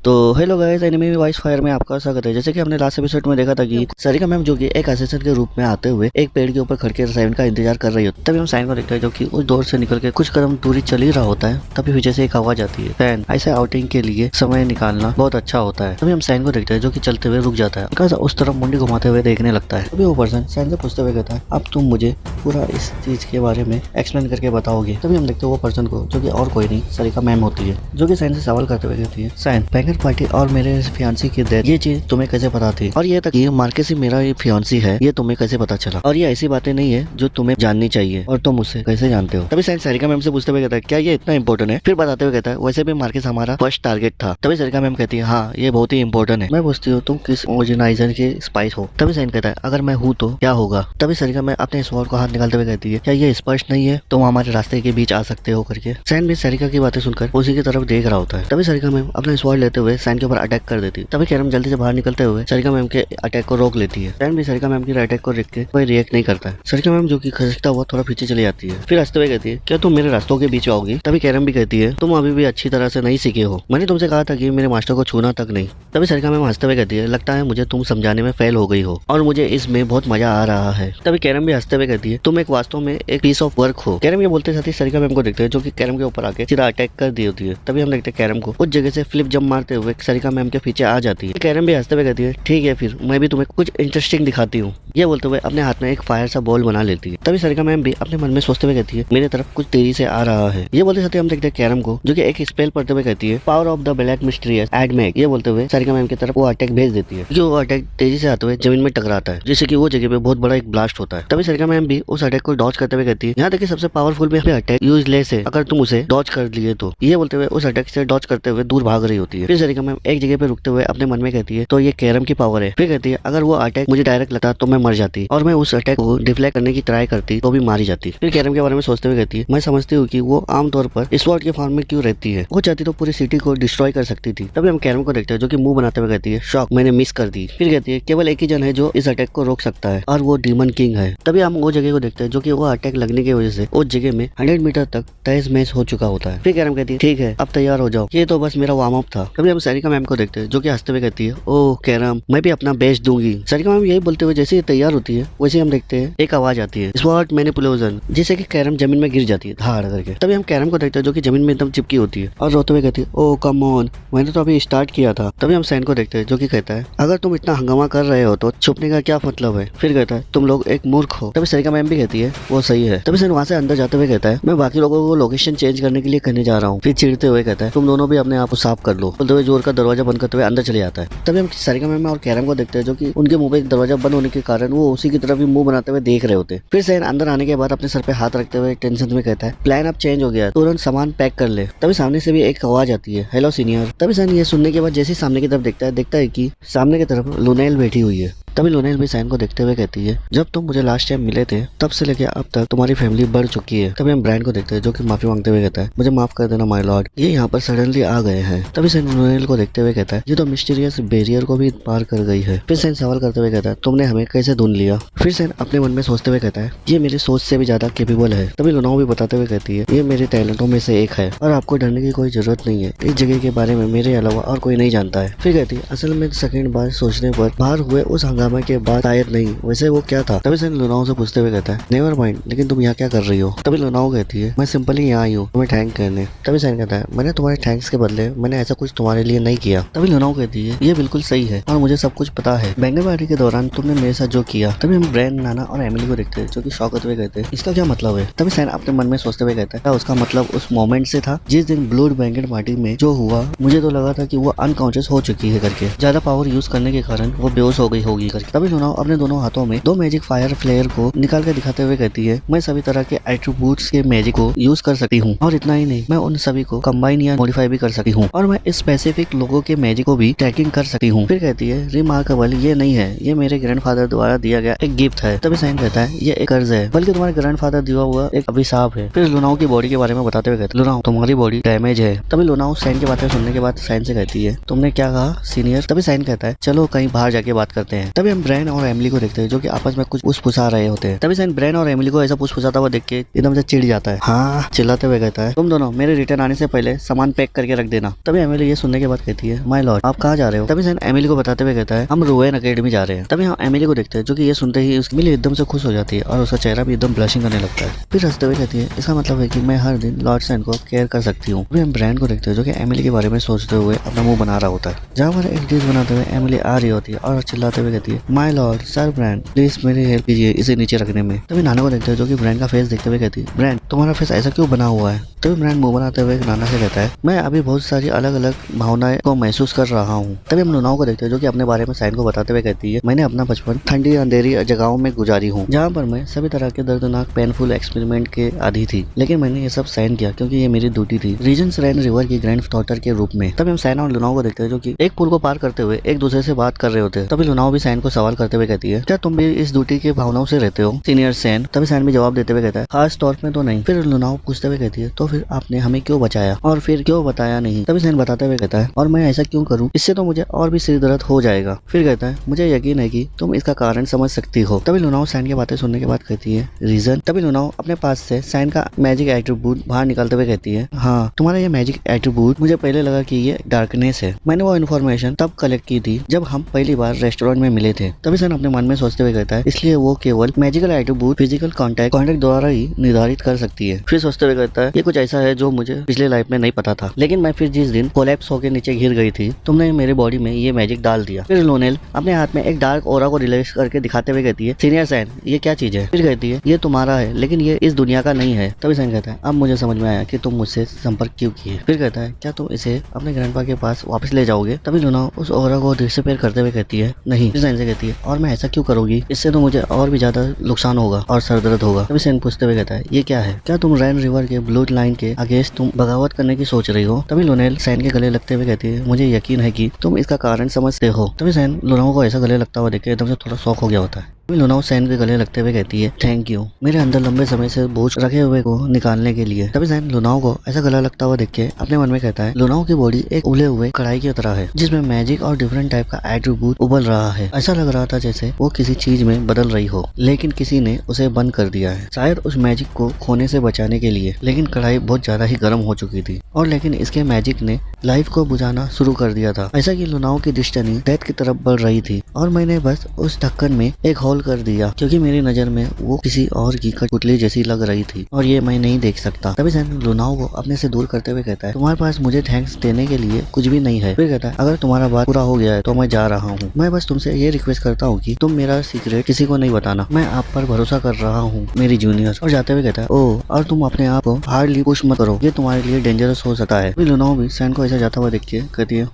तो hello guys, anime voice Fire में आपका स्वागत है। जैसे कि हमने लास्ट एपिसोड में देखा था कि सरिका मैम जो कि एक असिस्टेंट के रूप में आते हुए एक पेड़ के ऊपर खड़ के सैन का इंतजार कर रही होती है। तभी हम सैन को देखते हैं जो कि उस डोर से निकल के कुछ कदम दूरी चल ही रहा होता है। तभी पीछे से एक आवाज आती है, सैन ऐसे आउटिंग के लिए समय निकालना बहुत अच्छा होता है। तभी हम सैन को देखते हैं जो कि चलते हुए रुक जाता है, बिकॉज उस तरफ मुंडी घुमाते हुए देखने लगता है। तभी वो पर्सन सैन से पूछते हुए कहता है, अब तुम मुझे पूरा इस चीज के बारे में एक्सप्लेन करके बताओगे। तभी हम देखते हैं वो पर्सन को जो कि और कोई नहीं सरिका मैम होती है जो कि सैन से सवाल करते हुए कहती है, सैन बैंगर पार्टी और मेरे फियांसी की डेथ ये चीज तुम्हें कैसे पता थी, और ये तक कि मार्केसी मेरा ये फियांसी है ये तुम्हें कैसे पता चला, और ये ऐसी बातें नहीं है जो तुम्हें जाननी चाहिए और तुम मुझसे कैसे जानते हो। तभी सैन सरिका मैम से पूछते हुए कहता है, क्या ये इतना इंपॉर्टेंट है? फिर बताते हुए कहता है, वैसे भी मार्केस हमारा फर्स्ट टारगेट था। तभी सरिका मैम कहती है, हाँ ये बहुत ही इंपॉर्टेंट है। मैं पूछती हूँ तुम किस ऑर्गेनाइजर के स्पाइस हो? तभी सैन कहता है, अगर मैं हूँ तो क्या होगा? तभी सरिका मैम अपने स्वॉर्ड को हाथ निकालते हुए कहती है, क्या ये स्पष्ट नहीं है तुम हमारे रास्ते के बीच आ सकते हो करके। सैन भी सरिका की बातें सुनकर उसी की तरफ देख रहा होता है। तभी सरिका मैम अपना स्वॉर्ड लेते हुए सैन के ऊपर अटैक कर देती है। तभी कैरम जल्दी से बाहर निकलते हुए सरिका मैम के अटैक को रोक लेती है। सैन भी सरिका मैम के अटैक को देख के कोई रिएक्ट नहीं करता है। सरिका मैम जो कि खसकता हुआ थोड़ा पीछे चली जाती है। फिर हंसते हुए कहती है, क्या तुम मेरे रास्तों के बीच आओगी? तभी कैरम भी कहती है, तुम अभी भी अच्छी तरह से नहीं सीखे हो, मैंने तुमसे कहा था कि मेरे मास्टर को छूना तक नहीं। तभी सरिका मैम हंसते हुए कहती है, लगता है मुझे तुम समझाने में फेल हो गई हो और मुझे इसमें बहुत मजा आ रहा है। तभी कैरम भी हंसते हुए कहती है, तुम एक वास्तव में एक पीस ऑफ वर्क हो। कैरम ये बोलते साथ ही सरिका मैम को देखते हैं जो कि कैरम के ऊपर आके सीधा अटैक कर दी होती है। तभी हम देखते हैं कैरम को उस जगह से फ्लिप जंप मारते हुए सरिका मैम के पीछे आ जाती है। कैरम भी हंसते हुए कहती है, ठीक है फिर मैं भी तुम्हें कुछ इंटरेस्टिंग दिखाती हूँ। ये बोलते हुए अपने हाथ में एक फायर सा बॉल बना लेती है। तभी सरिका मैम भी अपने मन में सोचते हुए कहती है, मेरे तरफ कुछ तेजी से आ रहा है। ये बोलते साथ ही हम देखते हैं कैरम को जो कि एक स्पेल पढ़ते हुए कहती है, power off the black mysterious एडमेक। ये बोलते हुए सरिका मैम की तरफ वो अटैक भेज देती है। जो अटैक तेजी से आते हुए जमीन में टकराता है जिससे कि वो जगह पे बहुत बड़ा एक ब्लास्ट होता है। तभी सरिका मैम भी उस अटैक को डॉज करते हुए कहती है, यहाँ तक कि सबसे पावरफुल भी अटैक यूजलेस है अगर तुम उसे डॉज कर लिए तो। ये बोलते हुए उस अटैक से डॉज करते हुए दूर भाग रही होती है। फिर सरिका मैम एक जगह पे रुकते हुए अपने मन में कहती है, तो ये कैरम की पावर है। फिर कहती है, अगर वो अटैक मुझे डायरेक्ट लगता तो मैं मर जाती और मैं उस अटैक को डिफ्लेक्ट करने की ट्राई करती तो भी मारी जाती। फिर कैरम के बारे में सोचते हुए कहती है, मैं समझती हूँ कि वो आमतौर पर स्वॉर्ड के फॉर्म में क्यों रहती है, वो चाहती तो पूरी सिटी को डिस्ट्रॉय कर सकती थी। तभी हम कैरम को देखते हैं जो कि मुंह बनाते हुए कहती है, शॉक मैंने मिस कर दी। फिर कहती है, केवल एक ही जन है जो इस अटैक को रोक सकता है और वो डीमन किंग है। तभी हम वो जगह को देखते हैं जो कि वो अटैक लगने की वजह से उस जगह में 100 मीटर तक तहस महस हो चुका होता है। फिर कैरम कहती है, ठीक है अब तैयार हो जाओ, ये तो बस मेरा वार्म अप था। तभी हम सारिका मैम को देखते हैं जो कि हंसते हुए कहती है, ओह कैरम, मैं भी अपना बेस्ट दूंगी। सारिका मैम यही बोलते हुए जैसे ही तैयार होती है वैसे हम देखते हैं एक आवाज आती है, स्वॉट मैनिपुलेशन, जिससे कि कैरम जमीन में गिर जाती है धाड़ करके। तभी हम कैरम को देखते हैं जो कि जमीन में एकदम चिपकी होती है और रोते हुए कहती है, ओह कम ऑन, मैंने तो अभी स्टार्ट किया था। तभी हम सैन को देखते हैं जो कि कहता है, अगर तुम इतना हंगामा कर रहे हो तो छुपने का क्या मतलब है। फिर कहता है, तुम लोग एक मूर्ख हो। तभी सारिका मैम भी कहती है, वो सही है। तभी सैन वहां से अंदर जाते हुए कहता है, मैं बाकी लोगों को लोकेशन चेंज करने के लिए कहने जा रहा हूँ। फिर चिढ़ते हुए कहता है, तुम दोनों भी अपने आप को साफ कर लो। बोलते हुए जोर का दरवाजा बंद करते हुए अंदर चले जाता है। तभी हम सारिका मैम और कैरम को देखते हैं जो कि उनके मुंह पे दरवाजा बंद होने के कारण वो उसी की तरफ ही मुंह बनाते हुए देख रहे होते। फिर सैन अंदर आने के बाद अपने सर पे हाथ रखते हुए टेंशन में कहता है, प्लान अब चेंज हो गया, तुरंत सामान पैक कर ले। तभी सामने से भी एक आवाज आती है, हेलो सीनियर। तभी सैन ये सुनने के बाद जैसे सामने की तरफ देखता है कि सामने की तरफ लुनेल बैठी हुई है। तभी लुनेल भी सैन को देखते हुए कहती है, जब तुम मुझे लास्ट टाइम मिले थे तब से लेके अब तक तुम्हारी फैमिली बढ़ चुकी है। तभी हम ब्रायन को देखते हैं जो कि माफी मांगते हुए कहता है, मुझे माफ कर देना माय लॉर्ड, ये यहाँ पर सडनली आ गए हैं। तभी सैन लुनेल को देखते हुए कहता है, ये तो मिस्टीरियस बैरियर को भी पार कर गई है। फिर सैन सवाल करते हुए कहता है, तुमने हमें कैसे ढूंढ लिया। फिर सैन अपने मन में सोचते हुए कहता है, ये मेरी सोच से भी ज्यादा केपेबल है। तभी लुनाओ भी बताते हुए कहती है, ये मेरे टैलेंटों में से एक है और आपको डरने की कोई जरूरत नहीं है, इस जगह के बारे में मेरे अलावा और कोई नहीं जानता है। फिर कहती है, असल में सेकंड बार सोचने पर बाहर हुए उस हंगामे के बाद नहीं, वैसे वो क्या था। तभी सैन लुनाओ से पूछते हुए कहता है, नेवर माइंड, लेकिन तुम यहाँ क्या कर रही हो। तभी लुनाओ कहती है, मैं सिंपली यहाँ आई हूँ तुम्हें थैंक करने। तभी सैन कहता है, मैंने तुम्हारे थैंक्स के बदले मैंने ऐसा कुछ तुम्हारे लिए नहीं किया। तभी लुनाओ कहती है, ये बिल्कुल सही है और मुझे सब कुछ पता है, बैंगन पार्टी के दौरान तुमने मेरे साथ जो किया। तभी हम ब्रैन, नाना और एमिली को देखते हैं जो कि शॉक होते हुए कहते हैं, इसका क्या मतलब है। तभी सैन अपने मन में सोचते हुए कहता है, उसका मतलब उस मोमेंट से था जिस दिन ब्लूड बैंगन पार्टी में जो हुआ, मुझे तो लगा था कि वो अनकॉन्शियस हो चुकी है करके, ज्यादा पावर यूज करने के कारण वो बेहोश हो गई होगी करके। तभी लुनाओ अपने दोनों हाथों में दो मैजिक फायर फ्लेयर को निकाल कर दिखाते हुए कहती है, मैं सभी तरह के एट्रीब्यूट्स के मैजिक को यूज कर सकती हूँ और इतना ही नहीं, मैं उन सभी को कंबाइन या मॉडिफाई भी कर सकती हूँ और मैं स्पेसिफिक लोगों के मैजिक को भी ट्रैकिंग कर सकती हूँ। फिर कहती है, रिमार्केबल, ये नहीं है, ये मेरे ग्रैंडफादर द्वारा दिया गया एक गिफ्ट है। तभी साइन कहता है, ये एक कर्ज है, बल्कि तुम्हारे ग्रैंडफादर दिया हुआ एक अभिशाप है। फिर लुनाओ की बॉडी के बारे में बताते हुए कहते, लुनाओ तुम्हारी बॉडी डैमेज है। तभी लुनाओ साइन की बातें सुनने के बाद साइन से कहती है, तुमने क्या कहा सीनियर। तभी साइन कहता है, चलो कहीं बाहर जाके बात करते हैं। तभी हम ब्रैन और एमिली को देखते हैं जो कि आपस में कुछ फुसा रहे होते हैं। तभी साइन ब्रैन और एमिली को ऐसा फुसाता हुआ देख के एकदम से चिढ़ जाता है, हाँ चिल्लाते हुए कहता है, तुम दोनों मेरे रिटर्न आने से पहले सामान पैक करके रख देना। तभी एमिली ये सुनने के बाद कहती है, माय लॉर्ड आप कहाँ जा रहे हो। तभी साइन एमिली को बताते हुए कहता है, हम रोएन अकेडमी जा रहे हैं। तभी हम एमिली को देखते हैं जो कि ये सुनते ही उसकी एमिली एकदम से खुश हो जाती है और उसका चेहरा भी एकदम ब्लशिंग करने लगता है। फिर हंसते हुए कहती है, इसका मतलब है कि मैं हर दिन लॉर्ड सैन को केयर कर सकती हूँ। अभी हम ब्रैन को देखते हैं जो कि एमिली के बारे में सोचते हुए अपना मुंह बना रहा होता है। जहाँ पर एक डिश बनाते हुए एमिली आ रही होती है और चिल्लाते हुए कहती है, my lord sir Brian please मेरी हेल्प कीजिए इसे नीचे रखने में। तभी नाना को देखते हैं जो कि ब्रैन का फेस देखते हुए कहती है, ब्रैन तुम्हारा फेस ऐसा क्यों बना हुआ है। तभी ब्रैन मुंह बनाते हुए नाना से कहता है, मैं अभी बहुत सारी अलग अलग भावनाएं को महसूस कर रहा हूँ। तभी हम लुनाओ को देखते हैं जो कि अपने बारे में साइन को बताते हुए कहती है, मैंने अपना बचपन ठंडी अंधेरी जगहों में गुजारी हूँ जहाँ पर मैं सभी तरह के दर्दनाक पेनफुल एक्सपेरिमेंट के आदी थी, लेकिन मैंने ये सब साइन किया क्योंकि ये मेरी ड्यूटी थी रीजन रैन रिवर की ग्रैंड डॉटर के रूप में। तभी हम साइन और लुनाओ को देखते हैं जो कि एक पुल को पार करते हुए एक दूसरे से बात कर रहे होते हैं। तभी लुनाओ भी साइन को सवाल करते हुए कहती है, क्या तुम भी इस ड्यूटी के भावनाओं से रहते हो सीनियर सैन। तभी सैन भी जवाब देते हुए कहता है, खास तौर पे तो नहीं। फिर लुनाओ पूछते हुए कहती है, तो फिर आपने हमें क्यों बचाया और फिर क्यों बताया नहीं। तभी सैन बताते हुए कहता है, और मैं ऐसा क्यों करूं, इससे तो मुझे और भी सिर दर्द हो जाएगा। फिर कहता है, मुझे यकीन है कि तुम इसका कारण समझ सकती हो। तभी लुनाओ सैन की बातें सुनने के बाद कहती है, रीजन। तभी लुनाओ अपने पास से सैन का मैजिक एट्रीब्यूट बाहर निकालते हुए कहती है, हाँ तुम्हारा ये मैजिक एट्रीब्यूट मुझे पहले लगा कि ये डार्कनेस है। मैंने वो इन्फॉर्मेशन तब कलेक्ट की थी जब हम पहली बार रेस्टोरेंट में मिले थे। तभी सैन अपने मन में सोचते हुए कहता है, इसलिए वो केवल मैजिकल एट्रीब्यूट फिजिकल कांटेक्ट द्वारा ही निर्धारित कर सकती है। फिर सोचते हुए कहता है, ये कुछ ऐसा है जो मुझे पिछले लाइफ में नहीं पता था, लेकिन मैं फिर जिस दिन कोलैप्स होकर नीचे गिर गई थी तुमने मेरे बॉडी में ये मैजिक डाल दिया। फिर लोनेल अपने हाथ में एक डार्क ओरा को रिलीज करके दिखाते हुए कहती है, सीनियर सैन ये क्या चीज है। फिर कहती है, ये तुम्हारा है लेकिन ये इस दुनिया का नहीं है। तभी सैन कहता है, अब मुझे समझ में आया कि तुम मुझसे संपर्क क्यों किए। फिर कहता है, क्या तुम इसे अपने ग्रैंडपा के पास वापस ले जाओगे। तभी लुना उस ओरा को डिसअपीयर करते हुए कहती है, नहीं। फिर सैन से कहती है, और मैं ऐसा क्यों करूंगी, इससे तो मुझे और भी ज्यादा नुकसान होगा और सर दर्द होगा। तभी सैन पूछते हुए कहता है, ये क्या है, क्या तुम रैन रिवर के ब्लड लाइन के अगेंस्ट तुम बगावत करने की सोच रही हो। तभी लोनेल सैन के गले लगते हुए कहती है, मुझे यकीन है कि तुम इसका कारण समझते हो। तभी सैन लुनाओ को ऐसा गले लगता हुआ देख के एकदम से थोड़ा शॉक हो गया होता है। लुनाओ सैन के गले लगते हुए कहती है, थैंक यू मेरे अंदर लंबे समय से बोझ रखे हुए को निकालने के लिए। तभी सैन लुनाओ को ऐसा गला लगता हुआ देख के अपने मन में कहता है, लुनाओ की बॉडी एक उबले हुए कढ़ाई की तरह है जिसमें मैजिक और डिफरेंट टाइप का एट्रीब्यूट उबल रहा है। ऐसा लग रहा था जैसे वो किसी चीज में बदल रही हो, लेकिन किसी ने उसे बंद कर दिया है, शायद उस मैजिक को खोने से बचाने के लिए। लेकिन कढ़ाई बहुत ज्यादा ही गर्म हो चुकी थी और लेकिन इसके मैजिक ने लाइफ को बुझाना शुरू कर दिया था। ऐसा कि लुनाओं की डिस्टेंस डेथ की तरफ बढ़ रही थी और मैंने बस उस ढक्कन में एक होल कर दिया क्योंकि मेरी नजर में वो किसी और की कठपुतली जैसी लग रही थी और ये मैं नहीं देख सकता। तभी सैन लुनाओं को अपने से दूर करते हुए कहता है, तुम्हारे पास मुझे थैंक्स देने के लिए कुछ भी नहीं है। फिर कहता है, अगर तुम्हारा बात पूरा हो गया है तो मैं जा रहा हूँ। मैं बस तुमसे ये रिक्वेस्ट करता हूँ कि तुम मेरा सीक्रेट किसी को नहीं बताना। मैं आप पर भरोसा कर रहा हूँ मेरी जूनियर। और जाते हुए कहता है, ओह, और तुम अपने आप को हार्डली पुश मत करो, ये तुम्हारे लिए डेंजरस हो सकता है। लुनाओ भी सैन को ऐसा जाता हुआ देख के कहती है,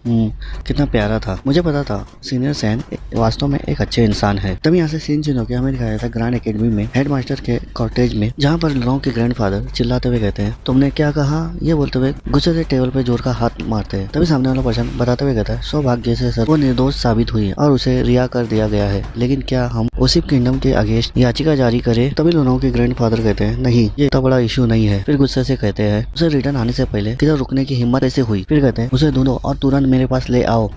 कितना प्यारा था। मुझे पता था सीनियर सैन वास्तव में एक अच्छे इंसान है। तभी यहाँ से सीन चेंज होकर हमें दिखाया था ग्रैंड एकेडमी में हेडमास्टर के कॉटेज में, जहाँ पर लुनाओ के ग्रैंडफादर चिल्लाते हुए कहते हैं, तुमने क्या कहा? ये बोलते हुए गुस्से से टेबल पे जोर का हाथ मारते हैं। तभी सामने वाला पर्सन बताते हुए कहता है, सौभाग्य से सर वो निर्दोष साबित हुई और उसे रिहा कर दिया गया है, लेकिन क्या हम ओसिप किंगडम के अगेंस्ट याचिका जारी करें? तभी लुनाओ के ग्रैंडफादर कहते हैं, नहीं, ये इतना बड़ा इशू नहीं है। फिर गुस्से से कहते हैं, उसे रिटर्न आने से पहले किधर रुकने की हिम्मत कैसे हुई? फिर कहते हैं, उसे ढूंढो और तुरंत मेरे पास ले आओ।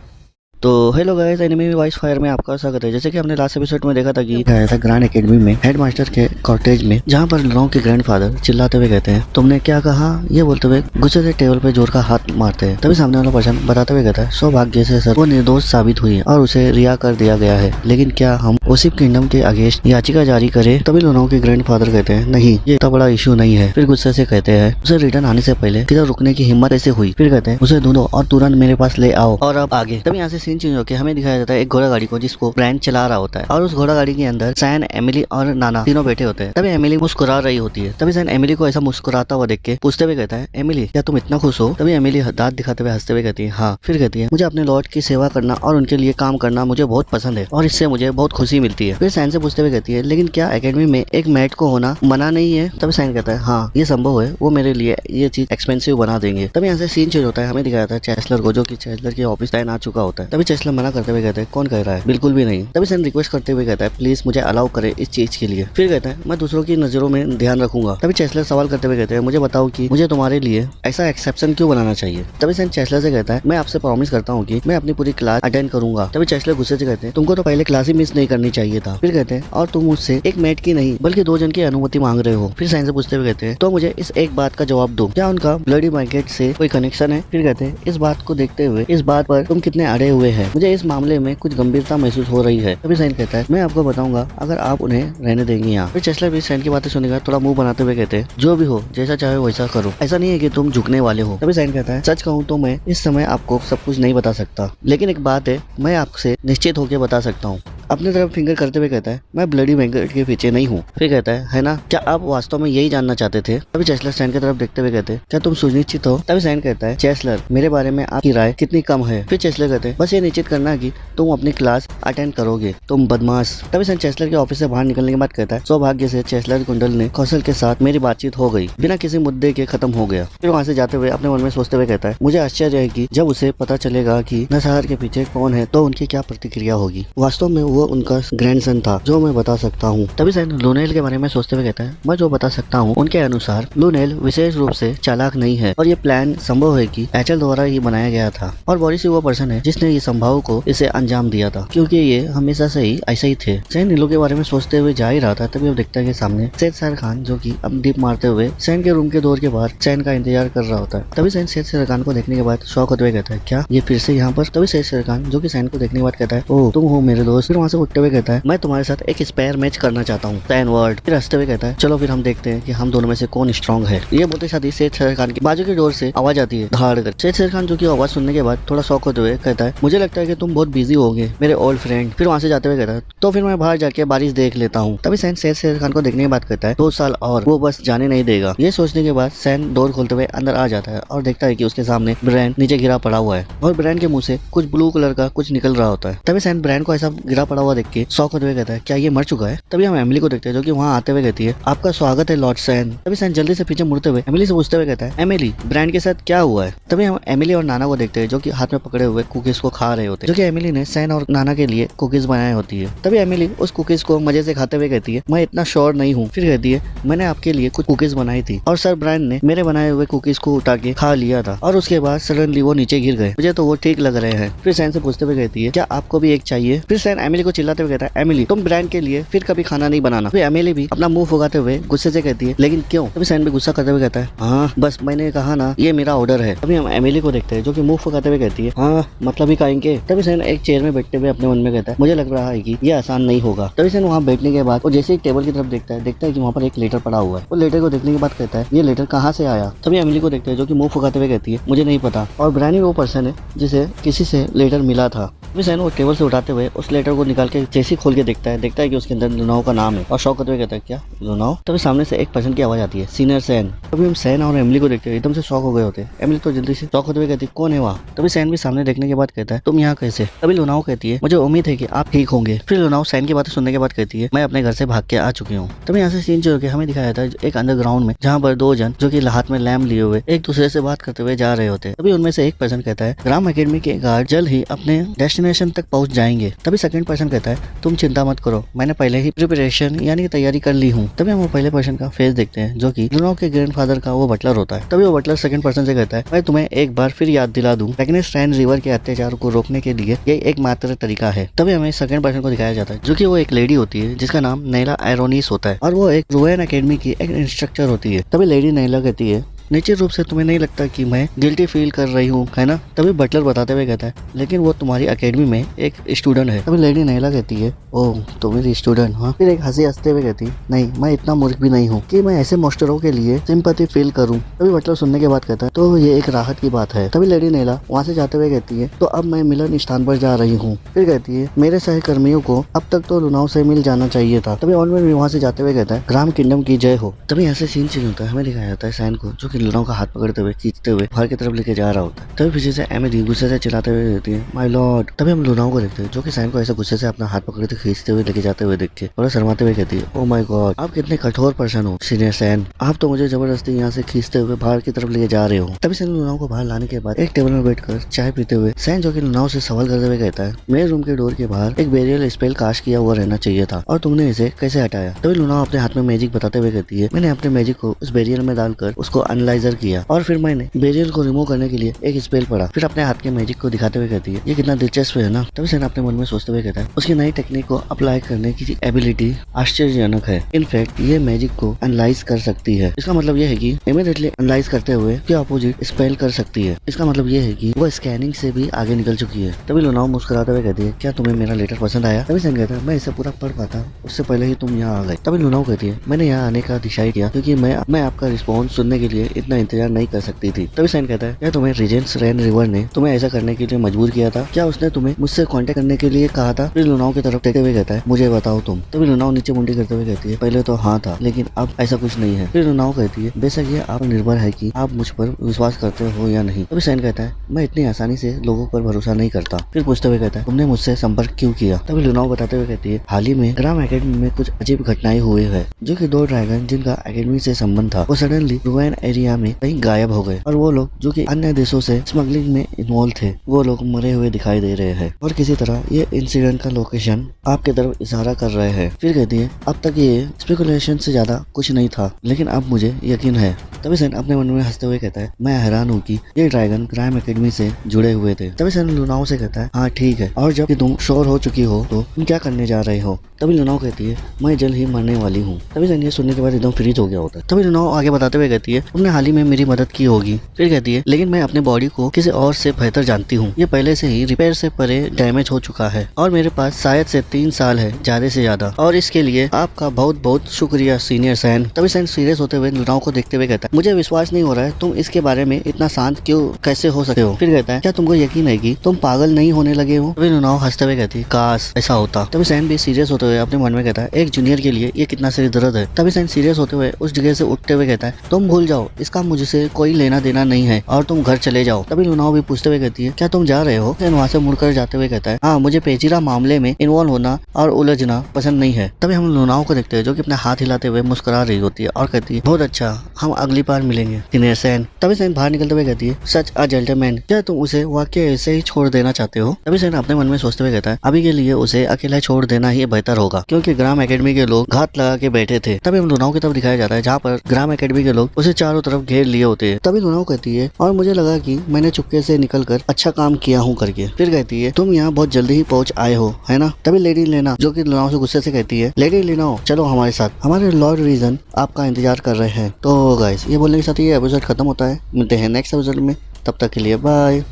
तो hello guys, Enemy Voice Fire में आपका स्वागत है। जैसे कि हमने लास्ट एपिसोड में देखा था कि आया था ग्रैंड एकेडमी में हेडमास्टर के कॉटेज में, जहाँ पर लुनाओ के ग्रैंडफादर चिल्लाते हुए कहते हैं, तुमने क्या कहा? ये बोलते हुए गुस्से से टेबल पे जोर का हाथ मारते हैं। तभी सामने वाला पर्सन बताते हुए कहता है, सौभाग्य से सर वो निर्दोष साबित हुई और उसे रिहा कर दिया गया है, लेकिन क्या हम ओसिप किंगडम के अगेंस्ट याचिका जारी करें? तभी लुनाओ के ग्रैंडफादर कहते हैं, नहीं, ये इतना बड़ा इशू नहीं है। फिर गुस्से से कहते हैं, उसे रिटर्न आने से पहले किधर रुकने की हिम्मत कैसे हुई? फिर कहते हैं, उसे ढूंढो और तुरंत मेरे पास ले आओ। और अब आगे तभी यहाँ से सीन चेंज होकर हमें दिखाया जाता है एक घोड़ा गाड़ी को, जिसको ब्रांड चला रहा होता है और उस घोड़ा गाड़ी के अंदर सैन, एमिली और नाना तीनों बैठे होते हैं। तभी एमिली मुस्कुरा रही होती है। तभी सैन एमिली को ऐसा मुस्कुराता हुआ देख के पूछते हुए कहता है, एमिली, क्या तुम इतना खुश हो? तभी एमिली दांत दिखाते हुए हंसते हुए कहती है, हाँ। फिर कहती है, मुझे अपने लॉर्ड की सेवा करना और उनके लिए काम करना मुझे बहुत पसंद है और इससे मुझे बहुत खुशी मिलती है। फिर सैन से पूछते हुए कहती है, लेकिन क्या एकेडमी में एक मैट को होना मना नहीं है? तभी सैन कहता है, हाँ, ये संभव है, वो मेरे लिए ये चीज एक्सपेंसिव बना देंगे। तभी यहाँ से सीन चेंज होता है। हमें दिखाया था चैंसलर को, जो कि चैंसलर के ऑफिस टाइम आ चुका होता है। तभी चैंसलर मना करते हुए कहते हैं, कौन कह रहा है? बिल्कुल भी नहीं। तभी सैन रिक्वेस्ट करते हुए कहता है, प्लीज मुझे अलाउ करे इस चीज के लिए। फिर कहता है, मैं दूसरों की नजरों में ध्यान रखूंगा। तभी चैंसलर सवाल करते हुए कहते हैं, मुझे बताओ कि मुझे तुम्हारे लिए ऐसा एक्सेप्शन क्यों बनाना चाहिए? तभी सैन चैंसलर से कहता है, मैं आपसे प्रॉमिस करता हूँ कि मैं अपनी पूरी क्लास अटेंड करूंगा। तभी चैंसलर गुस्से से कहते हैं, तुमको तो पहले क्लास ही मिस नहीं करनी चाहिए था। फिर कहते हैं, और तुम मुझसे एक मैट की नहीं बल्कि 2 जन की अनुमति मांग रहे हो। फिर सैन से पूछते हुए कहते हैं, तो मुझे इस एक बात का जवाब दो, क्या उनका ब्लडी ब्लैंकेट से कोई कनेक्शन है? फिर कहते हैं, इस बात को देखते हुए इस बात पर तुम कितने अड़े हुए हैं, मुझे इस मामले में कुछ गंभीरता महसूस हो रही है। तभी सैन कहता है, मैं आपको बताऊंगा अगर आप उन्हें रहने देंगे यहाँ। फिर चैंसलर भी सैन की बातें सुनेगा, थोड़ा मुंह बनाते हुए कहते हैं, जो भी हो, जैसा चाहे वैसा करो, ऐसा नहीं है कि तुम झुकने वाले हो। तभी सैन कहता है, सच कहूँ तो मैं इस समय आपको सब कुछ नहीं बता सकता, लेकिन एक बात है, मैं आपसे निश्चित होकर बता सकता हूँ। अपने तरफ फिंगर करते हुए कहता है, मैं ब्लडी ब्लैंकेट के पीछे नहीं हूँ। फिर कहता है ना? क्या आप वास्तव में यही जानना चाहते थे? तभी चैंसलर सैन की तरफ देखते हुए कहते हैं, क्या तुम सुनिश्चित हो? तभी सैन कहता है, चैंसलर, मेरे बारे में आपकी राय कितनी कम है? फिर चैंसलर कहते हैं, बस ये निश्चित करना कि तुम अपनी क्लास अटेंड करोगे, तुम बदमाश। तभी सैन चैंसलर के ऑफिस से बाहर निकलने के बाद कहता है, सौभाग्य से चैंसलर कुंडल ने कौशल के साथ मेरी बातचीत हो गई, बिना किसी मुद्दे के खत्म हो गया। फिर वहाँ से जाते हुए अपने मन में सोचते हुए कहता है, मुझे आश्चर्य है कि जब उसे पता चलेगा कि नसार के पीछे कौन है तो उनकी क्या प्रतिक्रिया होगी। वास्तव में वो उनका ग्रैंडसन था, जो मैं बता सकता हूँ। तभी सैन लुनेल के बारे में सोचते हुए कहता है, मैं जो बता सकता हूँ उनके अनुसार लुनेल विशेष रूप से चालाक नहीं है और ये प्लान संभव है कि एचएल द्वारा ही बनाया गया था और बोरिस ही वो पर्सन है जिसने ये संभव को इसे अंजाम दिया था, क्योंकि ये हमेशा से ही ऐसे ही थे। सैन नीलो के बारे में सोचते हुए जा ही रहा था, तभी अब देखता है कि सामने सैयद शेर खान, जो कि अब डीप मारते हुए सैन के रूम के डोर के बाहर सैन का इंतजार कर रहा होता है। तभी सैन सैयद शेर खान को देखने के बाद शौक होते हुए कहता है, क्या ये फिर से यहाँ पर? तभी सैयद शेर खान, जो कि सैन को देखने के बाद कहता है, ओह, तुम हो मेरे दोस्त। फिर वहाँ से उठते हुए कहता है, मैं तुम्हारे साथ एक स्पेयर मैच करना चाहता हूँ, सैन वर्ड। फिर हंसते हुए कहता है, चलो फिर हम देखते हैं कि हम दोनों में से कौन स्ट्रॉन्ग है। ये बोलते साथ ही सैयद शेर खान की बाजू की डोर से आवाज आती है, धाड़ कर। सैयद शेर खान, जो की आवाज सुनने के बाद थोड़ा शौक होते हुए कहता है, मुझे लगता है कि तुम बहुत बिजी होगे मेरे ओल्ड फ्रेंड। फिर वहाँ से जाते हुए कहता है, तो फिर मैं बाहर जाके बारिश देख लेता हूँ। तभी सैन सैयद शेर खान को देखने के बाद कहता है, 2 साल और वो बस जाने नहीं देगा। ये सोचने के बाद सैन डोर खोलते हुए अंदर आ जाता है और देखता है कि उसके सामने ब्रैंड नीचे गिरा पड़ा हुआ है और ब्रैंड के मुंह से कुछ ब्लू कलर का कुछ निकल रहा होता है। तभी सैन ब्रैंड को ऐसा गिरा पड़ा हुआ देख के शौक होते हुए कहता है, क्या ये मर चुका है? तभी हम एमिली को देखते हैं, जो कि वहाँ आते हुए कहती है, आपका स्वागत है लॉर्ड सैन। तभी सैन जल्दी से पीछे मुड़ते हुए एमिली से पूछते हुए कहता है, एमिली, ब्रैंड के साथ क्या हुआ है? तभी हम एमिली और नाना को देखते हैं, जो कि हाथ में पकड़े हुए कुकीज को खा खा रहे होते, जो कि एमिली ने सैन और नाना के लिए कुकीज बनाई होती है। तभी एमिली उस कुकीज को मजे से खाते हुए कहती है, मैं इतना श्योर नहीं हूँ। फिर कहती है, मैंने आपके लिए कुछ कुकीज बनाई थी और सर ब्रायन ने मेरे बनाए हुए कुकीज को उठा के खा लिया था और उसके बाद सडनली वो नीचे गिर गए, मुझे तो वो ठीक लग रहे हैं। फिर सैन से पूछते हुए कहती है, क्या आपको भी एक चाहिए? फिर सैन एमिली को चिल्लाते हुए कहता है, एमिली तुम ब्रायन के लिए फिर कभी खाना नहीं बनाना। फिर एमिली भी अपना मुंह फुगाते हुए गुस्से से कहती है, लेकिन क्यों? तभी सैन भी गुस्सा करते हुए कहता है, हाँ बस मैंने कहा ना, ये मेरा ऑर्डर है। तभी हम एमिली को देखते हैं जो कि मुंह फुगाते हुए कहती है, हाँ मतलब ही खाएंगे। तभी सैन एक चेयर में बैठते हुए अपने मन में कहता है, मुझे लग रहा है कि ये आसान नहीं होगा। तभी सैन वहाँ बैठने के बाद वो जैसे ही टेबल की तरफ देखता है कि वहाँ पर एक लेटर पड़ा हुआ है। वो लेटर को देखने के बाद कहता है, ये लेटर कहाँ से आया? तभी एमिली को देखते हैं जो कि मुंह फुगाते हुए कहती है, मुझे नहीं पता। और ब्रायन वो पर्सन है जिसे किसी से लेटर मिला था। तभी सैन वो टेबल से उठाते हुए उस लेटर को निकाल के जैसे खोल के देखता है कि उसके अंदर लुनाओ का नाम है और शौक करते हुए कहता है, क्या लुनाओ? तभी सामने से एक पर्सन की आवाज आती है, सीनियर सैन। तभी हम सैन और एमिली को देखते हैं, एकदम से शॉक हो गए होते हैं। एमिली तो जल्दी से शॉक होते हुए कहती है, कौन है वहाँ? तभी सैन भी सामने देखने के बाद कहता है, तुम यहाँ कैसे? तभी लुनाओ कहती है, मुझे उम्मीद है कि आप ठीक होंगे। फिर लुनाओ सैन की बातें सुनने के बाद कहती है, मैं अपने घर से भाग के आ चुकी हूँ। तभी यहाँ से सीन जो हमें दिखाया था एक अंडरग्राउंड में, जहाँ पर दो जन जो कि हाथ में लैम्प लिए हुए एक दूसरे से बात करते हुए जा रहे होते हैं। तभी उनमें से एक पर्सन कहता है, ग्राम एकेडमी के गार्ड जल्द ही अपने डेस्टिनेशन तक पहुंच जाएंगे। तभी सेकंड पर्सन कहता है, तुम चिंता मत करो, मैंने पहले ही प्रिपरेशन यानी तैयारी कर ली हूँ। तभी हम वो पहले पर्सन का फेस देखते हैं जो कि लुनाओ के ग्रैंडफादर का वो बटलर होता है। तभी वो बटलर सेकंड पर्सन से कहता है, मैं तुम्हें एक बार फिर याद दिला दूं, मैग्नेस रैन रिवर के अत्याचार को रोकने के लिए ये एकमात्र तरीका है। तभी हमें सेकंड पर्सन को दिखाया जाता है जो कि वो एक लेडी होती है जिसका नाम नैला एरोनिस होता है और वो एक रुएन एकेडमी की एक इंस्ट्रक्टर होती है। तभी लेडी नैला कहती है, निश्चित रूप से तुम्हें नहीं लगता कि मैं गिल्टी फील कर रही हूँ, है ना? तभी बटलर बताते हुए कहता है, लेकिन वो तुम्हारी एकेडमी में एक स्टूडेंट है। तभी लेडी नैला कहती है, ओह तो मेरी स्टूडेंट? हाँ। फिर एक हंसी हंसते हुए कहती है, नहीं मैं इतना मूर्ख भी नहीं हूँ कि मैं ऐसे मास्टरों के लिए सिंपैथी फील करूँ। तभी बटलर सुनने के बाद कहता है, तो ये एक राहत की बात है। तभी लेडी नैला वहाँ से जाते हुए कहती है, तो अब मैं मिलन स्थान पर जा रही हूँ। फिर कहती है, मेरे सहकर्मियों को अब तक तो लुनाओ से मिल जाना चाहिए था। तभी ऑनवेन भी वहाँ से जाते हुए कहता है, ग्राम किंगडम की जय हो। तभी ऐसे सीन चेंज होता है, हमें दिखाया जाता है सैन को जो कि लुनाओ का हाथ पकड़ते हुए खींचते हुए बाहर की तरफ लेके जा रहा होता है। तभी पीछे से एमिली गुस्से से चिल्लाते हुए कहती है, माय लॉर्ड। तभी हम लुनाओ को देखते हैं जो कि सैन को ऐसे गुस्से से अपना हाथ पकड़ते खींचते हुए लेके जाते हुए देख के और शर्माते हुए कहती है, ओ माय गॉड, आप कितने कठोर पर्सन हो सीनियर सैन, आप तो मुझे जबरदस्ती यहाँ से खींचते हुए बाहर की तरफ लेके जा रहे हो। तभी सैन लुनाओ को बाहर लाने के बाद एक टेबल में बैठकर चाय पीते हुए सैन जो कि लुनाओ से सवाल करते हुए कहता है, मेरे रूम के डोर के बाहर एक बेरियल स्पेल कास्ट किया हुआ रहना चाहिए था और तुमने इसे कैसे हटाया? तभी लुनाओ अपने हाथ में मैजिक बताते हुए कहती है, मैंने अपने मैजिक को उस बेरियल में डालकर उसको एनालाइजर किया और फिर मैंने बेरियल को रिमूव करने के लिए एक स्पेल पढ़ा। फिर अपने हाथ के मैजिक को दिखाते हुए कहती है, ये कितना दिलचस्प है ना? तभी सैन अपने मन में सोचते हुए कहता है, उसकी नई टेक्निक को अप्लाई करने की एबिलिटी आश्चर्यजनक है। इनफैक्ट ये मैजिक को एनालाइज कर सकती है। इसका मतलब ये है कि इमीडिएटली एनालाइज करते हुए के अपोजिट स्पेल कर सकती है। इसका मतलब ये है कि वो स्कैनिंग से भी आगे निकल चुकी है। तभी लुनाओ मुस्कुराते हुए कहती है, क्या तुम्हें मेरा लेटर पसंद आया? तभी सैन कहता है, मैं इसे पूरा पढ़ पाता उससे पहले ही तुम यहाँ आ गए। तभी लुनाओ कहती है, मैंने यहाँ आने का डिसाइड किया क्योंकि मैं आपका रिस्पॉन्स सुनने के लिए इतना इंतजार नहीं कर सकती थी। तभी सैन कहता है, क्या तुम्हें रीजेंस रैन रिवर ने तुम्हें ऐसा करने के लिए मजबूर किया था? क्या उसने तुम्हें मुझसे कांटेक्ट करने के लिए कहा था? फिर लुनाओ की तरफ देखते हुए कहता है, मुझे बताओ तुम। तभी लुनाओ नीचे मुंडी करते हुए कहती है, पहले तो हाँ था लेकिन अब ऐसा कुछ नहीं है। फिर लुनाओ कहती है, बेशक ये आप निर्भर है कि आप मुझ पर विश्वास करते हो या नहीं। तभी सैन कहता है, मैं इतनी आसानी से लोगों पर भरोसा नहीं करता। फिर पूछते हुए कहता है, तुमने मुझसे संपर्क क्यों किया? तभी लुनाओ बताते हुए कहती है, हाल ही में ग्राम एकेडमी में कुछ अजीब घटनाएं हुई है जो कि दो ड्रैगन जिनका एकेडमी से संबंध था वो सडनली रुएन एरिया में कहीं गायब हो गए और वो लोग जो कि अन्य देशों से स्मगलिंग में इन्वॉल्व थे वो लोग मरे हुए दिखाई दे रहे हैं और किसी तरह ये इंसिडेंट का लोकेशन आपके तरफ इशारा कर रहे हैं। फिर कहती है, अब तक ये स्पेकुलेशन से ज्यादा कुछ नहीं था लेकिन अब मुझे यकीन है। तभी सैन अपने मन में हंसते हुए कहता है, मैं हैरान हूँ कि ये ड्रैगन ग्राम एकेडमी से जुड़े हुए थे। तभी सैन लुनाओ से कहता है, हाँ ठीक है, और जब तुम श्योर हो चुकी हो तो तुम क्या करने जा रहे हो? तभी लुनाओ कहती है, मैं जल्द ही मरने वाली हूँ। तभी सैन ये सुनने के बाद एकदम फ्रीज हो गया होता है। तभी लुनाओ आगे बताते हुए कहती है, तुमने हाल ही में मेरी मदद की होगी। फिर कहती है, लेकिन मैं अपने बॉडी को किसी और से बेहतर जानती हूँ, ये पहले से ही रिपेयर से परे डैमेज हो चुका है और मेरे पास शायद से 3 साल है ज्यादा से ज्यादा, और इसके लिए आपका बहुत बहुत शुक्रिया सीनियर सैन। तभी सैन सीरियस होते हुए लुनाओ को देखते हुए कहता है, मुझे विश्वास नहीं हो रहा है, तुम इसके बारे में इतना शांत क्यों कैसे हो सकते हो? फिर कहता है, क्या तुमको यकीन है कि तुम पागल नहीं होने लगे हो? तभी लुनाओ हंसते हुए कहती है, काश ऐसा होता। तभी सैन भी सीरियस होते हुए अपने मन में कहता है, एक जूनियर के लिए ये कितना सिर दर्द है। तभी सैन सीरियस होते हुए उस जगह से उठते हुए कहता है, तुम भूल जाओ, इसका मुझसे कोई लेना देना नहीं है और तुम घर चले जाओ। तभी लुनाओ भी पूछते हुए कहती है क्या तुम जा रहे हो? वहाँ से मुड़कर जाते हुए कहता है हाँ, मुझे पेचीदा मामले में इन्वॉल्व होना और उलझना पसंद नहीं है। तभी हम लुनाओ को देखते हैं जो कि अपने हाथ हिलाते हुए मुस्कुरा रही होती है और कहती है बहुत अच्छा, हम अगली बार मिलेंगे सीनियर सैन। तभी सैन बाहर निकलते हुए कहती है सच अ जेंटलमैन, क्या तुम उसे वाकई ऐसे ही छोड़ देना चाहते हो? तभी सैन अपने मन में सोचते हुए कहता है अभी के लिए उसे अकेला छोड़ देना ही बेहतर होगा, क्योंकि ग्राम एकेडमी के लोग घात लगा के बैठे थे। तभी हम लुनाओ की तरफ दिखाया जाता है जहाँ पर ग्राम एकेडमी के लोग उसे चारों तरफ घेर लिए होते हैं। तभी लुनाओ कहती है और मुझे लगा कि मैंने चुपके से निकलकर अच्छा काम किया हूँ करके। फिर कहती है तुम यहाँ बहुत जल्दी ही पहुँच आए हो है ना? तभी लेडी लेना जो कि लुनाओ से गुस्से से कहती है लेडी लेना चलो हमारे साथ, हमारे लॉर्ड रीजन आपका इंतजार कर रहे हैं। तो गाइस ये बोलने के साथ ये एपिसोड खत्म होता है। मिलते हैं नेक्स्ट एपिसोड में, तब तक के लिए बाय।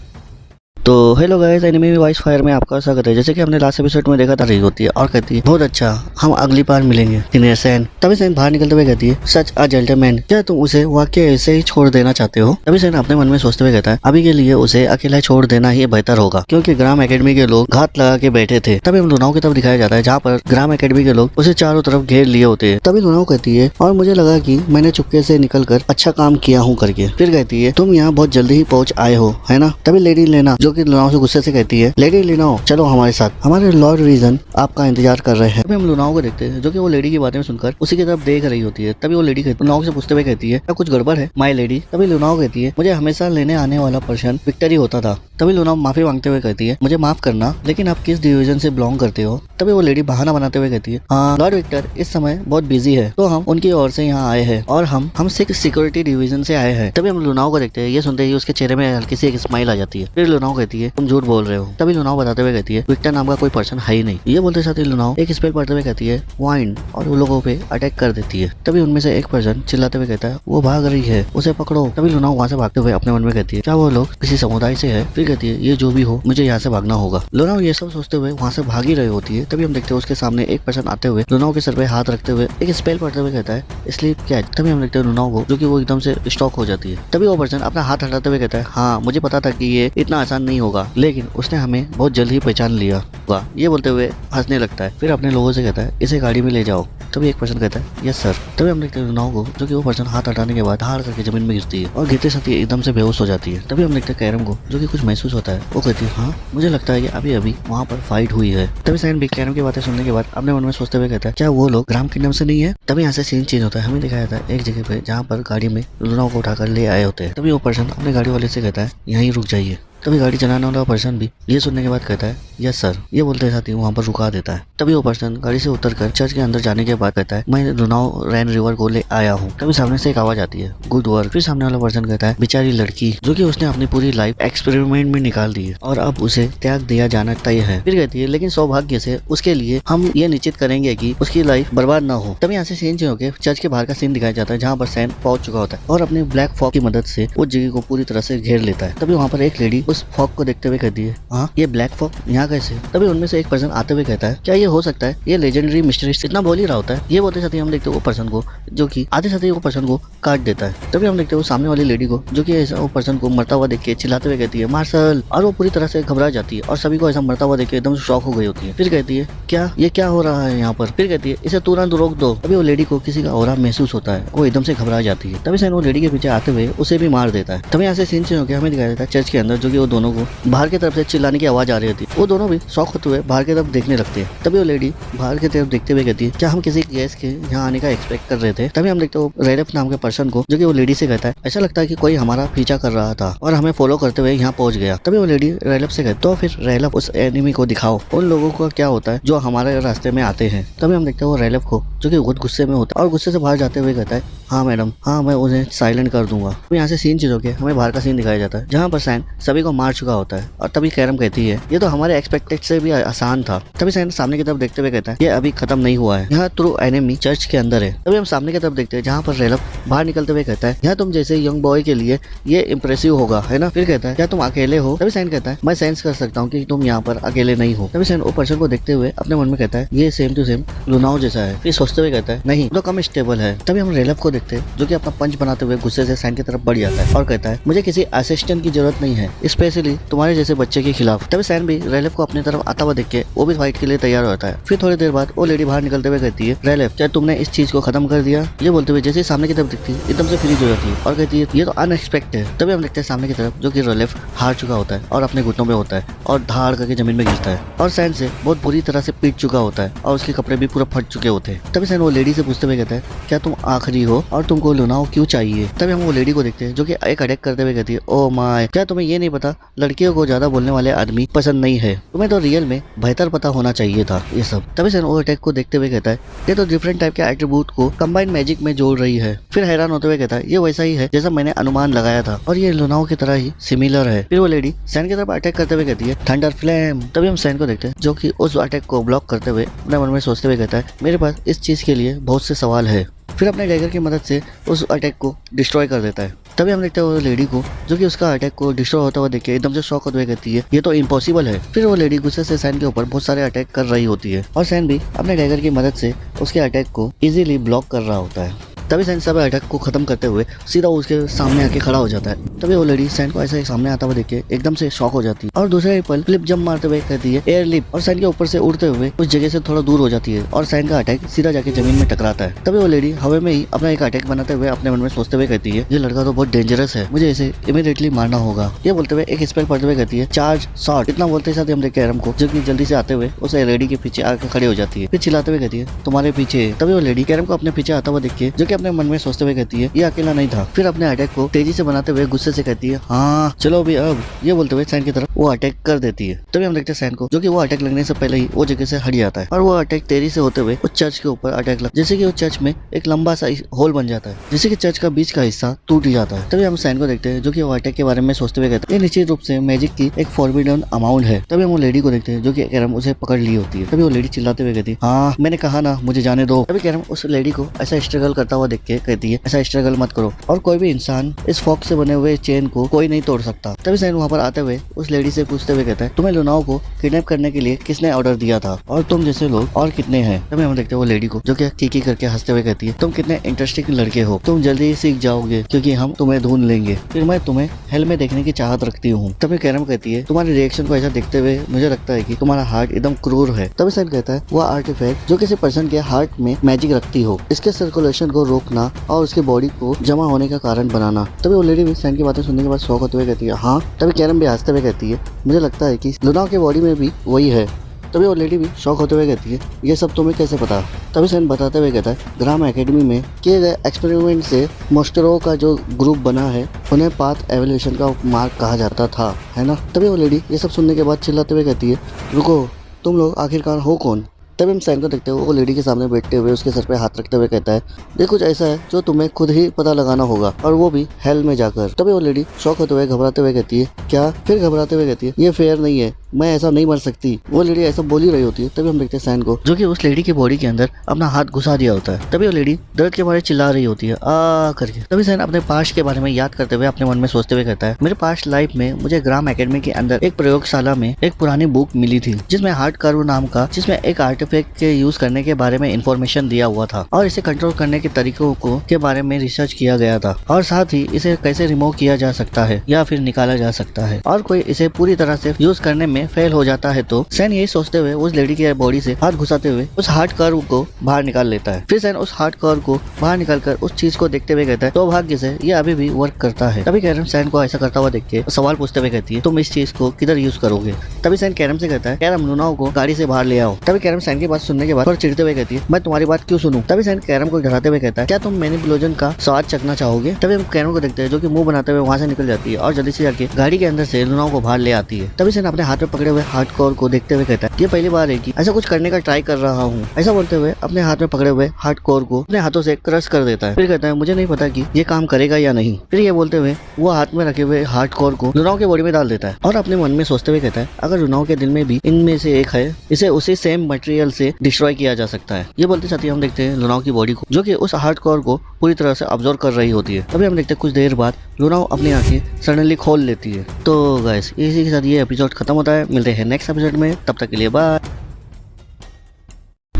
तो hello guys, anime voice Fire में आपका स्वागत है। जैसे कि हमने लास्ट एपिसोड में देखा था रही होती है और कहती है बहुत अच्छा, हम अगली बार मिलेंगे सीनियर सैन। तभी सैन बाहर निकलते हुए कहती है सच अ जेंटलमैन, क्या तुम उसे वाकई ऐसे ही छोड़ देना चाहते हो? तभी सैन अपने मन में सोचते हुए कहता है अभी के लिए उसे अकेला छोड़ देना ही बेहतर होगा, क्योंकि ग्राम एकेडमी के लोग घात लगा के बैठे थे। तभी हम लुनाओ की तरफ दिखाया जाता है जहाँ पर ग्राम एकेडमी के लोग उसे चारों तरफ घेर लिए होते हैं। तभी लुनाओ कहती है और मुझे लगा कि मैंने चुपके से निकलकर अच्छा काम किया हूँ करके। फिर कहती है तुम यहाँ बहुत जल्दी ही पहुँच आए हो है ना? तभी लेडी लेना जो कि लुनाओ से गुस्से कहती है लेडी लिनाओ चलो हमारे साथ, हमारे लॉर्ड रीजन आपका इंतजार कर रहे हैं। तभी हम लुनाओ को देखते हैं जो कि वो लेडी की बातें सुनकर उसी की तरफ देख रही होती है। तभी वो लेडी लुनाओ से पूछते हुए कहती है क्या कुछ गड़बड़ है माय लेडी? तभी लुनाओ कहती है मुझे हमेशा लेने आने वाला पर्सन विक्टर ही होता था। तभी लुनाओ माफी मांगते हुए कहती है मुझे माफ करना, लेकिन आप किस डिवीजन से बिलोंग करते हो? तभी वो लेडी बहाना बनाते हुए कहती है हाँ, लॉर्ड विक्टर इस समय बहुत बिजी है तो हम उनकी ओर से यहाँ आए हैं और हम सिक्योरिटी डिवीजन से आए हैं। तभी हम लुनाओ को देखते हैं, ये सुनते ही उसके चेहरे में हल्की सी एक स्माइल आ जाती है। फिर लुनाओ कहती है तुम झूठ बोल रहे हो। तभी लुनाओ बताते हुए कहती है विक्टर नाम का कोई पर्सन है ही नहीं। ये बोलते साथ ही लुनाओ एक स्पेल पढ़ते हुए कहती है वाइन और वो लोगों पे अटैक कर देती है। तभी उनमें से एक पर्सन चिल्लाते हुए कहता है वो भाग रही है, उसे पकड़ो। तभी लुनाओ वहाँ से भागते हुए अपने मन में कहती है क्या वो लोग किसी समुदाय से है? फिर कहती है ये जो भी हो मुझे यहाँ से भागना होगा। लुनाओ ये सब सोचते हुए वहाँ से भाग ही रही होती है। तभी हम देखते हैं उसके सामने एक पर्सन आते हुए लुनाओ के सर पे हाथ रखते हुए एक स्पेल पढ़ते हुए कहता है स्लीप कैच। तभी हम देखते हैं लुनाओ को जो कि वो एकदम से स्टॉक हो जाती है। तभी वो पर्सन अपना हाथ हटाते हुए कहता है हाँ, मुझे पता था कि ये इतना आसान नहीं होगा, लेकिन उसने हमें बहुत जल्द ही पहचान लिया होगा। ये बोलते हुए हंसने लगता है। फिर अपने लोगों से कहता है इसे गाड़ी में ले जाओ। तभी एक पर्सन कहता है यस सर। तभी हम देखते हैं लुनाओ को जो कि वो पर्सन हाथ हटाने के बाद हार करके जमीन में गिरती है और गिरते साथ ही एकदम से बेहोश हो जाती है। तभी हम देखते हैं कैरम को जो कि कुछ महसूस होता है। वो कहती है हाँ, मुझे लगता है कि अभी अभी वहाँ पर फाइट हुई है। तभी सैन भी कैरम की बातें सुनने के बाद अपने मन में सोचते हुए कहता है क्या वो लोग ग्राम किंगडम से नहीं है? तभी यहाँ से सीन चेंज होता है। हमें दिखाया जाता है एक जगह पे जहाँ पर गाड़ी में लुनाओ को उठाकर ले आए होते हैं। तभी वो पर्सन अपने गाड़ी वाले से कहता है यहीं रुक जाइए। तभी गाड़ी चलाने वाला पर्सन भी ये सुनने के बाद कहता है यस सर। ये बोलते साथ ही वहाँ पर रुका देता है। तभी वो पर्सन गाड़ी से उतरकर चर्च के अंदर जाने के बाद कहता है मैं लुनाओ रैन रिवर को ले आया हूँ। तभी सामने से एक आवाज आती है गुड वर्क। फिर सामने वाला पर्सन कहता है बेचारी लड़की जो कि उसने अपनी पूरी लाइफ एक्सपेरिमेंट में निकाल दी है और अब उसे त्याग दिया जाना तय है। फिर कहती है लेकिन सौभाग्य से उसके लिए हम ये निश्चित करेंगे कि उसकी लाइफ बर्बाद ना हो। तभी यहाँ से सीन चेंज होकर चर्च के बाहर का सीन दिखाया जाता है जहाँ पर सैन पहुंच चुका होता है और अपने ब्लैक फॉग की मदद से उस जगह को पूरी तरह से घेर लेता है। तभी वहाँ पर एक लेडी उस फॉग को देखते हुए कहती है हाँ, ये ब्लैक फॉग यहाँ कैसे? तभी उनमें से एक पर्सन आते हुए कहता है क्या ये हो सकता है? ये लेजेंडरी मिस्ट्री इतना बोल ही रहा होता है। ये बोलते साथ ही हम देखते हैं वो पर्सन को जो कि आधे साथ ही वो पर्सन को काट देता है। तभी हम देखते हैं वो सामने वाली लेडी को जो कि ऐसा वो पर्सन को मरता हुआ देख के चिल्लाते हुए कहती है मार्शल, और वो पूरी तरह से घबरा जाती है और सभी को ऐसा मरता हुआ देख के एकदम शॉक हो गई होती है। फिर कहती है क्या ये क्या हो रहा है यहाँ पर? फिर कहती है इसे तुरंत रोक दो। तभी वो लेडी को किसी का ऑरा महसूस होता है, वो एकदम से घबरा जाती है। तभी सैन वो लेडी के पीछे आते हुए उसे भी मार देता है। तभी यहाँ से सीन चेंज होकर हमें दिखाया जाता है चर्च के अंदर जो कि वो दोनों को बाहर की तरफ से चिल्लाने की आवाज आ रही होती है। वो दोनों भी शॉक होते हुए बाहर की तरफ देखने लगते हैं। तभी वो लेडी बाहर की तरफ देखते हुए कहती है क्या हम किसी गैस के यहाँ आने का एक्सपेक्ट कर रहे थे? तभी हम देखते हो रेडफ नाम के पर्सन को जो कि वो लेडी से कहता है ऐसा लगता है कि कोई हमारा पीछा कर रहा था और हमें फॉलो करते हुए यहाँ पहुंच गया। तभी वो लेडी रेलफ से कहती तो फिर रेलफ उस एनिमी को दिखाओ, उन लोगों को क्या होता है जो हमारे रास्ते में आते हैं। तभी हम देखते हैं वो रेलफ को जो कि बहुत गुस्से में होता है और गुस्से से बाहर जाते हुए कहता है हाँ मैडम, हाँ मैं उन्हें साइलेंट कर दूंगा। तो यहाँ से सीन चेंज होकर हमें बाहर का सीन दिखाया जाता है जहाँ पर सैन सभी को मार चुका होता है और तभी कैरम कहती है ये तो हमारे एक्सपेक्टेड से भी आसान था। तभी सैन सामने की तरफ देखते हुए कहता है ये अभी खत्म नहीं हुआ है, यहाँ थ्रू एनिमी चर्च के अंदर है। तभी हम सामने की तरफ देखते हैं जहाँ पर रेलफ बाहर निकलते हुए कहता है यहाँ तुम जैसे यंग बॉय के लिए ये इम्प्रेसिव होगा है ना? फिर कहता है क्या तुम अकेले हो? तभी सैन कहता है मैं सेंस कर सकता हूँ कि तुम यहाँ पर अकेले नहीं हो। तभी सैन वो पर्सन को देखते हुए अपने मन में कहता है ये सेम टू सेम लुनाओ जैसा है। फिर सोचते हुए कहता है नहीं तो कम स्टेबल है। तभी हम रेलफ को देखते हैं जो कि अपना पंच बनाते हुए गुस्से से सैन की तरफ बढ़ जाता है और कहता है मुझे किसी असिस्टेंट की जरूरत नहीं है, स्पेशली तुम्हारे जैसे बच्चे के खिलाफ। तभी सैन भी रेलफ रैलेफ को अपनी तरफ आता हुआ देख के वो भी फाइट के लिए तैयार होता है। फिर थोड़ी देर बाद वो लेडी बाहर निकलते हुए कहती है, रैलेफ क्या तुमने इस चीज को खत्म कर दिया? ये बोलते हुए जैसे ही सामने की तरफ दिखती है एकदम से फ्रीज हो जाती है और कहती है ये तो अनएक्सपेक्टेड है। तभी हम देखते हैं सामने की तरफ जो कि रैलेफ हार चुका होता है और अपने घुटनों में होता है और धाड़ करके जमीन में गिरता है और सैन से बहुत बुरी तरह से पीट चुका होता है और उसके कपड़े भी पूरा फट चुके होते हैं। तभी सैन वो लेडी से पूछते हुए कहता है, क्या तुम आखिरी हो और तुमको लुनाओ क्यों चाहिए? तभी हम वो लेडी को देखते हैं जो कि एक अटैक करते हुए कहती है, ओ माय, क्या तुम्हें ये नहीं पता लड़कियों को ज्यादा बोलने वाले आदमी पसंद नहीं है? तुम्हें तो रियल में बेहतर पता होना चाहिए था ये सब। तभी सैन वो अटैक को देखते हुए कहता है, ये तो डिफरेंट टाइप के एट्रीब्यूट को कंबाइंड मैजिक में जोड़ रही है। फिर हैरान होते हुए कहता है, ये वैसा ही है जैसा मैंने अनुमान लगाया था और ये लुनाओ की तरह ही सिमिलर है। फिर वो लेडी सैन की तरफ अटैक करते हुए कहती है, थंडर फ्लेम। तभी हम सैन को देखते हैं जो कि उस अटैक को ब्लॉक करते हुए अपने मन में सोचते हुए कहता है, मेरे पास इस चीज के लिए बहुत से सवाल है। फिर अपने डैगर की मदद से उस अटैक को डिस्ट्रॉय कर देता है। तभी हम देखते हैं वो लेडी को जो कि उसका अटैक को डिस्ट्रॉय होता हुआ देख के एकदम से शॉक होते हुए कहती है, ये तो इम्पॉसिबल है। फिर वो लेडी गुस्से से सैन के ऊपर बहुत सारे अटैक कर रही होती है और सैन भी अपने डैगर की मदद से उसके अटैक को इजीली ब्लॉक कर रहा होता है। तभी सैन सब अटैक को खत्म करते हुए सीधा उसके सामने आके खड़ा हो जाता है। तभी वो लेडी सैन को ऐसा सामने आता हुआ देख के एकदम से शॉक हो जाती है और दूसरे ही पल फ्लिप जंप मारते हुए कहती है, एयर लिप, और सैन के ऊपर से उड़ते हुए उस जगह से थोड़ा दूर हो जाती है और सैन का अटैक सीधा जाके जमीन में टकराता है। तभी वो लेडी हवा में ही अपना एक अटैक बनाते हुए अपने मन में सोचते हुए कहती है, ये लड़का तो बहुत डेंजरस है, मुझे इसे इमीडिएटली मारना होगा। ये बोलते हुए एक स्पेल पढ़ते हुए कहती है, चार्ज शॉट। इतना बोलते साथ हम देखते हैं एरम को जो कि जल्दी से आते हुए उस लेडी के पीछे आकर खड़ी हो जाती है। फिर चिल्लाते हुए कहती है, तुम्हारे पीछे। तभी वो लेडी कैरम को अपने पीछे आता हुआ देख के जो कि अपने मन में सोचते हुए कहती है, ये अकेला नहीं था। फिर अपने अटैक को तेजी से बनाते हुए गुस्से से कहती है, हाँ चलो अभी अब। ये बोलते हुए सैन की तरफ वो अटैक कर देती है। तभी हम देखते हैं सैन को जो कि वो अटैक लगने से पहले ही वो जगह से हट जाता है और वो अटैक तेजी से होते हुए उस चर्च के ऊपर अटैक लग, जैसे कि उस चर्च में एक लंबा सा होल बन जाता है, जैसे कि चर्च का बीच का हिस्सा टूट जाता है। तभी हम सैन को देखते हैं जो कि वो अटैक के बारे में सोचते हुए कहते हैं, ये निश्चित रूप से मैजिक की एक फॉरबिडन अमाउंट है। तभी हम वो लेडी को देखते हैं जो कि कैरम उसे पकड़ ली होती है। तभी वो लेडी चिल्लाते हुए कहती है, हाँ मैंने कहा ना मुझे जाने दो। तभी कैरम उस लेडी को ऐसा स्ट्रगल करता हुआ देख के कहती है, ऐसा स्ट्रगल मत करो और कोई भी इंसान इस फॉक्स से बने हुए चेन को कोई नहीं तोड़ सकता। तभी सैन वहाँ पर आते हुए उस लेडी से पूछते हुए कहता है, तुम्हें लुनाओ को किडनैप करने के लिए किसने ऑर्डर दिया था और तुम जैसे लोग और कितने हैं? तभी हम देखते हैं वो लेडी को जो कि कीकी करके हंसते हुए कहती है, तुम कितने इंटरेस्टिंग लड़के हो, तुम जल्दी ही सीख जाओगे क्योंकि हम तुम्हें ढूंढ लेंगे। फिर मैं तुम्हें हेल में देखने की चाहत रखती हूँ। तभी कैरम कहती है, तुम्हारे रिएक्शन को ऐसा देखते हुए मुझे लगता है कि तुम्हारा हार्ट एकदम क्रूर है। तभी सैन कहता है, वह आर्टिफैक्ट जो किसी पर्सन के हार्ट में मैजिक रखती हो, इसके सर्कुलेशन को रोकना और उसकी बॉडी को जमा होने का कारण बनाना। तभी वो लेडी भी सैन की बातें सुनने के बाद शौक होते हुए कहती है, हाँ। तभी कैरम भी हंसते हुए कहती है, मुझे लगता है कि लुनाओ के बॉडी में भी वही है। तभी वो लेडी भी शौक होते हुए कहती है, ये सब तुम्हें कैसे पता? तभी सैन बताते हुए कहता है, ग्राम एकेडमी में किए गए एक्सपेरिमेंट से मॉन्स्टरों का जो ग्रुप बना है उन्हें पाथ एवोल्यूशन का मार्ग कहा जाता था, है ना? तभी वो लेडी ये सब सुनने के बाद चिल्लाते हुए कहती है, रुको, तुम लोग आखिरकार हो कौन? तभी हम सैन को देखते हुए वो लेडी के सामने बैठते हुए उसके सर पे हाथ रखते हुए कहता है, ये कुछ ऐसा है जो तुम्हें खुद ही पता लगाना होगा और वो भी हेल में जाकर। तभी वो लेडी शौक होते हुए घबराते हुए कहती है, क्या? फिर घबराते हुए कहती है, ये फेयर नहीं है, मैं ऐसा नहीं मर सकती। वो लेडी ऐसा बोल ही रही होती है। तभी हम देखते हैं सैन को जो कि उस लेडी की बॉडी के अंदर अपना हाथ घुसा दिया होता है। तभी वो लेडी दर्द के बारे चिल्ला रही होती है, आ करके। तभी सैन अपने पास्ट के बारे में याद करते हुए अपने मन में सोचते हुए कहता है, मेरे पास्ट लाइफ में मुझे ग्राम एकेडमी के अंदर एक प्रयोगशाला में एक पुरानी बुक मिली थी जिसमें हार्ट कर्व नाम का, जिसमें एक आर्टिफैक्ट के यूज करने के बारे में इंफॉर्मेशन दिया हुआ था और इसे कंट्रोल करने के तरीकों को के बारे में रिसर्च किया गया था और साथ ही इसे कैसे रिमूव किया जा सकता है या फिर निकाला जा सकता है और कोई इसे पूरी तरह से यूज करने में फेल हो जाता है तो सैन यही सोचते हुए उस लेडी की बॉडी से हाथ घुसाते हुए उस हार्ट कर्व को बाहर निकाल लेता है। फिर सैन उस हार्ट कर्व को बाहर निकालकर उस चीज को देखते हुए कहता है, तो भाग्य से ये अभी भी वर्क करता है। तभी कैरम सैन को ऐसा करता हुआ देख के सवाल पूछते हुए कहती है, तुम इस चीज को किधर यूज करोगे? तभी सैन कैरम से कहता है, कैरम लुनाओ को गाड़ी से बाहर ले आओ। तभी कैरम सैन की बात सुनने के बाद थोड़ा चिढ़ते हुए कहती है, मैं तुम्हारी बात क्यों सुनूं? तभी सैन कैरम को डराते हुए कहता है, क्या तुम मैनिपुलेशन का स्वाद चखना चाहोगे? तभी हम कैरम को देखते हैं जो कि मुंह बनाते हुए वहां से निकल जाती है और जल्दी से जाके गाड़ी के अंदर से लुनाओ को बाहर ले आती है। तभी सैन अपने हाथ में पकड़े हुए हार्ट कर्व को देखते हुए कहता है, ये पहली बार है कि ऐसा कुछ करने का ट्राई कर रहा हूँ। ऐसा बोलते हुए अपने हाथ में पकड़े हुए हार्ट कोर को अपने हाथों से क्रश कर देता है। फिर कहता है, मुझे नहीं पता कि ये काम करेगा या नहीं। फिर ये बोलते हुए वो हाथ में रखे हुए हार्ट कोर को लुनाओ के बॉडी में डाल देता है और अपने मन में सोचते हुए कहता है, अगर लुनाओ के दिल में भी इनमें से एक है, इसे उसी सेम मटेरियल से डिस्ट्रॉय किया जा सकता है। ये बोलते साथ ही हम देखते हैं लुनाओ की बॉडी को जो कि उस हार्ट कोर को पूरी तरह से ऑब्जर्व कर रही होती है। तभी हम देखते हैं कुछ देर बाद लुनाओ अपनी आंखें सडनली खोल लेती है। तो गाइस इसी के साथ ये एपिसोड खत्म होता है। मिलते हैं नेक्स्ट एपिसोड में, तब तक के लिए बाय।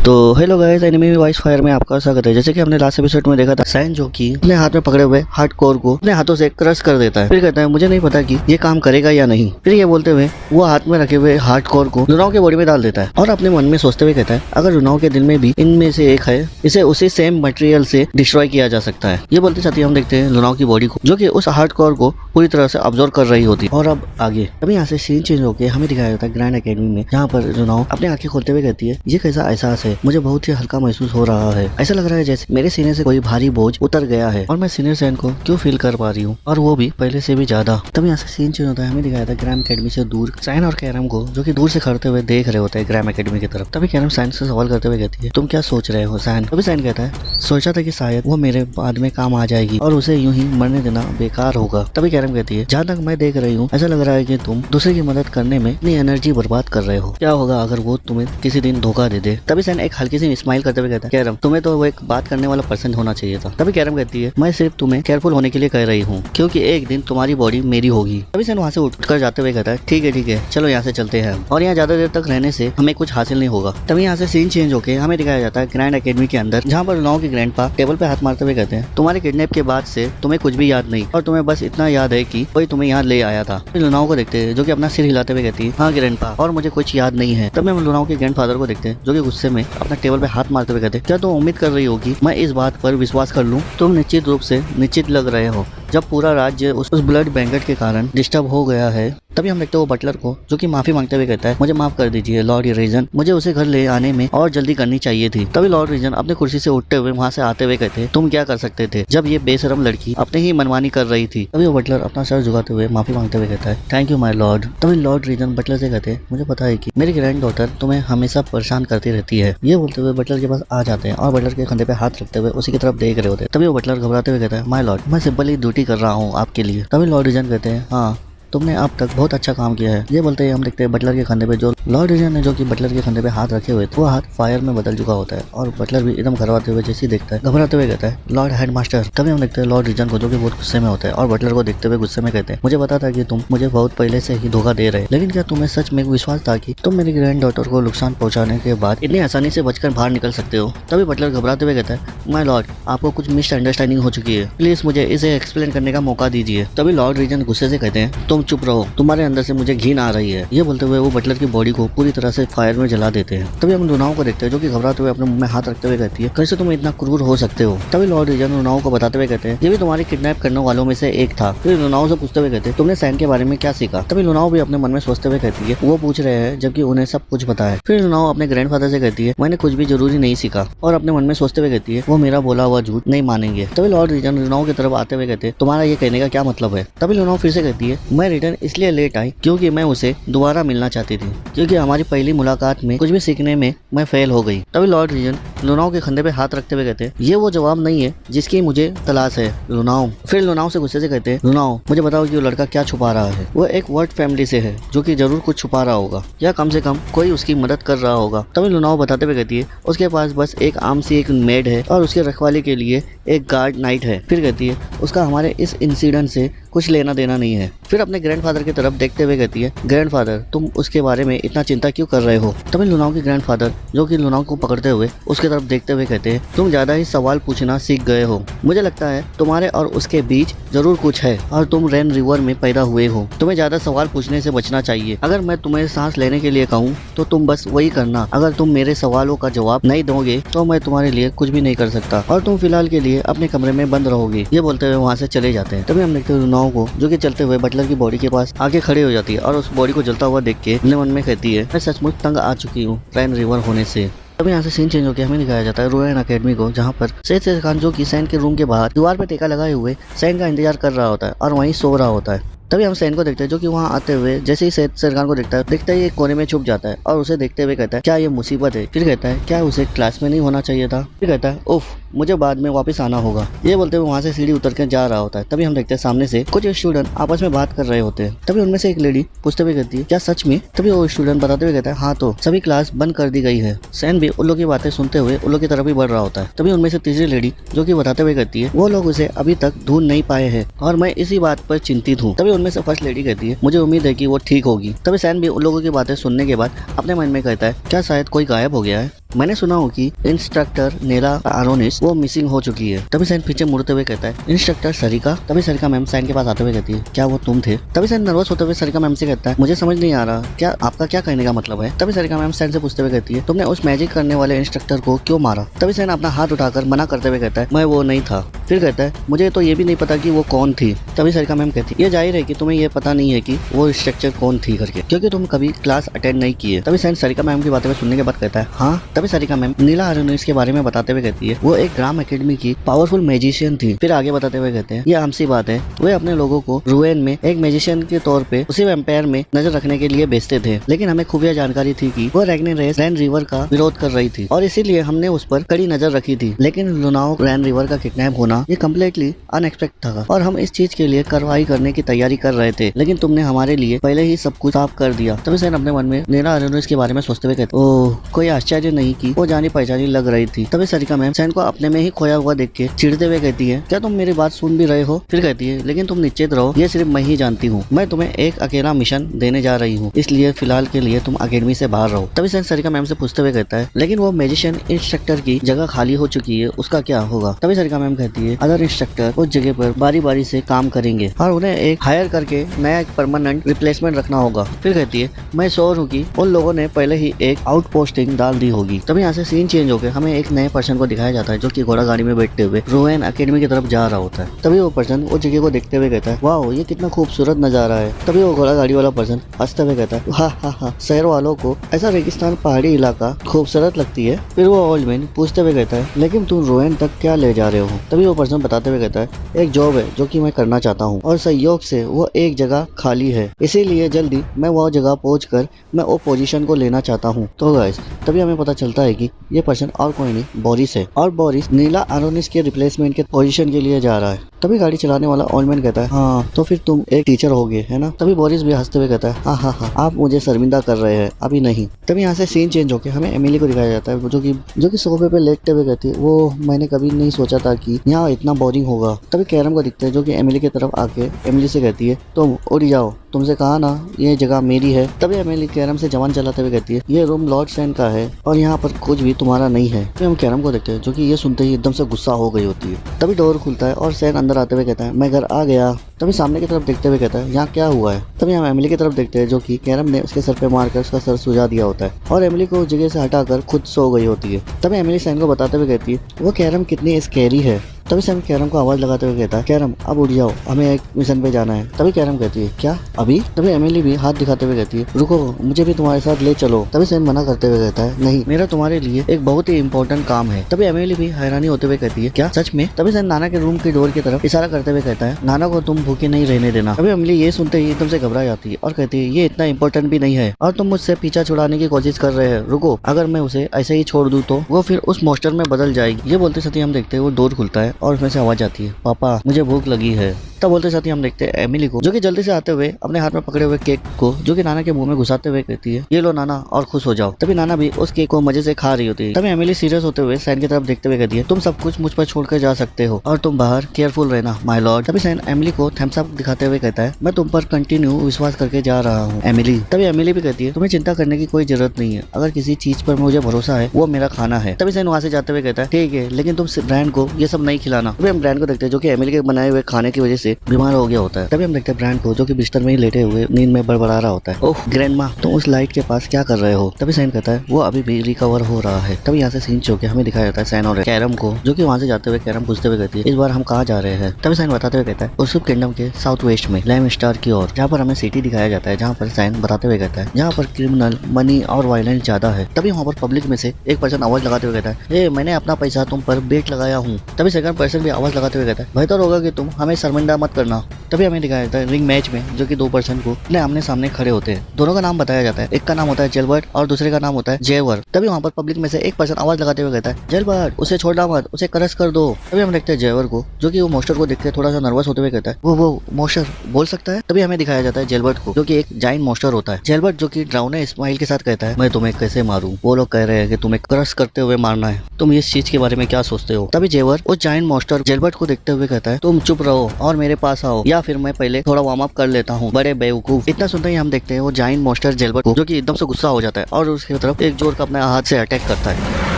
तो hello guys, Enemy Voice Fire में आपका स्वागत है। जैसे कि हमने लास्ट एपिसोड में देखा था, सैन जो कि अपने हाथ में पकड़े हुए हार्ड कोर को अपने हाथों से क्रश कर देता है। फिर कहता है मुझे नहीं पता कि ये काम करेगा या नहीं। फिर ये बोलते हुए वो हाथ में रखे हुए हार्ड कोर को लुनाओ के बॉडी में डाल देता है और अपने मन में सोचते हुए कहता है अगर लुनाओ के दिल में भी इनमें से एक है, इसे उसी सेम मटेरियल से डिस्ट्रॉय किया जा सकता है। ये बोलते साथ ही हम देखते हैं लुनाओ की बॉडी को जो कि उस हार्ड कोर को पूरी तरह से ऑब्जर्व कर रही होती है। और अब आगे अभी यहाँ से सीन चेंज होकर हमें दिखाया जाता है ग्रैंड एकेडमी में, जहाँ पर लुनाओ अपने आंखें खोलते हुए कहती है ये कैसा एहसास है, मुझे बहुत ही हल्का महसूस हो रहा है। ऐसा लग रहा है जैसे मेरे सीने से कोई भारी बोझ उतर गया है और मैं सीनियर सैन को क्यों फील कर पा रही हूँ, और वो भी पहले से भी ज्यादा। तब यहाँ से सीन चेंज होता है, हमें दिखाया था ग्राम एकेडमी से दूर सैन और कैरम को जो कि दूर से खड़ते हुए देख रहे होते हैं ग्राम एकेडमी की तरफ। तभी कैरम सैन से सवाल करते हुए कहती है तुम क्या सोच रहे हो सैन। तभी सैन कहता है सोचा था कि शायद वो मेरे बाद में काम आ जाएगी और उसे यूं ही मरने देना बेकार होगा। तभी कैरम कहती है जहाँ तक मैं देख रही हूँ ऐसा लग रहा है कि तुम दूसरे की मदद करने में अपनी एनर्जी बर्बाद कर रहे हो। क्या होगा अगर वो तुम्हें किसी दिन धोखा दे दे। तभी सैन एक हल्की सी स्माइल करते हुए कहता है कैरम तुम्हें तो वो एक बात करने वाला पर्सन होना चाहिए था। तभी कैरम कहती है मैं सिर्फ तुम्हें केयरफुल होने के लिए कह रही हूँ क्योंकि एक दिन तुम्हारी बॉडी मेरी होगी। तभी सैन वहाँ से उठकर जाते हुए कहता है ठीक है चलो यहाँ से चलते हैं और यहाँ ज्यादा देर तक रहने से हमें कुछ हासिल नहीं होगा। तभी यहाँ से सीन चेंज होकर हमें दिखाया जाता है ग्रैंड एकेडमी के अंदर, जहाँ पर लुनाओ के ग्रैंडपा टेबल पे हाथ मारते हुए कहते हैं तुम्हारे किडनैप के बाद से तुम्हें कुछ भी याद नहीं और तुम्हें बस इतना याद है कि कोई तुम्हें यहाँ ले आया था। फिर लुनाओ को देखते हैं जो कि अपना सिर हिलाते हुए कहती है हाँ ग्रैंडपा, और मुझे कुछ याद नहीं है। तब हम लुनाओ के ग्रैंडफादर को देखते हैं जो कि गुस्से में अपना टेबल पे हाथ मारते हुए कहते हैं क्या तुम उम्मीद कर रही होगी मैं इस बात पर विश्वास कर लूं? तुम निश्चित रूप से निश्चित लग रहे हो जब पूरा राज्य उस ब्लड बैंकेट के कारण डिस्टर्ब हो गया है। तभी हम देखते हैं वो बटलर को जो कि माफी मांगते हुए कहता है मुझे माफ कर दीजिए लॉर्ड रीजन, मुझे उसे घर ले आने में और जल्दी करनी चाहिए थी। तभी लॉर्ड रीजन अपने कुर्सी से उठते हुए वहाँ से आते हुए कहते तुम क्या कर सकते थे जब ये बेशरम लड़की अपने ही मनमानी कर रही थी। तभी वो बटलर अपना सर झुकाते हुए माफी मांगते हुए कहता है थैंक यू माई लॉर्ड। तभी लॉर्ड रीजन बटलर से कहते हैं मुझे पता है कि मेरी ग्रैंड डॉटर तुम्हें हमेशा परेशान करती रहती है। ये बोलते हुए बटलर के पास आ जाते हैं और बटलर के कंधे पे हाथ रखते हुए उसी की तरफ देख रहे होते हैं। तभी वो बटलर घबराते हुए कहता है माई लॉर्ड मैं सिंपली ड्यूटी कर रहा हूँ आपके लिए। तभी लॉर्ड रीजन कहते हैं हाँ तुमने अब तक बहुत अच्छा काम किया है। ये बोलते हैं हम देखते हैं बटलर के कंधे पे जो लॉर्ड रीजन ने जो कि बटलर के कंधे पे हाथ रखे हुए वो हाथ फायर में बदल चुका होता है और बटलर भी एकदम घबराते हुए जैसे ही देखता है घबराते हुए कहता है लॉर्ड हेडमास्टर। तभी हम देखते हैं लॉर्ड रीजन को जो कि बहुत गुस्से में होता है और बटलर को देखते हुए गुस्से में कहते हैं मुझे पता था कि तुम मुझे बहुत पहले से ही धोखा दे रहे, लेकिन क्या तुम्हें सच में विश्वास था कि तुम मेरी ग्रैंड डॉटर को नुकसान पहुंचाने के बाद इतनी आसानी से बचकर बाहर निकल सकते हो। तभी बटलर घबराते हुए कहता है माय लॉर्ड आपको कुछ मिसअंडरस्टैंडिंग हो चुकी है, प्लीज मुझे इसे एक्सप्लेन करने का मौका दीजिए। तभी लॉर्ड रीजन गुस्से से कहते हैं तुम चुप रहो, तुम्हारे अंदर से मुझे घिन आ रही है। ये बोलते हुए वो बटलर की बॉडी को पूरी तरह से फायर में जला देते हैं। तभी हम लुनाओ को देखते हैं जो कि घबराते हुए अपने मुंह में हाथ रखते हुए कहती है कैसे तुम इतना क्रूर हो सकते हो। तभी लॉर्ड रीजन लुनाओ को बताते हुए कहते हैं ये भी तुम्हारे किडनैप करने वालों में से एक था। फिर लुनाओ से पूछते हुए कहते हैं तुमने सैन के बारे में क्या सीखा। तभी लुनाओ भी अपने मन में सोचते हुए कहती है वो पूछ रहे हैं जबकि उन्हें सब कुछ पता है। फिर लुनाओ अपने ग्रैंडफादर से कहती है मैंने कुछ भी जरूरी नहीं सीखा, और अपने मन में सोचते हुए कहती है वो मेरा बोला हुआ झूठ नहीं मानेंगे। तभी लॉर्ड रीजन लुनाओ की तरफ आते हुए कहते हैं तुम्हारा ये कहने का क्या मतलब है। तभी लुनाओ फिर से कहती है मैं रिटर्न इसलिए लेट आई क्योंकि मैं उसे दोबारा मिलना चाहती थी, क्योंकि हमारी पहली मुलाकात में कुछ भी सीखने में मैं फेल हो गई। तभी लॉर्ड रीजन लुनाओ के कंधे पे हाथ रखते हुए कहते हैं ये वो जवाब नहीं है जिसकी मुझे तलाश है लुनाओ। फिर लुनाओ से गुस्से से कहते हैं लुनाओ मुझे बताओ कि वो लड़का क्या छुपा रहा है। वो एक वर्ड फैमिली से है जो कि जरूर कुछ छुपा रहा होगा या कम से कम कोई उसकी मदद कर रहा होगा। तभी लुनाओ बताते हुए कहती है उसके पास बस एक आम सी एक मेड है और उसके रखवाली के लिए एक गार्ड नाइट है। फिर कहती है उसका हमारे इस इंसिडेंट से कुछ लेना देना नहीं है। फिर अपने ग्रैंडफादर की तरफ देखते हुए कहती है ग्रैंडफादर तुम उसके बारे में इतना चिंता क्यों कर रहे हो। तभी लुनाओ के ग्रैंडफादर जो कि लुनाओ को पकड़ते हुए उसके तरफ देखते हुए कहते हैं तुम ज्यादा ही सवाल पूछना सीख गए हो, मुझे लगता है तुम्हारे और उसके बीच जरूर कुछ है और तुम रेन रिवर में पैदा हुए हो, तुम्हें ज्यादा सवाल पूछने से बचना चाहिए। अगर मैं तुम्हें सांस लेने के लिए कहूँ तो तुम बस वही करना, अगर तुम मेरे सवालों का जवाब नहीं दोगे तो मैं तुम्हारे लिए कुछ भी नहीं कर सकता और तुम फिलहाल के लिए अपने कमरे में बंद रहोगे। ये बोलते हुए वहाँ से चले जाते हैं। तभी हम देखते हैं लुनाओ को जो कि चलते हुए बटलर की बॉडी के पास आगे खड़ी हो जाती है और उस बॉडी को जलता हुआ देख के अपने मन में कहती है मैं सचमुच तंग आ चुकी हूँ रैन रिवर होने से। तभी यहाँ से सीन चेंज होकर हमें दिखाया जाता है रोयन एकेडमी को, जहाँ पर सैयद खान जो कि सैन के रूम के बाहर दीवार पर टेका लगाए हुए सैन का इंतजार कर रहा होता है और वहीं सो रहा होता है। तभी हम सैन को देखते हैं जो कि वहाँ आते हुए जैसे ही सैयद खान को देखता है एक कोने में छुप जाता है और उसे देखते हुए कहता है क्या ये मुसीबत है। फिर कहता है क्या उसे क्लास में नहीं होना चाहिए था। फिर कहता है उफ मुझे बाद में वापस आना होगा। ये बोलते हुए वहाँ से सीढ़ी उतर कर जा रहा होता है। तभी हम देखते हैं सामने से कुछ स्टूडेंट आपस में बात कर रहे होते हैं। तभी उनमें से एक लेडी पूछते हुए कहती है क्या सच में। तभी वो स्टूडेंट बताते हुए कहता है हाँ तो सभी क्लास बंद कर दी गई है। सैन भी उन लोग की बातें सुनते हुए उन लोग की तरफ ही बढ़ रहा होता है। तभी उनमें से तीसरी लेडी जो कि बताते हुए कहती है वो लोग उसे अभी तक ढूंढ नहीं पाए हैं और मैं इसी बात पर चिंतित हूँ। तभी उनमें से फर्स्ट लेडी कहती है मुझे उम्मीद है कि वो ठीक होगी। तभी सैन भी उन लोगों की बातें सुनने के बाद अपने मन में कहता है क्या शायद कोई गायब हो गया है। मैंने सुना हो कि इंस्ट्रक्टर नेला आरोनिस वो मिसिंग हो चुकी है। तभी सैन पीछे मुड़ते हुए कहता है, इंस्ट्रक्टर सरिका। तभी सरिका मैम सैन के पास आते हुए कहती है, क्या वो तुम थे? तभी सैन नर्वस होते हुए सरिका मैम से कहता है, मुझे समझ नहीं आ रहा, क्या आपका क्या कहने का मतलब है? तभी सरिका मैम सैन से पूछते हुए कहती है, तुमने उस मैजिक करने वाले इंस्ट्रक्टर को क्यों मारा? तभी सैन अपना हाथ उठाकर मना करते हुए कहता है, मैं वो नहीं था। फिर कहता है, मुझे तो ये भी नहीं पता कि वो कौन थी। तभी सरिका मैम कहती है, ये जाहिर है कि तुम्हें ये पता नहीं है कि वो इंस्ट्रक्टर कौन थी करके, क्योंकि तुम कभी क्लास अटेंड नहीं किए। तभी सैन सरिका मैम की बातें में सुनने के बाद कहता है, हाँ। तभी सरिका मैम नीला आरोनिस के बारे में बताते हुए कहती है, वो एक ग्राम एकेडमी की पावरफुल मैजिशियन थी। फिर आगे बताते हुए कहते हैं, ये आम सी बात है, वे अपने लोगों को रुएन में एक मैजिशियन के तौर पे उसी वेम्पायर में नजर रखने के लिए भेजते थे, लेकिन हमें खुफिया जानकारी थी कि वो रैन रिवर का विरोध कर रही थी और इसीलिए हमने उस पर कड़ी नजर रखी थी। लेकिन लुनाओ रैन रिवर का किडनैप होना ये कम्प्लीटली अनएक्सपेक्टेड था और हम इस चीज के लिए कार्रवाई करने की तैयारी कर रहे थे, लेकिन तुमने हमारे लिए पहले ही सब कुछ साफ कर दिया। तभी सैन अपने मन में नीला आरोनिस के बारे में सोचते हुए कहते, ओह, कोई आश्चर्य नहीं कि वो जानी पहचानी लग रही थी। तभी सरिका मैम सैन को अपने में ही खोया हुआ देख के चिढ़ते हुए कहती है, क्या तुम मेरी बात सुन भी रहे हो? फिर कहती है, लेकिन तुम निश्चित रहो, ये सिर्फ मैं ही जानती हूँ, मैं तुम्हें एक अकेला मिशन देने जा रही हूँ, इसलिए फिलहाल के लिए तुम अकेडमी से बाहर रहो। तभी सैन सरिका मैम से पूछते हुए कहता है, लेकिन वो मैजिशियन इंस्ट्रक्टर की जगह खाली हो चुकी है, उसका क्या होगा? तभी सरिका मैम कहती है, अदर इंस्ट्रक्टर उस जगह पर बारी बारी से काम करेंगे और उन्हें एक हायर करके नया एक परमानेंट रिप्लेसमेंट रखना होगा। फिर कहती है, मैं श्योर हूँ कि उन लोगों ने पहले ही एक आउट पोस्टिंग डाल दी होगी। तभी यहाँ से सीन चेंज होकर हमें एक नए पर्सन को दिखाया जाता है जो कि घोड़ा गाड़ी में बैठते हुए रुएन एकेडमी की तरफ जा रहा होता है। तभी वो पर्सन उस जगह को देखते हुए कहता है, वाह, ये कितना खूबसूरत नजारा है। तभी वो घोड़ा गाड़ी वाला पर्सन हंसते हुए कहता है, हाँ, शहर वालों को ऐसा रेगिस्तान पहाड़ी इलाका खूबसूरत लगती है। फिर वो ओल्ड मैन पूछते हुए कहता है, लेकिन तुम रुएन तक क्या ले जा रहे हो? तभी वो पर्सन बताते हुए कहता है, एक जॉब है जो कि मैं करना चाहता हूँ और संयोग से वो एक जगह खाली है, इसीलिए जल्दी मैं वो जगह पहुंचकर मैं वो पोजीशन को लेना चाहता हूँ। तो गाइस, तभी हमें पता चलता है कि ये पर्सन और कोई नहीं, बोरिस है और बोरिस नीला आरोनिस के रिप्लेसमेंट के पोजीशन के लिए जा रहा है। तभी गाड़ी चलाने वाला ओल्डमैन कहता है, हाँ, तो फिर तुम एक टीचर होगे, है ना? तभी बोरिस भी हंसते हुए कहता है, हाँ, आप मुझे शर्मिंदा कर रहे हैं, अभी नहीं। तभी यहाँ से सीन चेंज होकर हमें एमिली को दिखाया जाता है जो कि सोफे पे लेटते हुए कहती है, वो मैंने कभी नहीं सोचा था कि यहाँ इतना बोरिंग होगा। तभी कैरम को दिखते हैं जो कि एमिली की तरफ आके एमिली से कहती है, तुम उड़ जाओ, तुमसे कहा ना ये जगह मेरी है। तभी एमिली कैरम से जवान चलाते हुए कहती है, ये रूम लॉर्ड सैन का है और यहाँ पर कुछ भी तुम्हारा नहीं है। फिर हम कैरम को देखते हैं जो कि ये सुनते ही एकदम से गुस्सा हो गई होती है। तभी डोर खुलता है और सैन अंदर आते हुए कहता है, मैं घर आ गया। तभी सामने की तरफ देखते हुए कहता है, यहाँ क्या हुआ है? तभी हम एमिली की तरफ देखते हैं जो कि कैरम ने उसके सर पे मारकर उसका सर सुझा दिया होता है और एमिली को उस जगह से हटाकर खुद सो गई होती है। तभी एमिली सैन को बताते हुए कहती है, वो कैरम कितनी स्कैरी है। तभी सैन कैरम को आवाज लगाते हुए कहता है, कैरम अब उठ जाओ, हमें एक मिशन पे जाना है। तभी कैरम कहती है, क्या अभी? तभी एमिली भी हाथ दिखाते हुए कहती है, रुको, मुझे भी तुम्हारे साथ ले चलो। तभी सैन मना करते हुए कहता है, नहीं, मेरा तुम्हारे लिए एक बहुत ही इंपॉर्टेंट काम है। तभी एमिली भी हैरानी होते हुए कहती है, क्या सच में? तभी सैन नाना के रूम की डोर की तरफ इशारा करते हुए कहता है, नाना को तुम भूखे नहीं रहने देना। तभी एमिली ये सुनते ही एकदम से घबरा जाती है और कहती है, ये इतना इंपॉर्टेंट भी नहीं है और तुम मुझसे पीछा छुड़ाने की कोशिश कर रहे हैं, रुको, अगर मैं उसे ऐसे ही छोड़ दूं तो वो फिर उस मोस्टर में बदल जाएगी। ये बोलते साथ ही हम देखते हैं वो डोर खुलता है और उसमें से आवाज आती है, पापा मुझे भूख लगी है। तब बोलते साथ ही हम देखते हैं एमिली को जो कि जल्दी से आते हुए अपने हाथ में पकड़े हुए केक को जो कि नाना के मुंह में घुसाते हुए कहती है, ये लो नाना और खुश हो जाओ। तभी नाना भी उस केक को मजे से खा रही होती है। तभी एमिली सीरियस होते हुए सैन की तरफ देखते हुए कहती है, तुम सब कुछ मुझ पर छोड़कर जा सकते हो और तुम बाहर केयरफुल रहना माय लॉर्ड। तभी सैन एमिली को थम्स अप दिखाते हुए कहता है, मैं तुम पर कंटिन्यू विश्वास करके जा रहा हूँ एमिली। तभी एमिली भी कहती है, तुम्हें चिंता करने की कोई जरूरत नहीं है, अगर किसी चीज पर मुझे भरोसा है वो मेरा खाना है। तभी सैन वहाँ से जाते हुए कहता है, ठीक है, लेकिन तुम ब्रांड को ये सब नहीं खिलाना। तभी हम ब्रांड को देखते हैं जो कि एमिली के बनाए हुए खाने की वजह से बीमार हो गया होता है। तभी हम देखते हैं ब्रांड को जो कि बिस्तर में ही लेटे हुए नींद में बड़बड़ा रहा होता है, ओह ग्रैंडमा, तुम उस लाइट के पास क्या कर रहे हो? तभी सैन कहता है, वो अभी भी रिकवर हो रहा है। तभी यहाँ से सीन चौके हमें दिखाया जाता है सैन और कैरम को जो कि वहाँ से जाते हुए कैरम पूछते हुए कहती है, इस बार हम कहाँ जा रहे हैं? तभी सैन बताते हुए कहता है, उर्सुप किंगडम के साउथ वेस्ट में लैम स्टार की ओर, जहाँ पर हमें सिटी दिखाया जाता है, जहाँ पर सैन बताते हुए कहता है, जहाँ पर क्रिमिनल मनी और वायलेंस ज्यादा है। तभी वहाँ पर पब्लिक में से एक पर्सन आवाज लगाते हुए कहता है, मैंने अपना पैसा तुम पर बेट लगाया हूँ। तभी सेकंड पर्सन भी आवाज लगाते हुए कहता है, बेहतर होगा कि तुम हमें शर्मिंदा मत करना। तभी हमें दिखाया जाता है रिंग मैच में जो कि दो पर्सन को आमने सामने खड़े होते हैं, दोनों का नाम बताया जाता है, एक का नाम होता है जेलबर्ट और दूसरे का नाम होता है जेवर। तभी वहाँ पर पब्लिक में से एक पर्सन आवाज लगाते हुए कहता है, जेलबर्ट उसे छोड़ना मत, उसे क्रश कर दो। तभी हम देखते हैं जेवर को जो कि वो मोस्टर को देख के थोड़ा सा नर्वस होते हुए कहता है, वो मोस्टर बोल सकता है। तभी हमें दिखाया जाता है जेलबर्ट को जो कि एक जाइंट मोस्टर होता है। जेलबर्ट जो कि ड्राउने स्माइल के साथ कहता है, मैं तुम्हें कैसे मारूं? वो लोग कह रहे हैं कि तुम्हें क्रश करते हुए मारना है, तुम इस चीज के बारे में क्या सोचते हो? तभी जेवर उस जाइंट मोस्टर जेलबर्ट को देखते हुए कहता है, तुम चुप रहो और मेरे मेरे पास आओ या फिर मैं पहले थोड़ा वार्म अप कर लेता हूँ, बड़े बेवकूफ। इतना सुनते ही हम देखते हैं वो जाइंट मॉन्स्टर जेलबर्ट को, जो कि एकदम से गुस्सा हो जाता है और उसकी तरफ एक जोर का अपने हाथ से अटैक करता है।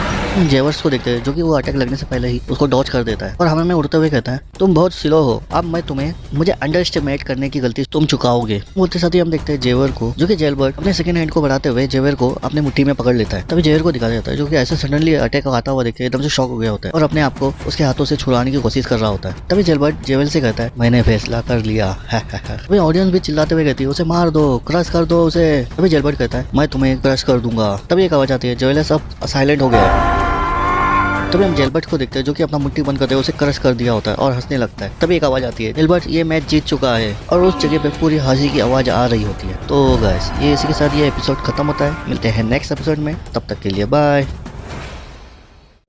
जेवर्स को देखते हैं जो कि वो अटैक लगने से पहले ही उसको डॉज कर देता है और हमें में उड़ते हुए कहता है, तुम बहुत स्लो हो, अब मैं तुम्हें मुझे अंडर एस्टिमेट करने की गलती तुम चुकाओगे। बोलते साथ ही हम देखते हैं जेवर को, जो कि जेलबर्ट अपने सेकंड हैंड को बढ़ाते हुए जेवर को अपने मुट्ठी में पकड़ लेता है। तभी जेवर को दिखाया जाता है जो कि ऐसे सडनली अटैक आता हुआ देख के एकदम से शॉक हो गया होता है और अपने आप को उसके हाथों से छुड़ाने की कोशिश कर रहा होता है। तभी जेलबर्ट जेवर से कहता है, मैंने फैसला कर लिया। तभी ऑडियंस भी चिल्लाते हुए कहती है, उसे मार दो, क्रश कर दो उसे। तभी जेलबर्ट कहता है, मैं तुम्हें क्रश कर दूंगा। तभी एक आवाज आती है, जेवर सब साइलेंट हो गया। तभी हम जेलबर्ट को देखते हैं जो कि अपना मुट्ठी बंद करते हुए उसे क्रश कर दिया होता है और हंसने लगता है। तभी एक आवाज आती है, जेलबर्ट ये मैच जीत चुका है, और उस जगह पे पूरी हंसी की आवाज आ रही होती है। तो गाइस ये इसी के साथ ये एपिसोड खत्म होता है। मिलते हैं नेक्स्ट एपिसोड में, तब तक के लिए bye.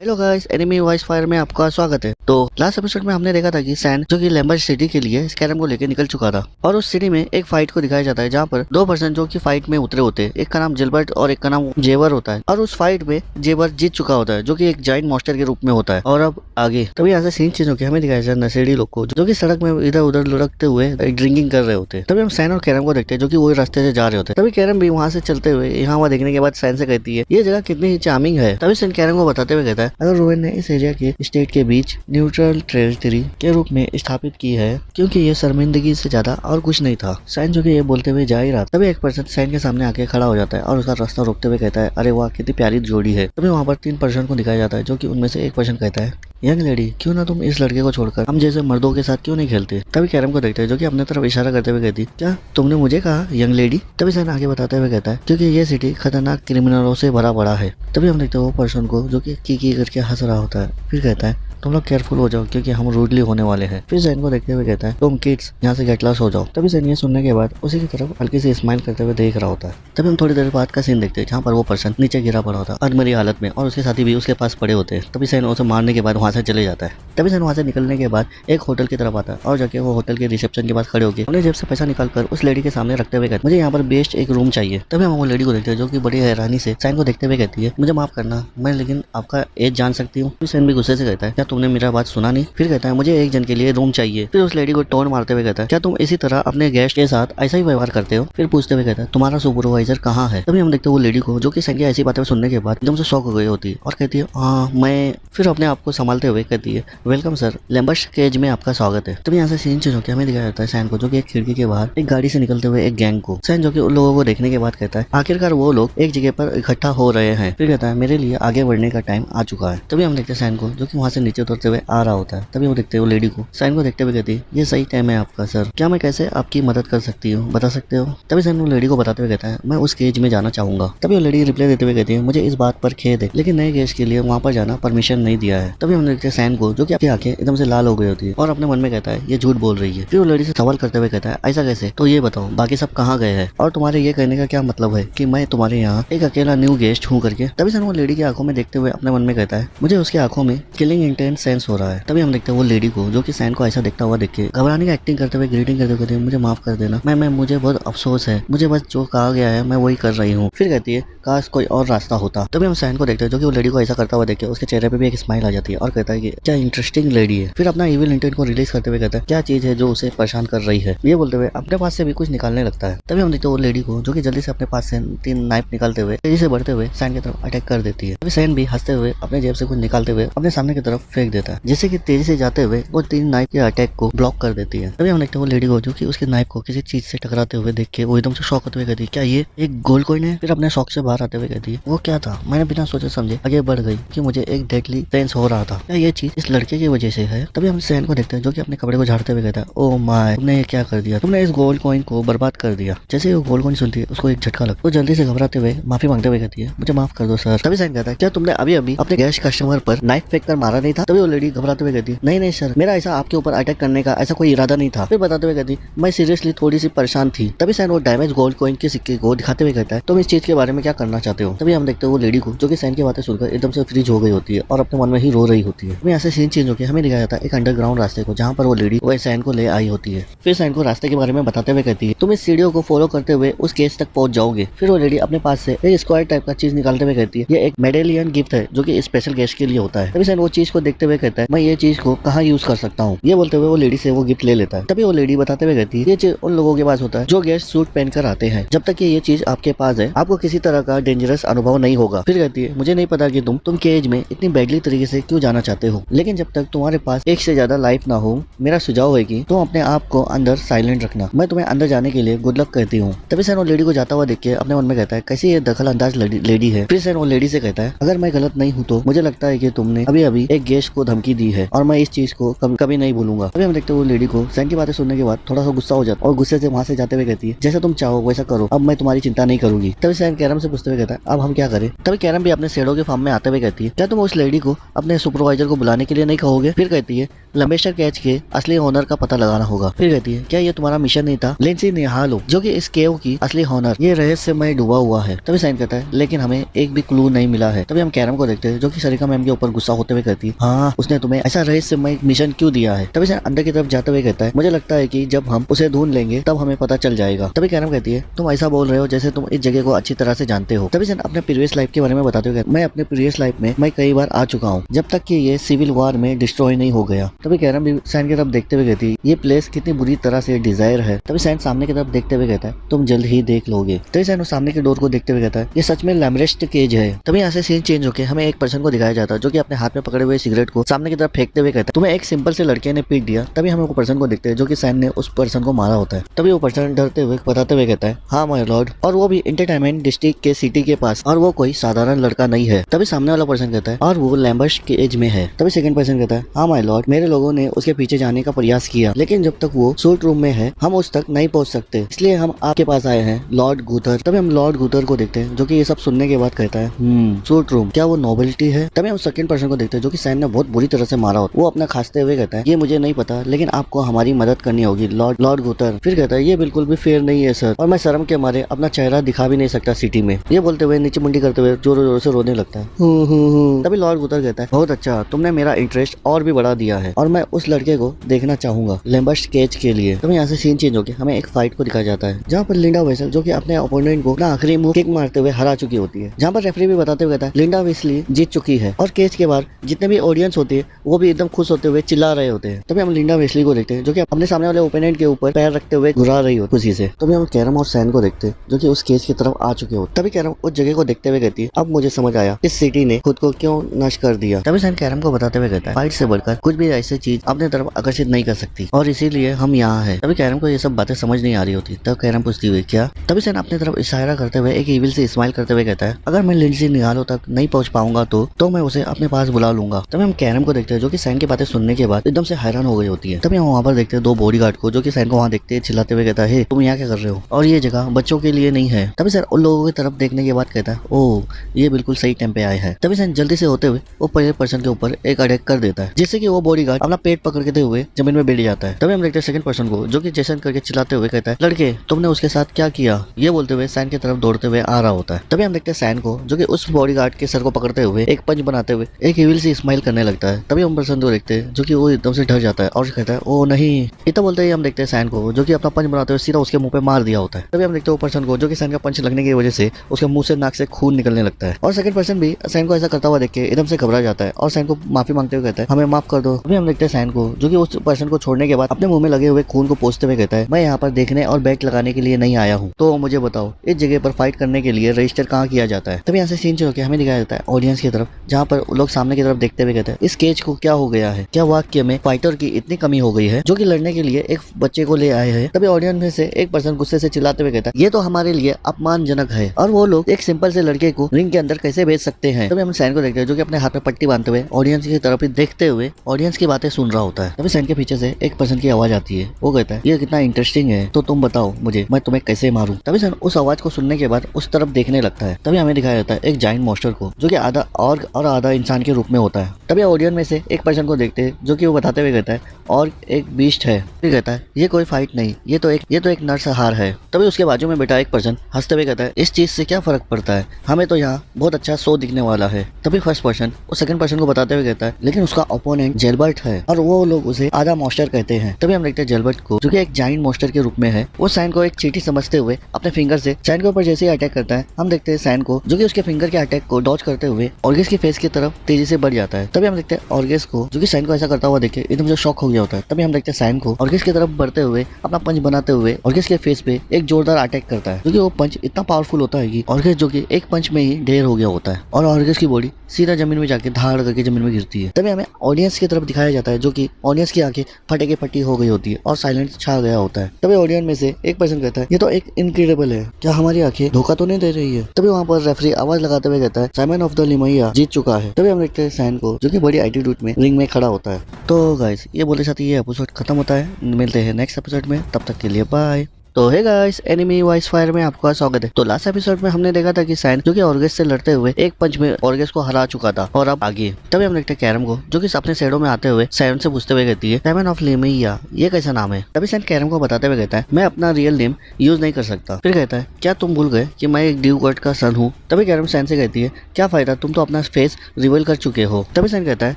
Hello guys, Enemy Voice Fire में आपका स्वागत है। तो लास्ट एपिसोड में हमने देखा था कि सैन जो कि लैम्बर्ट सिटी के लिए स्कैरम को लेकर निकल चुका था और उस सिटी में एक फाइट को दिखाया जाता है जहाँ पर दो पर्सन जो कि फाइट में उतरे होते हैं, एक का नाम जेलबर्ट और एक का नाम जेवर होता है। और उस फाइट में जेवर जीत चुका होता है जो कि एक जाइंट मॉन्स्टर के रूप में होता है। और अब आगे तभी यहाँ से सीन चेंज होकर हमें दिखाया जाता है नशेड़ी लोग को जो कि सड़क में इधर उधर लुढ़कते हुए ड्रिंकिंग कर रहे होते हैं। तभी हम सैन और कैरम को देखते हैं जो कि वो रास्ते से जा रहे होते हैं। तभी कैरम भी वहाँ से चलते हुए यहाँ वहाँ देखने के बाद सैन से कहती है, ये जगह कितनी ही चार्मिंग है। तभी सैन कैरम को बताते हुए कहता है, अगर रोहन ने इस एरिया के स्टेट के बीच न्यूट्रल टेरिटरी के रूप में स्थापित की है क्योंकि ये शर्मिंदगी से ज्यादा और कुछ नहीं था। सैन जो कि ये बोलते हुए जा ही रहा, तभी एक पर्सन सैन के सामने आके खड़ा हो जाता है और उसका रास्ता रोकते हुए कहता है, अरे वाह कितनी प्यारी जोड़ी है। तभी वहाँ पर 3 पर्सन को दिखाया जाता है जो कि उनमें से एक पर्सन कहता है, यंग लेडी क्यों ना तुम इस लड़के को छोड़कर हम जैसे मर्दों के साथ क्यों नहीं खेलते। तभी कैरम को देखते हैं जो कि अपने तरफ इशारा करते हुए कहती, क्या तुमने मुझे कहा यंग लेडी। तभी सैन आगे बताते हुए कहता है, क्योंकि ये सिटी खतरनाक क्रिमिनलों से भरा पड़ा है। तभी हम देखते हैं वो पर्सन को जो कि की करके हंस रहा होता है, फिर कहता है, तुम लोग केयरफुल हो जाओ क्योंकि हम रूडली होने वाले हैं। फिर सैन को देखते हुए कहता है, तुम किड्स यहाँ से गेट लॉस हो जाओ। तभी सैन ये सुनने के बाद उसी की तरफ हल्की से स्माइल करते हुए देख रहा होता है। तभी हम थोड़ी देर बाद का सीन देखते हैं जहाँ पर वो पर्सन नीचे गिरा पड़ा होता है अधमरी हालत में और उसके साथी भी उसके पास पड़े होते हैं। तभी सैन उसे मारने के बाद वहाँ से चले जाता है। तभी सैन वहाँ से निकलने के बाद एक होटल की तरफ आता है और जाके वो होटल के रिसेप्शन के पास खड़े होकर अपने जेब से पैसा निकालकर उस लेडी के सामने रखते हुए कहते, मुझे यहाँ पर बेस्ट एक रूम चाहिए। तभी हम वो लेडी को देखते हैं जो कि बड़ी हैरानी से सैन को देखते हुए कहती है, मुझे माफ करना मैं लेकिन आपका एज जान सकती हूँ। फिर सैन भी गुस्से से कहता है, क्या तुमने मेरा बात सुना नहीं। फिर कहता है, मुझे एक जन के लिए रूम चाहिए। फिर उस लेडी को टोन मारते हुए कहता है, क्या तुम इसी तरह अपने गेस्ट के साथ ऐसा ही व्यवहार करते हो। फिर पूछते हुए कहता है, तुम्हारा सुपरवाइजर कहाँ है। तभी हम देखते हैं वो लेडी को जो कि सैन की ऐसी बातें सुनने के बाद एकदम से शॉक हो गई होती है और कहती है, हाँ मैं। फिर अपने आप को संभालते हुए कहती है, वेलकम सर, लैम्बर्ट केज में आपका स्वागत है। तभी यहाँ से सीन चेंज होकर हमें दिखाया जाता है सैन को जो कि एक खिड़की के बाहर एक गाड़ी से निकलते हुए एक गैंग को। सैन जो कि उन लोगों को देखने के बाद कहता है, आखिरकार वो लोग एक जगह पर इकट्ठा हो रहे हैं। फिर कहता है, मेरे लिए आगे बढ़ने का टाइम आ चुका है। तभी हम देखते हैं सैन को जो कि वहाँ से नीचे उतरते हुए आ रहा होता है। तभी वो देखते हैं वो लेडी को, सैन को देखते हुए कहती, ये सही टाइम है आपका सर, क्या मैं कैसे आपकी मदद कर सकती हूँ, बता सकते हो। तभी सैन वो लेडी को बताते हुए कहता है, मैं उस केज में जाना चाहूंगा। तभी वो लेडी रिप्लाई देते हुए कहती है, मुझे इस बात पर खेद है लेकिन नए केज के लिए वहाँ पर जाना परमिशन नहीं दिया है। तभी हम देखते हैं सैन को जो कि आपकी आंखें एकदम से लाल हो गई होती है और अपने मन में कहता है, ये झूठ बोल रही है। फिर वो लेडी से सवाल करते हुए कहता है, ऐसा कैसे, तो ये बताओ बाकी सब कहाँ गए हैं और तुम्हारे ये कहने का क्या मतलब है कि मैं तुम्हारे यहाँ एक अकेला न्यू गेस्ट हूँ करके। तभी सैन वो लेडी की आंखों में देखते हुए अपने मन में कहता है, मुझे उसकी आंखों में किलिंग इंटेंट सेंस हो रहा है। तभी हम देखते हैं वो लेडी को जो कि सैन को ऐसा देखता हुआ देख के घबराने की एक्टिंग करते हुए ग्रीटिंग करते हुए कहती है, मुझे माफ कर देना, मैं मुझे बहुत अफसोस है, मुझे बस जो कहा गया है मैं वही कर रही हूँ। फिर कहती है, काश कोई और रास्ता होता। तभी हम सैन को देखते हैं जो कि वो लेडी को ऐसा करता हुआ देख के उसके चेहरे पे भी एक स्माइल आ जाती है और कहता है कि क्या इंटरेस्टिंग लेडी है। फिर अपना इविल इंटेंट को रिलीज करते हुए कहता है, क्या चीज है जो उसे परेशान कर रही है। ये बोलते हुए अपने पास से भी कुछ निकालने लगता है। तभी हम देखते हैं वो लेडी को जो कि जल्दी से अपने पास से 3 नाइफ निकालते हुए तेजी से बढ़ते हुए सैन की तरफ अटैक कर देती है। तभी सैन भी हंसते हुए अपने जेब से कुछ निकालते हुए अपने सामने की तरफ फेंक देता है जिससे कि तेजी से जाते हुए वो 3 नाइफ के अटैक को ब्लॉक कर देती है। तभी हम देखते हैं वो लेडी को जो कि उसके नाइफ को किसी चीज से टकराते हुए देख के वो एकदम से शॉक होते हुए कहती है, क्या ये एक गोल्ड कॉइन है। फिर अपने शॉक से बाहर आते हुए कहती है, वो क्या था। मैंने बिना सोचे समझे आगे बढ़ गई कि मुझे एक डेडली सेंस हो रहा था, क्या ये चीज इस लड़के की वजह से है। तभी हम सैन को देखते हैं जो कि अपने कपड़े को झाड़ते हुए कहता है, ओ माय, तुमने ये क्या कर दिया, तुमने इस गोल्ड कॉइन को बर्बाद कर दिया। जैसे ही वो गोल्ड कॉइन सुनती है उसको एक झटका लगता है, वो जल्दी से घबराते हुए माफी मांगते हुए कहती है, मुझे माफ कर दो सर। तभी सैन कहता है, क्या तुमने अभी अभी अपने गेस्ट कस्टमर पर नाइफ फेंक कर मारा नहीं था। तभी वो लेडी घबराते हुए कहती है, नहीं नहीं सर, मेरा ऐसा आपके ऊपर अटैक करने का ऐसा कोई इरादा नहीं था। फिर बताते हुए कहती, मैं सीरियसली थोड़ी सी परेशान थी। तभी सैन वो डैमेज गोल्ड कॉइन के सिक्के को दिखाते हुए कहता है, तुम इस चीज के बारे में क्या करना चाहते हो। तभी हम देखते हैं वो लेडी को जो कि सैन की बातें सुनकर एकदम से फ्रीज हो गई होती है और अपने मन में ही रो रही होती है। यहाँ से सीन चेंज होकर हमें दिखाया जाता है एक अंडरग्राउंड रास्ते को, जहाँ पर वो लेडी वह सैन को ले आई होती है। फिर सैन को रास्ते के बारे में बताते हुए कहती है तुम इस सीढ़ियों को फॉलो करते हुए उस केस तक पहुंच जाओगे। फिर वो लेडी अपने पास से एक स्क्वायर टाइप का चीज निकालते हुए कहती है ये एक मेडेलियन गिफ्ट है जो कि स्पेशल गेस्ट के लिए होता है। तभी सैन वो चीज को देखते हुए कहता है मैं ये चीज को कहाँ यूज कर सकता हूँ। ये बोलते हुए वो लेडी से वो गिफ्ट ले लेता है। तभी वो लेडी बताते हुए कहती है ये चीज उन लोगों के पास होता है जो गेस्ट सूट पहनकर आते हैं। जब तक ये चीज आपके पास है आपको किसी तरह का डेंजरस अनुभव नहीं होगा। फिर कहती है मुझे नहीं पता कि तुम केज में इतनी बैडली तरीके से क्यों जाना चाहते हो, लेकिन जब तक तुम्हारे पास एक से ज्यादा लाइफ ना हो मेरा सुझाव है कि तुम अपने आप को अंदर साइलेंट रखना। मैं तुम्हें अंदर जाने के लिए गुड लक कहती हूँ। तभी सैन वो लेडी को जाता हुआ देख के अपने मन में कहता है कैसी ये दखल अंदाज लेडी है। फिर सैन वो लेडी से कहता है अगर मैं गलत नहीं हूँ तो मुझे लगता है कि तुमने अभी अभी एक गेस्ट को धमकी दी है और मैं इस चीज को कभी नहीं भूलूंगा। अभी हम देखते हैं वो लेडी को सैन की बातें सुनने के बाद थोड़ा सा गुस्सा हो जाता है और गुस्से से वहाँ से जाते हुए कहती है जैसा तुम चाहो वैसा करो, अब मैं तुम्हारी चिंता नहीं करूंगी। तभी सैन कैरम से पूछते हुए कहता है अब हम क्या करें। तभी कैरम भी अपने शेडो के फार्म में आते हुए कहती है क्या तुम उस लेडी को अपने सुपरवाइजर को बुलाने के लिए नहीं कहोगे। फिर कहती है लंबेस्टर कैच के असली ओनर का पता लगाना होगा। फिर कहती है क्या ये तुम्हारा मिशन नहीं था। लिंसी निहालो जो कि इस केव की असली ओनर ये रहस्यमय डूबा हुआ है। तभी सैन कहता है लेकिन हमें एक भी क्लू नहीं मिला है। तभी हम कैरम को देखते हैं जो कि सरिका मैम के ऊपर गुस्सा होते हुए कहती है हाँ उसने तुम्हें ऐसा रहस्यमय मिशन क्यों दिया है। तभी सैन अंदर की तरफ जाते हुए कहता है मुझे लगता है कि जब हम उसे ढूंढ लेंगे तब हमें पता चल जाएगा। तभी कैरम कहती है तुम ऐसा बोल रहे हो जैसे तुम इस जगह को अच्छी तरह से जानते हो। तभी सैन अपने प्रीवियस लाइफ के बारे में बताते हुए मैं अपने प्रीवियस लाइफ में मैं कई बार आ चुका हूँ जब तक कि ये सिविल वॉर में डिस्ट्रॉय नहीं हो गया। तभी कैरम भी सैन की तरफ देखते हुए कहती है ये प्लेस कितनी बुरी तरह से डिजायर है। तभी सैन सामने की तरफ देखते हुए कहता है तुम जल्द ही देख लोगे। तभी सैन सामने के डोर को देखते हुए कहता है ये सच में लैमरेस्ट केज है। तभी यहाँ से सीन चेंज होकर हमें एक पर्सन को दिखाया जाता है जो कि अपने हाथ में पकड़े हुए सिगरेट को सामने की तरफ फेंकते हुए कहता है तुम्हें एक सिंपल से लड़के ने पीट दिया। तभी हम वो पर्सन को देखते हैं जो कि सैन ने उस पर्सन को मारा होता है। तभी वो पर्सन डरते हुए बताते हुए कहता है हाँ माय लॉर्ड, और वो भी एंटरटेनमेंट डिस्ट्रिक्ट के सिटी के पास, और वो कोई साधारण लड़का नहीं है। तभी सामने वाला पर्सन कहता है और वो लैम्बर्ट के एज में है। तभी सेकंड पर्सन कहता है हाँ माय लॉर्ड, मेरे लोगों ने उसके पीछे जाने का प्रयास किया लेकिन जब तक वो सूट रूम में है हम उस तक नहीं पहुंच सकते, इसलिए हम आपके पास आए हैं लॉर्ड गुथर। तभी हम लॉर्ड गुथर को देखते हैं जो कि ये सब सुनने के बाद कहता है सूट रूम, क्या वो नोबेलिटी है। तभी हम सेकंड पर्सन को देखते हैं जो कि सैन ने बहुत बुरी तरह से मारा होता है। वो अपना खांसते हुए कहता है ये मुझे नहीं पता लेकिन आपको हमारी मदद करनी होगी लॉर्ड गुथर। फिर कहता है ये बिल्कुल भी फेयर नहीं है सर, और मैं शर्म के मारे अपना चेहरा दिखा भी नहीं सकता सिटी में। ये बोलते हुए नीचे मुंडी करते हुए जोर जोर से रोने लगता है। तभी लॉर्ड गुथर कहता है बहुत अच्छा, तुमने मेरा इंटरेस्ट और भी बढ़ा दिया है और मैं उस लड़के को देखना चाहूंगा लैम्बर्ट केज के लिए। तभी यहाँ से सीन चेंज होकर हमें एक फाइट को दिखाया जाता है जहाँ पर लिंडा वेसल जो कि अपने ओपोनेंट को अपना आखिरी मूव किक मारते हुए हरा चुकी होती है, जहाँ पर रेफरी भी बताते हुए कहता है लिंडा वेस्ली जीत चुकी है। और केज के बाहर जितने भी ऑडियंस होते हैं वो भी एकदम खुश होते हुए चिल्ला रहे होते हैं। तभी हम लिंडा वेस्ली को देखते हैं जो कि अपने सामने वाले ओपोनेंट के ऊपर पैर रखते हुए घुरा रही हो खुशी से। तभी हम कैरम और सैन को देखते हैं जो कि उस केज की तरफ आ चुके हो। तभी कैरम उस जगह को देखते हुए कहती है अब मुझे समझ आया इस सिटी ने खुद को क्यों नष्ट कर दिया। तभी सैन कैरम को बताते हुए कहता है फाइट से बढ़कर कुछ भी ऐसी चीज अपने तरफ आकर्षित नहीं कर सकती और इसीलिए हम यहाँ है। तभी कैरम को ये सब बातें समझ नहीं आ रही होती। तब कैरम पूछती हुई क्या। तभी सैन अपनी तरफ इशारा करते हुए एक इविल से स्माइल करते हुए कहता है अगर मैं लिंडसी निहालो तक नहीं पहुंच पाऊंगा तो मैं उसे अपने पास बुला लूंगा। तभी हम कैरम को देखते हैं जो कि सैन की बातें सुनने के बाद एकदम से हैरान हो गई होती है। तभी हम वहाँ पर देखते हैं दो बॉडीगार्ड को जो कि सैन को वहाँ देखते हैं चिल्लाते हुए कहता है तुम यहाँ क्या कर रहे हो और ये जगह बच्चों के लिए नहीं है। तभी सैन उन लोगों की तरफ देखने के बाद कहता है ओह ये बिल्कुल सही टाइम पे आए हैं। तभी सैन जल्दी से होते हुए वो पहले पर्सन के ऊपर एक अटैक कर देता है जिससे कि वो बॉडीगार्ड अपना पेट पकड़ते हुए जमीन में बैठ जाता है। तभी हम देखते हैं सेकंड पर्सन को जो कि जैसन करके चिल्लाते हुए कहता है लड़के तुमने उसके साथ क्या किया। ये बोलते हुए सैन की तरफ दौड़ते हुए आ रहा होता है। तभी हम देखते हैं सैन को जो कि उस बॉडीगार्ड के सर को पकड़ते हुए एक पंच बनाते हुए एक इविल से स्माइल करने लगता है। तभी हम पर्सन को देखते हैं जो कि वो एकदम से डर जाता है और कहता है ओ नहीं। इतना बोलते ही हम देखते हैं सैन को जो कि अपना पंच बनाते हुए सीधा उसके मुंह पे मार दिया होता है। तभी हम देखते हैं वो पर्सन को जो कि सैन का पंच लगने की वजह से उसके मुंह से नाक से खून निकलने लगता है और सेकंड पर्सन भी सैन को ऐसा करता हुआ देख के एकदम से घबरा जाता है और सैन को माफी मांगते हुए कहता है हमें माफ कर दो। अभी हम देखते हैं सैन को जो कि उस पर्सन को छोड़ने के बाद अपने मुंह में लगे हुए खून को पोंछते हुए कहता है मैं यहाँ पर देखने और बैट लगाने के लिए नहीं आया हूँ, तो मुझे बताओ इस जगह पर फाइट करने के लिए रजिस्टर कहाँ किया जाता है। तभी यहाँ से सीन चल के हमें दिखाया जाता है ऑडियंस की तरफ जहाँ पर लोग सामने की तरफ देखते हुए कहते हैं इस केज को क्या हो गया है, क्या वाक्य में फाइटर की इतनी कमी हो गई है जो कि लड़ने के लिए एक बच्चे को ले आए हैं। तभी ऑडियंस में से एक पर्सन गुस्से से चिल्लाते हुए कहता है ये तो हमारे लिए अपमानजनक है और वो लोग एक सिंपल से लड़के को रिंग के अंदर कैसे भेज सकते हैं। तभी हम सैन को देखते हैं जो कि अपने हाथ में पट्टी बांधते हुए ऑडियंस की तरफ देखते हुए ऑडियंस की बातें सुन रहा होता है। तभी सैन के पीछे से एक पर्सन की आवाज आती है, वो कहता है ये कितना इंटरेस्टिंग है तो तुम बताओ मुझे मैं तुम्हें कैसे मारूं। तभी सैन उस आवाज को सुनने के बाद उस तरफ देखने लगता है। तभी हमें दिखाया जाता है एक जायंट मॉन्स्टर को जो कि आधा और आधा इंसान के रूप में होता है। तभी ऑडियंस में से एक पर्सन को देखते हैं जो कि वो बताते हुए कहता है और एक बीस्ट है। फिर कहता है ये कोई फाइट नहीं, ये तो एक नरसंहार है। तभी उसके बाजू में बैठा एक पर्सन हंसते हुए कहता है इस चीज से क्या क्या फर्क पड़ता है, हमें तो यहाँ बहुत अच्छा शो दिखने वाला है। तभी फर्स्ट पर्सन वो सेकंड पर्सन को बताते हुए कहता है लेकिन उसका ओपोनेंट जेलबर्ट है और वो लोग उसे आधा मॉन्स्टर कहते हैं। तभी हम देखते हैं जेलबर्ट को जो कि एक जाइंट मॉन्स्टर के रूप में है, वो सैन को एक चींटी समझते हुए अपने फिंगर से सैन के ऊपर जैसे ही अटैक करता है, हम देखते हैं सैन को जो कि उसके फिंगर के अटैक को डॉज करते हुए ऑर्गेस की फेस की तरफ तेजी से बढ़ जाता है। तभी हम देखते हैं ऑर्गेस को जो कि सैन को ऐसा करता हुआ देखे एकदम से शॉक हो गया होता है। तभी हम देखते हैं सैन को ऑर्गेस की तरफ बढ़ते हुए अपना पंच बनाते हुए ऑर्गेस के फेस पे एक जोरदार अटैक करता है, जो कि वो पंच इतना पावरफुल होता है कि ऑर्गेस जो कि एक पंच में ही ढेर हो गया होता है और ऑर्गेस की बॉडी सीधा जमीन में जाके धाड़ करके जमीन में गिरती है। तभी हमें ऑडियंस की तरफ दिखाया जाता है जो कि ऑडियंस की आंखें फटे के पट्टी हो गई होती है और साइलेंस छा गया होता है। तभी ऑडियंस में से एक पर्सन कहता है ये तो एक इनक्रेडिबल है, क्या हमारी आंखें धोखा तो नहीं दे रही है। तभी वहाँ पर रेफरी आवाज लगाते हुए कहता है साइमन ऑफ द लिमैया जीत चुका है। तभी हम देखते हैं सैन को जो कि बड़ी एटीट्यूड में रिंग में खड़ा होता है। तो गाइस ये बोलते साथ ये एपिसोड खत्म होता है, मिलते हैं नेक्स्ट एपिसोड में, तब तक के लिए बाय। तो hey guys, Enemy Voice Fire में आपका स्वागत है। तो लास्ट एपिसोड में हमने देखा था कि सैन जो कि ऑर्गेस से लड़ते हुए एक पंच में ऑर्गेस को हरा चुका था और अब आगे। तभी हम देखते हैं कैरम को जो कि अपने शैडो में आते हुए सैन से पूछते हुए कहती है साइमन ऑफ लिमैया ये कैसा नाम है। तभी सैन कैरम को बताते हुए कहता है मैं अपना रियल नेम यूज नहीं कर सकता। फिर कहता है क्या तुम भूल गए कि मैं एक ड्यू गॉड का सन हूँ। तभी कैरम सैन से कहती है क्या फायदा, तुम तो अपना फेस रिवील कर चुके हो। तभी सैन कहता है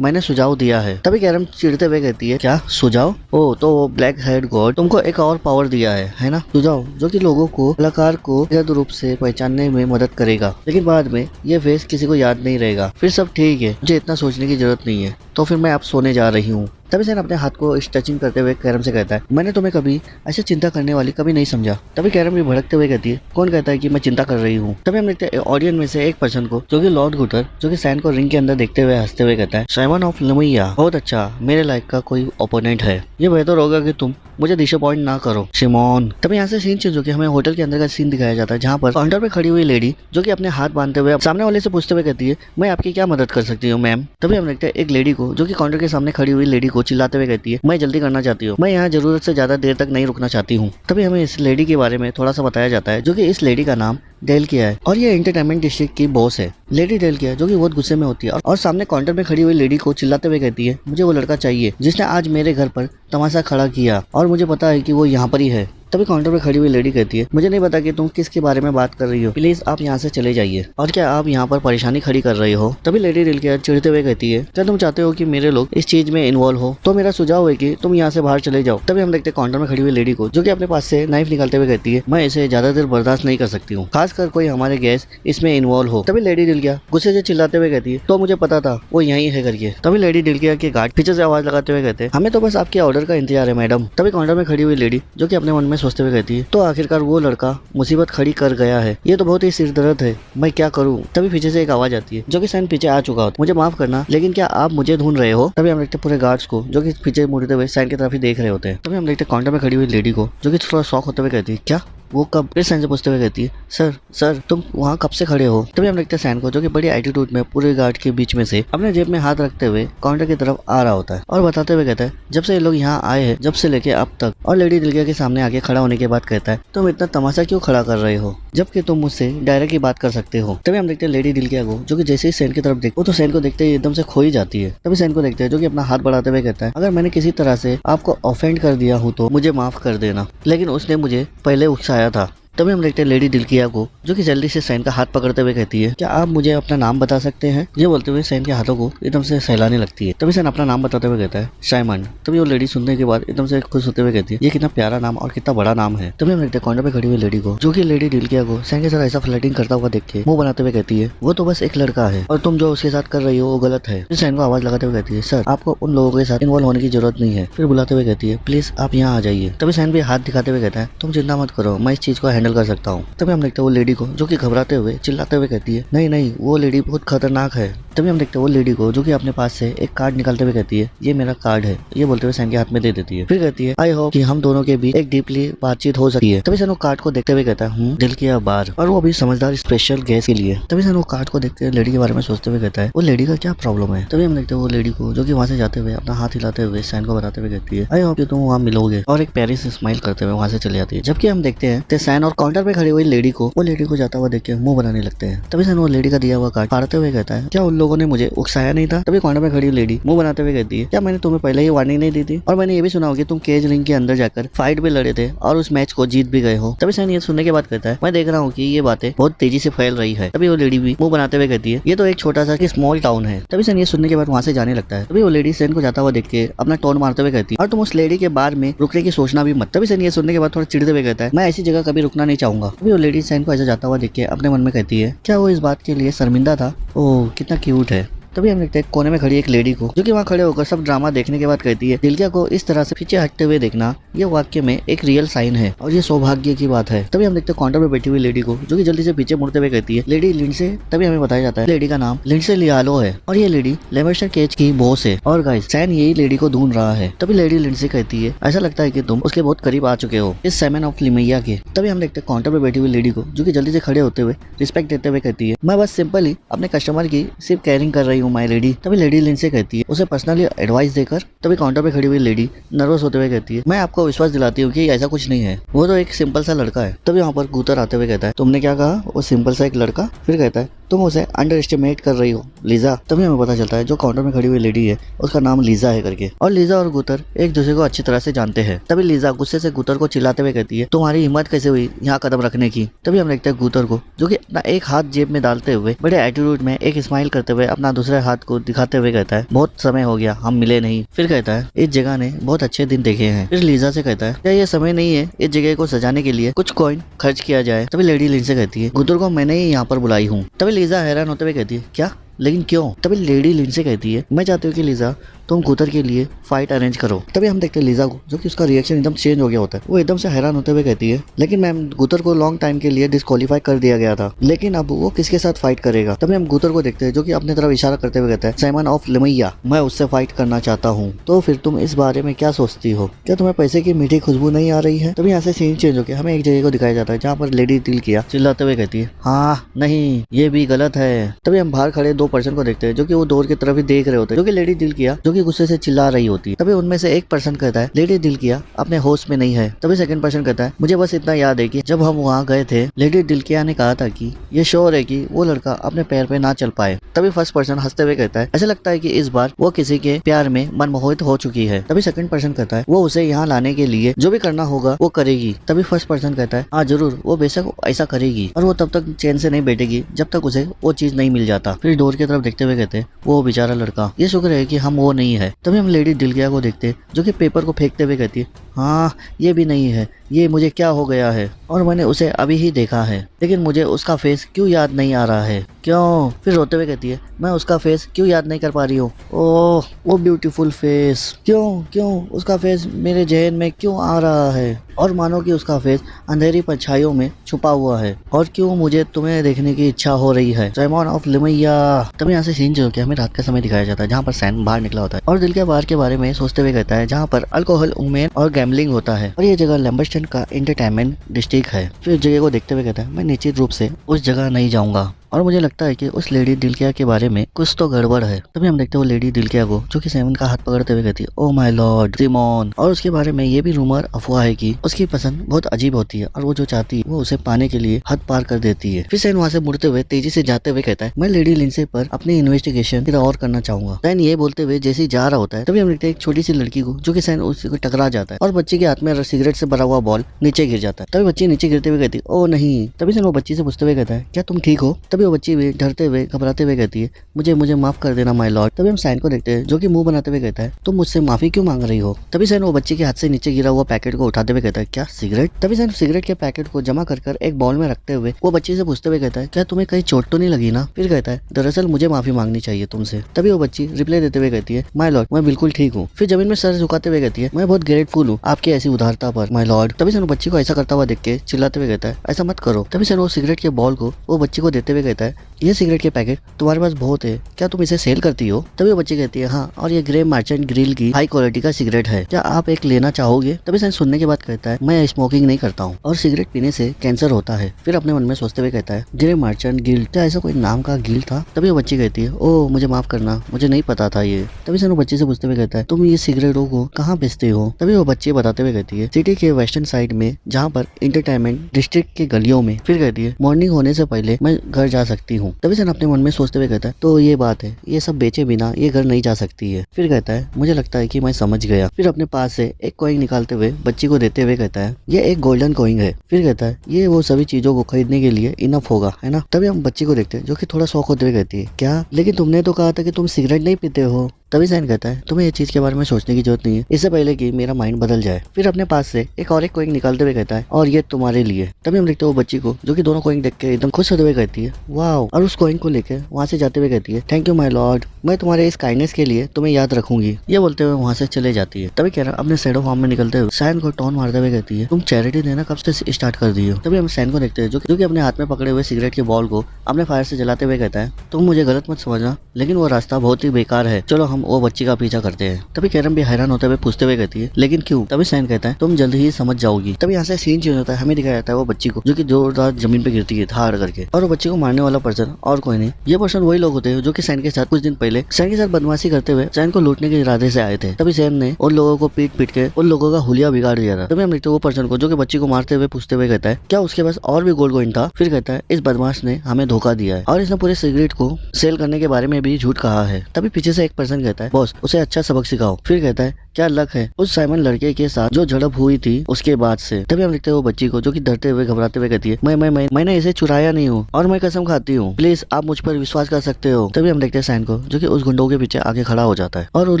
मैंने सुझाव दिया है। तभी कैरम चिढ़ते हुए कहती है क्या सुझाव, ओ तो वो ब्लैक हेड गॉड तुमको एक और पावर दिया है ना, सुझाव जो कि लोगों को कलाकार को व्यक्तिगत रूप से पहचानने में मदद करेगा, लेकिन बाद में ये फेस किसी को याद नहीं रहेगा। फिर सब ठीक है, मुझे इतना सोचने की जरूरत नहीं है, तो फिर मैं अब सोने जा रही हूँ। तभी सैन अपने हाथ को स्ट्रेचिंग करते हुए कैरम से कहता है मैंने तुम्हें कभी ऐसे चिंता करने वाली कभी नहीं समझा। तभी कैरम भी भड़कते हुए कहती है कौन कहता है कि मैं चिंता कर रही हूँ। तभी हम देखते हैं ऑडियंस में से एक पर्सन को जो कि लॉर्ड गुटर जो कि सैन को रिंग के अंदर देखते हुए हंसते हुए कहता है साइमन ऑफ लिमैया बहुत अच्छा, मेरे लायक का कोई ओपोनेंट है, ये बेहतर होगा कि तुम मुझे डिसअपॉइंट ना करो शिमोन। तभी यहाँ से सीन चेंज होकर हमें होटल के अंदर का सीन दिखाया जाता है जहाँ पर काउंटर पे खड़ी हुई लेडी जो कि अपने हाथ बांधते हुए सामने वाले से पूछते हुए कहती है मैं आपकी क्या मदद कर सकती हूँ मैम। तभी हम देखते हैं एक लेडी को जो कि काउंटर के सामने खड़ी हुई लेडी को चिल्लाते हुए कहती है मैं जल्दी करना चाहती हूँ, मैं यहाँ जरूरत से ज्यादा देर तक नहीं रुकना चाहती हूँ। तभी हमें इस लेडी के बारे में थोड़ा सा बताया जाता है जो कि इस लेडी का नाम डेल किया है और ये एंटरटेनमेंट डिस्ट्रिक्ट की बॉस है। लेडी डेल किया जो कि बहुत गुस्से में होती है और सामने काउंटर में खड़ी हुई लेडी को चिल्लाते हुए कहती है मुझे वो लड़का चाहिए जिसने आज मेरे घर पर तमाशा खड़ा किया और मुझे पता है कि वो यहाँ पर ही है। तभी काउंटर पर खड़ी हुई लेडी कहती है मुझे नहीं पता कि तुम किसके बारे में बात कर रही हो, प्लीज आप यहाँ से चले जाइए और क्या आप यहाँ पर परेशानी खड़ी कर रहे हो। तभी लेडी डेल किया चिढ़ते हुए कहती है क्या तुम चाहते हो कि मेरे लोग इस चीज में इन्वॉल्व हो, तो मेरा सुझाव है कि तुम यहाँ से बाहर चले जाओ। तभी हम देखते हैं काउंटर में खड़ी हुई लेडी को जो कि अपने पास से नाइफ निकालते हुए कहती है मैं इसे ज्यादा देर बर्दाश्त नहीं कर सकती हूँ, खासकर कोई हमारे गेस्ट इसमें इन्वॉल्व हो। तभी लेडी डेल किया गुस्से से चिल्लाते हुए कहती है तो मुझे पता था वो यहीं है करके। तभी लेडी डेल किया के गार्ड पीछे से आवाज लगाते हुए कहते हैं हमें तो बस आपके ऑर्डर का इंतजार है मैडम। तभी काउंटर में खड़ी हुई लेडी जो कि अपने मन में सोचते हुए कहती है तो आखिरकार वो लड़का मुसीबत खड़ी कर गया है, ये तो बहुत ही सिरदर्द है, मैं क्या करूं। तभी पीछे से एक आवाज आती है जो कि सैन पीछे आ चुका होता है, मुझे माफ करना लेकिन क्या आप मुझे ढूंढ रहे हो। तभी हम देखते पूरे गार्ड्स को जो कि पीछे मुड़ते हुए सैन की तरफ ही देख रहे होते हैं। तभी हम देखते काउंटर में खड़ी हुई लेडी को जो कि थोड़ा शॉक होते हुए कहती है क्या वो कब। फिर सैन से पूछते हुए कहती है सर तुम वहाँ कब से खड़े हो। तभी हम देखते हैं सैन को जो कि बड़ी एटीट्यूड में पूरे गार्ड के बीच में से अपने जेब में हाथ रखते हुए काउंटर की तरफ आ रहा होता है और बताते हुए कहता है जब से ये लोग यहाँ आए हैं जब से लेके अब तक, और लेडी दिलगिया के सामने आके खड़ा होने के बाद कहता है तुम इतना तमाशा क्यों खड़ा कर रहे हो जबकि तुम मुझसे डायरेक्ट ही बात कर सकते हो। तभी हम देखते हैं लेडी दिलगिया को जो कि जैसे ही सैन की तरफ देखो तो सैन को देखते ही एकदम से खो ही जाती है। तभी सैन को देखते हैं जो कि अपना हाथ बढ़ाते हुए कहता है अगर मैंने किसी तरह से आपको ऑफेंड कर दिया हूँ तो मुझे माफ कर देना, लेकिन उसने मुझे पहले उकसाया था। तभी हम देखते हैं लेडी दिलकिया को जो कि जल्दी से सैन का हाथ पकड़ते हुए कहती है क्या आप मुझे अपना नाम बता सकते हैं। ये बोलते हुए सैन के हाथों को एकदम से सहलाने लगती है। तभी सैन अपना नाम बताते हुए कहता है साइमन। तभी वो लेडी सुनने के बाद एकदम से खुश होते हुए कहती है ये कितना प्यारा नाम और कितना बड़ा नाम है। तभी हम देखते हैं काउंटर पे खड़ी हुई लेडी को जो कि लेडी दिलकिया को सैन के साथ ऐसा फ्लर्टिंग करता हुआ देख के मुंह बनाते हुए कहती है वो तो बस एक लड़का है और तुम जो उसके साथ कर रही हो वो गलत है। फिर सैन को आवाज लगाते हुए कहती है सर आपको उन लोगों के साथ इन्वॉल्व होने की जरूरत नहीं है। फिर बुलाते हुए कहती है प्लीज आप यहाँ आ जाइए। तभी सैन भी हाथ दिखाते हुए कहता है तुम चिंता मत करो, मैं इस चीज को हैंडल कर सकता हूँ। तभी हम देखते हैं वो लेडी को जो कि घबराते हुए चिल्लाते हुए कहती है नहीं वो लेडी बहुत खतरनाक है। तभी हम देखते हैं वो लेडी को जो कि अपने पास से एक कार्ड निकालते हुए कहती है ये मेरा कार्ड है, ये बोलते हुए सैन के हाथ में दे देती है। फिर कहती है आई होप कि हम दोनों के बीच एक डीपली बातचीत हो सकती है। तभी सैन वो कार्ड को देखते हुए कहता है दिल किया बार, और वो अभी समझदार स्पेशल गेस्ट के लिए। तभी सैन वो कार्ड को देखते हुए लेडी के बारे में सोचते हुए कहता है वो लेडी का क्या प्रॉब्लम है। तभी हम देखते हैं वो लेडी को जो कि वहाँ से जाते हुए अपना हाथ हिलाते हुए सैन को बताते हुए कहती है आई होप कि तुम वहाँ मिलोगे, और एक प्यारी से स्माइल करते हुए वहाँ से चले जाती है। जबकि हम देखते हैं सैन और काउंटर पे खड़ी हुई लेडी को वो लेडी को जाता हुआ देख के मुंह बनाने लगते हैं। तभी सन वो लेडी का दिया हुआ कार्ड फाड़ते हुए कहता है, क्या उन लोगों ने मुझे उकसाया नहीं था? तभी काउंटर पे खड़ी लेडी मुंह बनाते हुए कहती है, क्या मैंने तुम्हें पहले ही वार्निंग नहीं दी थी? और मैंने ये भी सुना हो कि तुम केज रिंग के अंदर जाकर फाइट भी लड़े थे और उस मैच को जीत भी गए हो। तभी सन ये सुनने के बाद कहता है, मैं देख रहा हूँ कि ये बातें बहुत तेजी से फैल रही है। तभी वो लेडी भी मुंह बनाते हुए कहती है, ये तो एक छोटा सा स्मॉल टाउन है। तभी सन ये सुनने के बाद वहाँ से जाने लगता है। तभी वो लेडी सन को जाता हुआ देख के अपना टोन मारते हुए कहती है, और तुम उस लेडी के बार में रुकने की सोचना भी मत। तभी सन ये सुनने के बाद थोड़ा चिढ़ते हुए कहता है, मैं ऐसी जगह कभी रुकना नहीं चाहूंगा। तभी वो लेडी सैन को ऐसा जाता हुआ देख के अपने मन में कहती है, क्या वो इस बात के लिए शर्मिंदा था? ओह कितना क्यूट है। तभी हम देखते हैं कोने में खड़ी एक लेडी को, जो कि वहाँ खड़े होकर सब ड्रामा देखने के बाद कहती है, दिलकिया को इस तरह से पीछे हटते हुए देखना ये वाक्य में एक रियल साइन है और ये सौभाग्य की बात है। तभी हम देखते हैं काउंटर पे बैठी हुई लेडी को, जो कि जल्दी से पीछे मुड़ते हुए कहती है, लेडी लिंडसे। तभी हमें बताया जाता है लेडी का नाम लिंडसे लियालो है और ये लेडी लेमर्स्टर केज की बॉस है और गाइस सैन यही लेडी को ढूंढ रहा है। तभी लेडी लिंडसे कहती है, ऐसा लगता है कि तुम उसके बहुत करीब आ चुके हो, इस सैमन ऑफ लिमैया के। तभी हम देखते हैं काउंटर पे बैठी हुई लेडी को, जो कि जल्दी से खड़े होते हुए रिस्पेक्ट देते हुए कहती है, मैं बस सिंपल ही अपने कस्टमर की सिर्फ केयरिंग कर रही हूँ माय लेडी। तभी लेडी लिंडसे कहती है, उसे पर्सनली एडवाइस देकर। तभी काउंटर पे खड़ी हुई लेडी नर्वस होते हुए कहती है, मैं आपको विश्वास दिलाती हूँ कि ऐसा कुछ नहीं है, वो तो एक सिंपल सा लड़का है। तभी वहाँ पर गुतर आते हुए कहता है, तुमने क्या कहा? वो सिंपल सा एक लड़का? फिर कहता है, तुम उसे अंडर एस्टिमेट कर रही हो लीजा। तभी हमें पता चलता है जो काउंटर में खड़ी हुई लेडी है उसका नाम लीजा है करके, और लीजा और गुतर एक दूसरे को अच्छी तरह से जानते हैं। तभी लीजा गुस्से से गुतर को चिल्लाते हुए कहती है, तुम्हारी हिम्मत कैसे हुई यहाँ कदम रखने की? तभी हम देखते हैं गुतर को, जो कि अपना एक हाथ जेब में डालते हुए बड़े एटीट्यूड में एक स्माइल करते हुए अपना दूसरे हाथ को दिखाते हुए कहता है, बहुत समय हो गया हम मिले नहीं। फिर कहता है, इस जगह ने बहुत अच्छे दिन देखे हैं। फिर लीजा से कहता है, क्या ये समय नहीं है इस जगह को सजाने के लिए कुछ कॉइन खर्च किया जाए? तभी लेडी लिंडसे कहती है, गुतर को मैंने ही यहाँ पर बुलाई हूँ। तभी लीजा हैरान होते हुए कहती है, क्या? लेकिन क्यों? तभी लेडी लिंडसे कहती है, मैं चाहती हूँ कि लीजा तुम गुतर के लिए फाइट अरेंज करो। तभी हम देखते हैं लीजा को, जो कि उसका रिएक्शन एकदम चेंज हो गया होता है। वो एकदम से हैरान होते हुए कहती है, लेकिन मैम गुतर को लॉन्ग टाइम के लिए डिस्क्वालीफाई कर दिया गया था, लेकिन अब वो किसके साथ फाइट करेगा? तभी हम गुतर को देखते हैं, जो कि अपने तरफ इशारा करते हुए कहता है, सैमन ऑफ लिमैया, मैं उससे फाइट करना चाहता हूँ। तो फिर तुम इस बारे में क्या सोचती हो? क्या तुम्हें पैसे की मीठी खुशबू नहीं आ रही है? तभी यहाँ से सीन चेंज होकर हमें एक जगह को दिखाया जाता है, जहाँ पर लेडी दिलकिया चिल्लाते हुए कहती है, हाँ नहीं ये भी गलत है। तभी हम बाहर खड़े दो पर्सन को देखते हैं, जो कि वो डोर की तरफ ही देख रहे होते हैं, जो कि लेडी दिलकिया जो कि गुस्से से चिल्ला रही होती है। तभी उनमें से एक पर्सन कहता है, लेडी दिलकिया अपने होश में नहीं है। तभी सेकंड पर्सन कहता है, मुझे बस इतना याद है कि जब हम वहाँ गए थे लेडी दिलकिया ने कहा था कि ये श्योर है कि वो लड़का अपने पैर पे ना चल पाए। तभी फर्स्ट पर्सन हंसते हुए कहता है, ऐसा लगता है कि इस बार वो किसी के प्यार में मनमोहित हो चुकी है। तभी सेकंड पर्सन कहता है, वो उसे यहाँ लाने के लिए जो भी करना होगा वो करेगी। तभी फर्स्ट पर्सन कहता है, हाँ जरूर, वो बेशक ऐसा करेगी और वो तब तक चैन से नहीं बैठेगी जब तक उसे वो चीज नहीं मिल जाता। फिर डोर की तरफ देखते हुए कहते हैं, वो बेचारा लड़का, ये शुक्र है कि हम वो नहीं है। तभी हम लेडी दिलकिया को देखते हैं, जो कि पेपर को फेंकते हुए कहती है, हाँ ये भी नहीं है, ये मुझे क्या हो गया है और मैंने उसे अभी ही देखा है, लेकिन मुझे उसका फेस क्यों याद नहीं आ रहा है? क्यों? फिर रोते हुए कहती है, मैं उसका फेस क्यों याद नहीं कर पा रही हूँ? ओह वो ब्यूटीफुल फेस, क्यों उसका फेस मेरे जहन में क्यों आ रहा है और मानो कि उसका फेस अंधेरी परछाइयों में छुपा हुआ है, और क्यों मुझे तुम्हें देखने की इच्छा हो रही है, सैमन ऑफ लिमैया। तभी यहाँ से सीन जो कि हमें रात का समय दिखाया जाता है, जहाँ पर सैन बाहर निकला होता है और दिल के बाहर के बारे में सोचते हुए कहता है, जहाँ पर अल्कोहल, वुमेन और गैम्बलिंग होता है और ये जगह लैम्बर्टन का एंटरटेनमेंट डिस्ट्रिक्ट है। फिर इस जगह को देखते हुए कहता है, मैं निश्चित रूप से उस जगह नहीं जाऊंगा और मुझे लगता है कि उस लेडी दिलकिया के बारे में कुछ तो गड़बड़ है। तभी हम देखते हैं वो लेडी दिलकिया को, जो कि सैमन का हाथ पकड़ते हुए कहती है, ओ माय लॉर्ड सिमोन। और उसके बारे में ये भी रूमर अफवाह है कि उसकी पसंद बहुत अजीब होती है और वो जो चाहती है वो उसे पाने के लिए हद पार कर देती है। फिर सैन वहाँ से मुड़ते हुए तेजी से जाते हुए कहता है, मैं लेडी लिंडसे पर अपनी इन्वेस्टिगेशन फिर और करना चाहूंगा। सैन ये बोलते हुए जैसे ही जा रहा होता है, तभी हम देखते हैं एक छोटी सी लड़की को, जो कि सैन उसी को टकरा जाता है और बच्चे के हाथ में सिगरेट से भरा हुआ बॉल नीचे गिर जाता है। तभी बच्ची नीचे गिरते हुए कहती है, ओ नहीं। तभी सैन वो बच्ची से पूछते हुए कहता है, क्या तुम ठीक हो? तभी वो बच्ची भी डरते हुए घबराते हुए कहती है, मुझे माफ कर देना माय लॉर्ड। तभी हम सैन को देखते हैं, जो कि मुंह बनाते हुए कहता है, तुम मुझसे माफी क्यों मांग रही हो? तभी सैन वो बच्चे के हाथ से नीचे गिरा हुआ पैकेट को उठाते हुए कहता है, क्या सिगरेट? तभी सैन सिगरेट के पैकेट को जमा कर एक बॉल में रखते हुए वो बच्ची से पूछते हुए कहता है, क्या तुम्हें कहीं चोट तो नहीं लगी ना? फिर कहता है, दरअसल मुझे माफी मांगनी चाहिए तुमसे। तभी वो बच्ची रिप्लाई देते हुए कहती है, माय लॉर्ड मैं बिल्कुल ठीक हूँ। फिर जमीन में सर झुकाते हुए कहती है, मैं बहुत ग्रेटफुल हूँ आपकी ऐसी उदारता पर माय लॉर्ड। तभी सैन वो बच्ची को ऐसा करता हुआ देख के चिल्लाते हुए कहता है, ऐसा मत करो। तभी सैन वो सिगरेट के बॉल को वो बच्ची को देते हुए कहता है ये सिगरेट के पैकेट तुम्हारे पास बहुत है, क्या तुम इसे सेल करती हो? तभी वो बच्ची कहती है हाँ, और ये ग्रे मर्चेंट ग्रिल की हाई क्वालिटी का सिगरेट है, क्या आप एक लेना चाहोगे? तभी सैन सुनने के बाद कहता है मैं स्मोकिंग नहीं करता हूँ और सिगरेट पीने से कैंसर होता है। फिर अपने मन में सोचते हुए कहता है ग्रे मर्चेंट गिल्ड, क्या ऐसा कोई नाम का गिल्ड था? तभी वो बच्ची कहती है ओ मुझे माफ करना, मुझे नहीं पता था ये। तभी सैन वो बच्ची से पूछते हुए कहता है तुम ये सिगरेटों को कहाँ बेचते हो? तभी वो बच्ची बताते हुए कहती है सिटी के वेस्टर्न साइड में, जहाँ पर इंटरटेनमेंट डिस्ट्रिक्ट के गलियों में। फिर कहती है मॉर्निंग होने से पहले मैं घर जा सकती हूँ। तभी सैन अपने मन में सोचते हुए कहता है तो ये बात है, ये सब बेचे बिना ये घर नहीं जा सकती है। फिर कहता है मुझे लगता है कि मैं समझ गया। फिर अपने पास से एक कॉइन निकालते हुए बच्ची को देते हुए कहता है ये एक गोल्डन कॉइन है। फिर कहता है ये वो सभी चीजों को खरीदने के लिए इनफ होगा, है ना? तभी हम बच्ची को देखते हैं जो कि थोड़ा शौक होते हुए कहती है क्या, लेकिन तुमने तो कहा था कि तुम सिगरेट नहीं पीते हो। तभी सैन कहता है तुम्हें ये चीज के बारे में सोचने की जरूरत नहीं है, इससे पहले कि मेरा माइंड बदल जाए। फिर अपने पास से एक और एक कॉइन निकालते हुए कहता है और ये तुम्हारे लिए। तभी हम देखते हैं वो बच्ची को जो कि दोनों कॉइन देख के एकदम खुश होते हुए कहती है वाओ, और उस कॉइन को लेकर वहाँ से जाते हुए कहती है थैंक यू माय लॉर्ड, मैं तुम्हारे इस काइंडनेस के लिए तुम्हें याद रखूंगी। ये बोलते हुए वहाँ से चले जाती है। तभी कैरम अपने शैडो फॉर्म में निकलते हुए सैन को टॉन मारते हुए कहती है तुम चैरिटी देना कब से स्टार्ट कर दी हो? तभी हम सैन को देखते हैं जो कि अपने हाथ में पकड़े हुए सिगरेट के बॉल को अपने फायर से जलाते हुए कहता है तुम मुझे गलत मत समझना, लेकिन वो रास्ता बहुत ही बेकार है, चलो हम वो बच्ची का पीछा करते हैं। तभी कैरम भी हैरान होते हुए पूछते हुए कहती है लेकिन क्यों? तभी सैन कहता है तुम जल्दी ही समझ जाओगी। तभी यहाँ से सीन चेंज होता है, हमें दिखाया जाता है वो बच्ची को जो कि जोरदार जमीन पे गिरती है धाड़ करके, और वो बच्ची को मारने वाला पर्सन और कोई नहीं, ये पर्सन वही लोग होते हैं जो कि सैन के साथ कुछ दिन पहले सैन के साथ बदमाशी करते हुए सैन को लूटने के इरादे से आए थे। तभी सैन ने उन लोगों को पीट पीट के उन लोगों का हुलिया बिगाड़ दिया था। तभी हम देखते वो पर्सन को जो कि बच्ची को मारते हुए पूछते हुए कहता है क्या उसके पास और भी गोल्ड कॉइन था? फिर कहता है इस बदमाश ने हमें धोखा दिया है और इसने पूरे सिगरेट को सेल करने के बारे में भी झूठ कहा है। तभी पीछे से एक पर्सन कहता है बॉस उसे अच्छा सबक सिखाओ। फिर कहता है क्या लक है उस साइमन लड़के के साथ जो झड़प हुई थी उसके बाद से। तभी हम देखते हैं वो बच्ची को जो कि डरते हुए घबराते हुए कहती है मैंने इसे चुराया नहीं हूँ और मैं कसम खाती हूँ, प्लीज आप मुझ पर विश्वास कर सकते हो। तभी हम देखते हैं सैन को जो कि उस गुंडों के पीछे आगे खड़ा हो जाता है और उन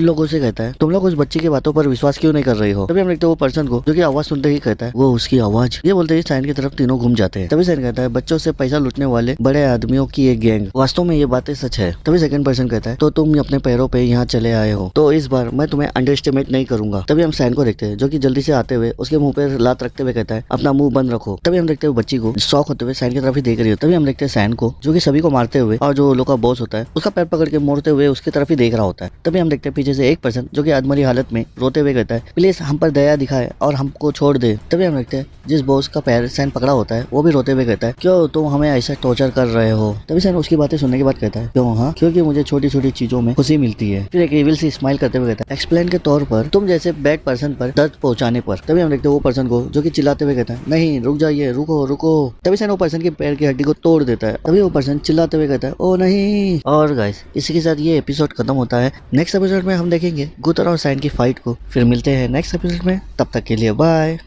लोगों से कहता है तुम लोग उस बच्ची की बातों पर विश्वास क्यों नहीं कर रही हो? तभी हम देखते हैं वो पर्सन को जो कि आवाज सुनते ही कहता है वो उसकी आवाज। ये बोलते ही सैन की तरफ तीनों घूम जाते हैं। तभी सैन कहता है बच्चों से पैसा लूटने वाले बड़े आदमियों की एक गैंग, वास्तव में ये बातें सच है। तभी सेकंड पर्सन कहता है तो तुम अपने पैरों पे यहाँ चले आए हो, तो इस बार मैं तुम्हें अंडर एस्टिमेट नहीं करूंगा। तभी हम सैन को देखते हैं जो कि जल्दी से आते हुए उसके मुंह पे लात रखते हुए कहता है अपना मुंह बंद रखो। तभी हम देखते हैं बच्ची को शौक होते हुए सैन की तरफ ही देख रही हो। तभी हम देखते हैं सैन को जो कि सभी को मारते हुए और जो लोग का बॉस होता है उसका पैर पकड़ के मोड़ते हुए उसकी तरफ ही देख रहा होता है। तभी हम देखते हैं पीछे से एक पर्सन जो कि अधमरी हालत में रोते हुए कहता है प्लीज हम पर दया दिखाए और हमको छोड़ दे। तभी हम देखते हैं जिस बॉस का पैर सैन पकड़ा होता है वो भी रोते हुए कहता है क्यों तुम हमें ऐसा टॉर्चर कर रहे हो? तभी सैन उसकी बातें सुनने के बाद कहता है क्यों, हाँ क्योंकि मुझे छोटी छोटी चीजों में खुशी मिलती है। फिर एक एविल सी स्माइल करते हुए कहता है एक्सप्लेन के तौर पर तुम जैसे बैड पर्सन पर दर्द पहुंचाने पर। तभी हम देखते हैं वो पर्सन को जो कि चिल्लाते हुए कहता है नहीं रुक जाइए, रुको रुको। तभी सैन वो पर्सन के पैर की हड्डी को तोड़ देता है। तभी वो पर्सन चिल्लाते हुए कहता है ओ नहीं। और गाइस इसी के साथ ये एपिसोड खत्म होता है। नेक्स्ट एपिसोड में हम देखेंगे गुथर और सैन की फाइट को। फिर मिलते हैं नेक्स्ट एपिसोड में, तब तक के लिए बाय।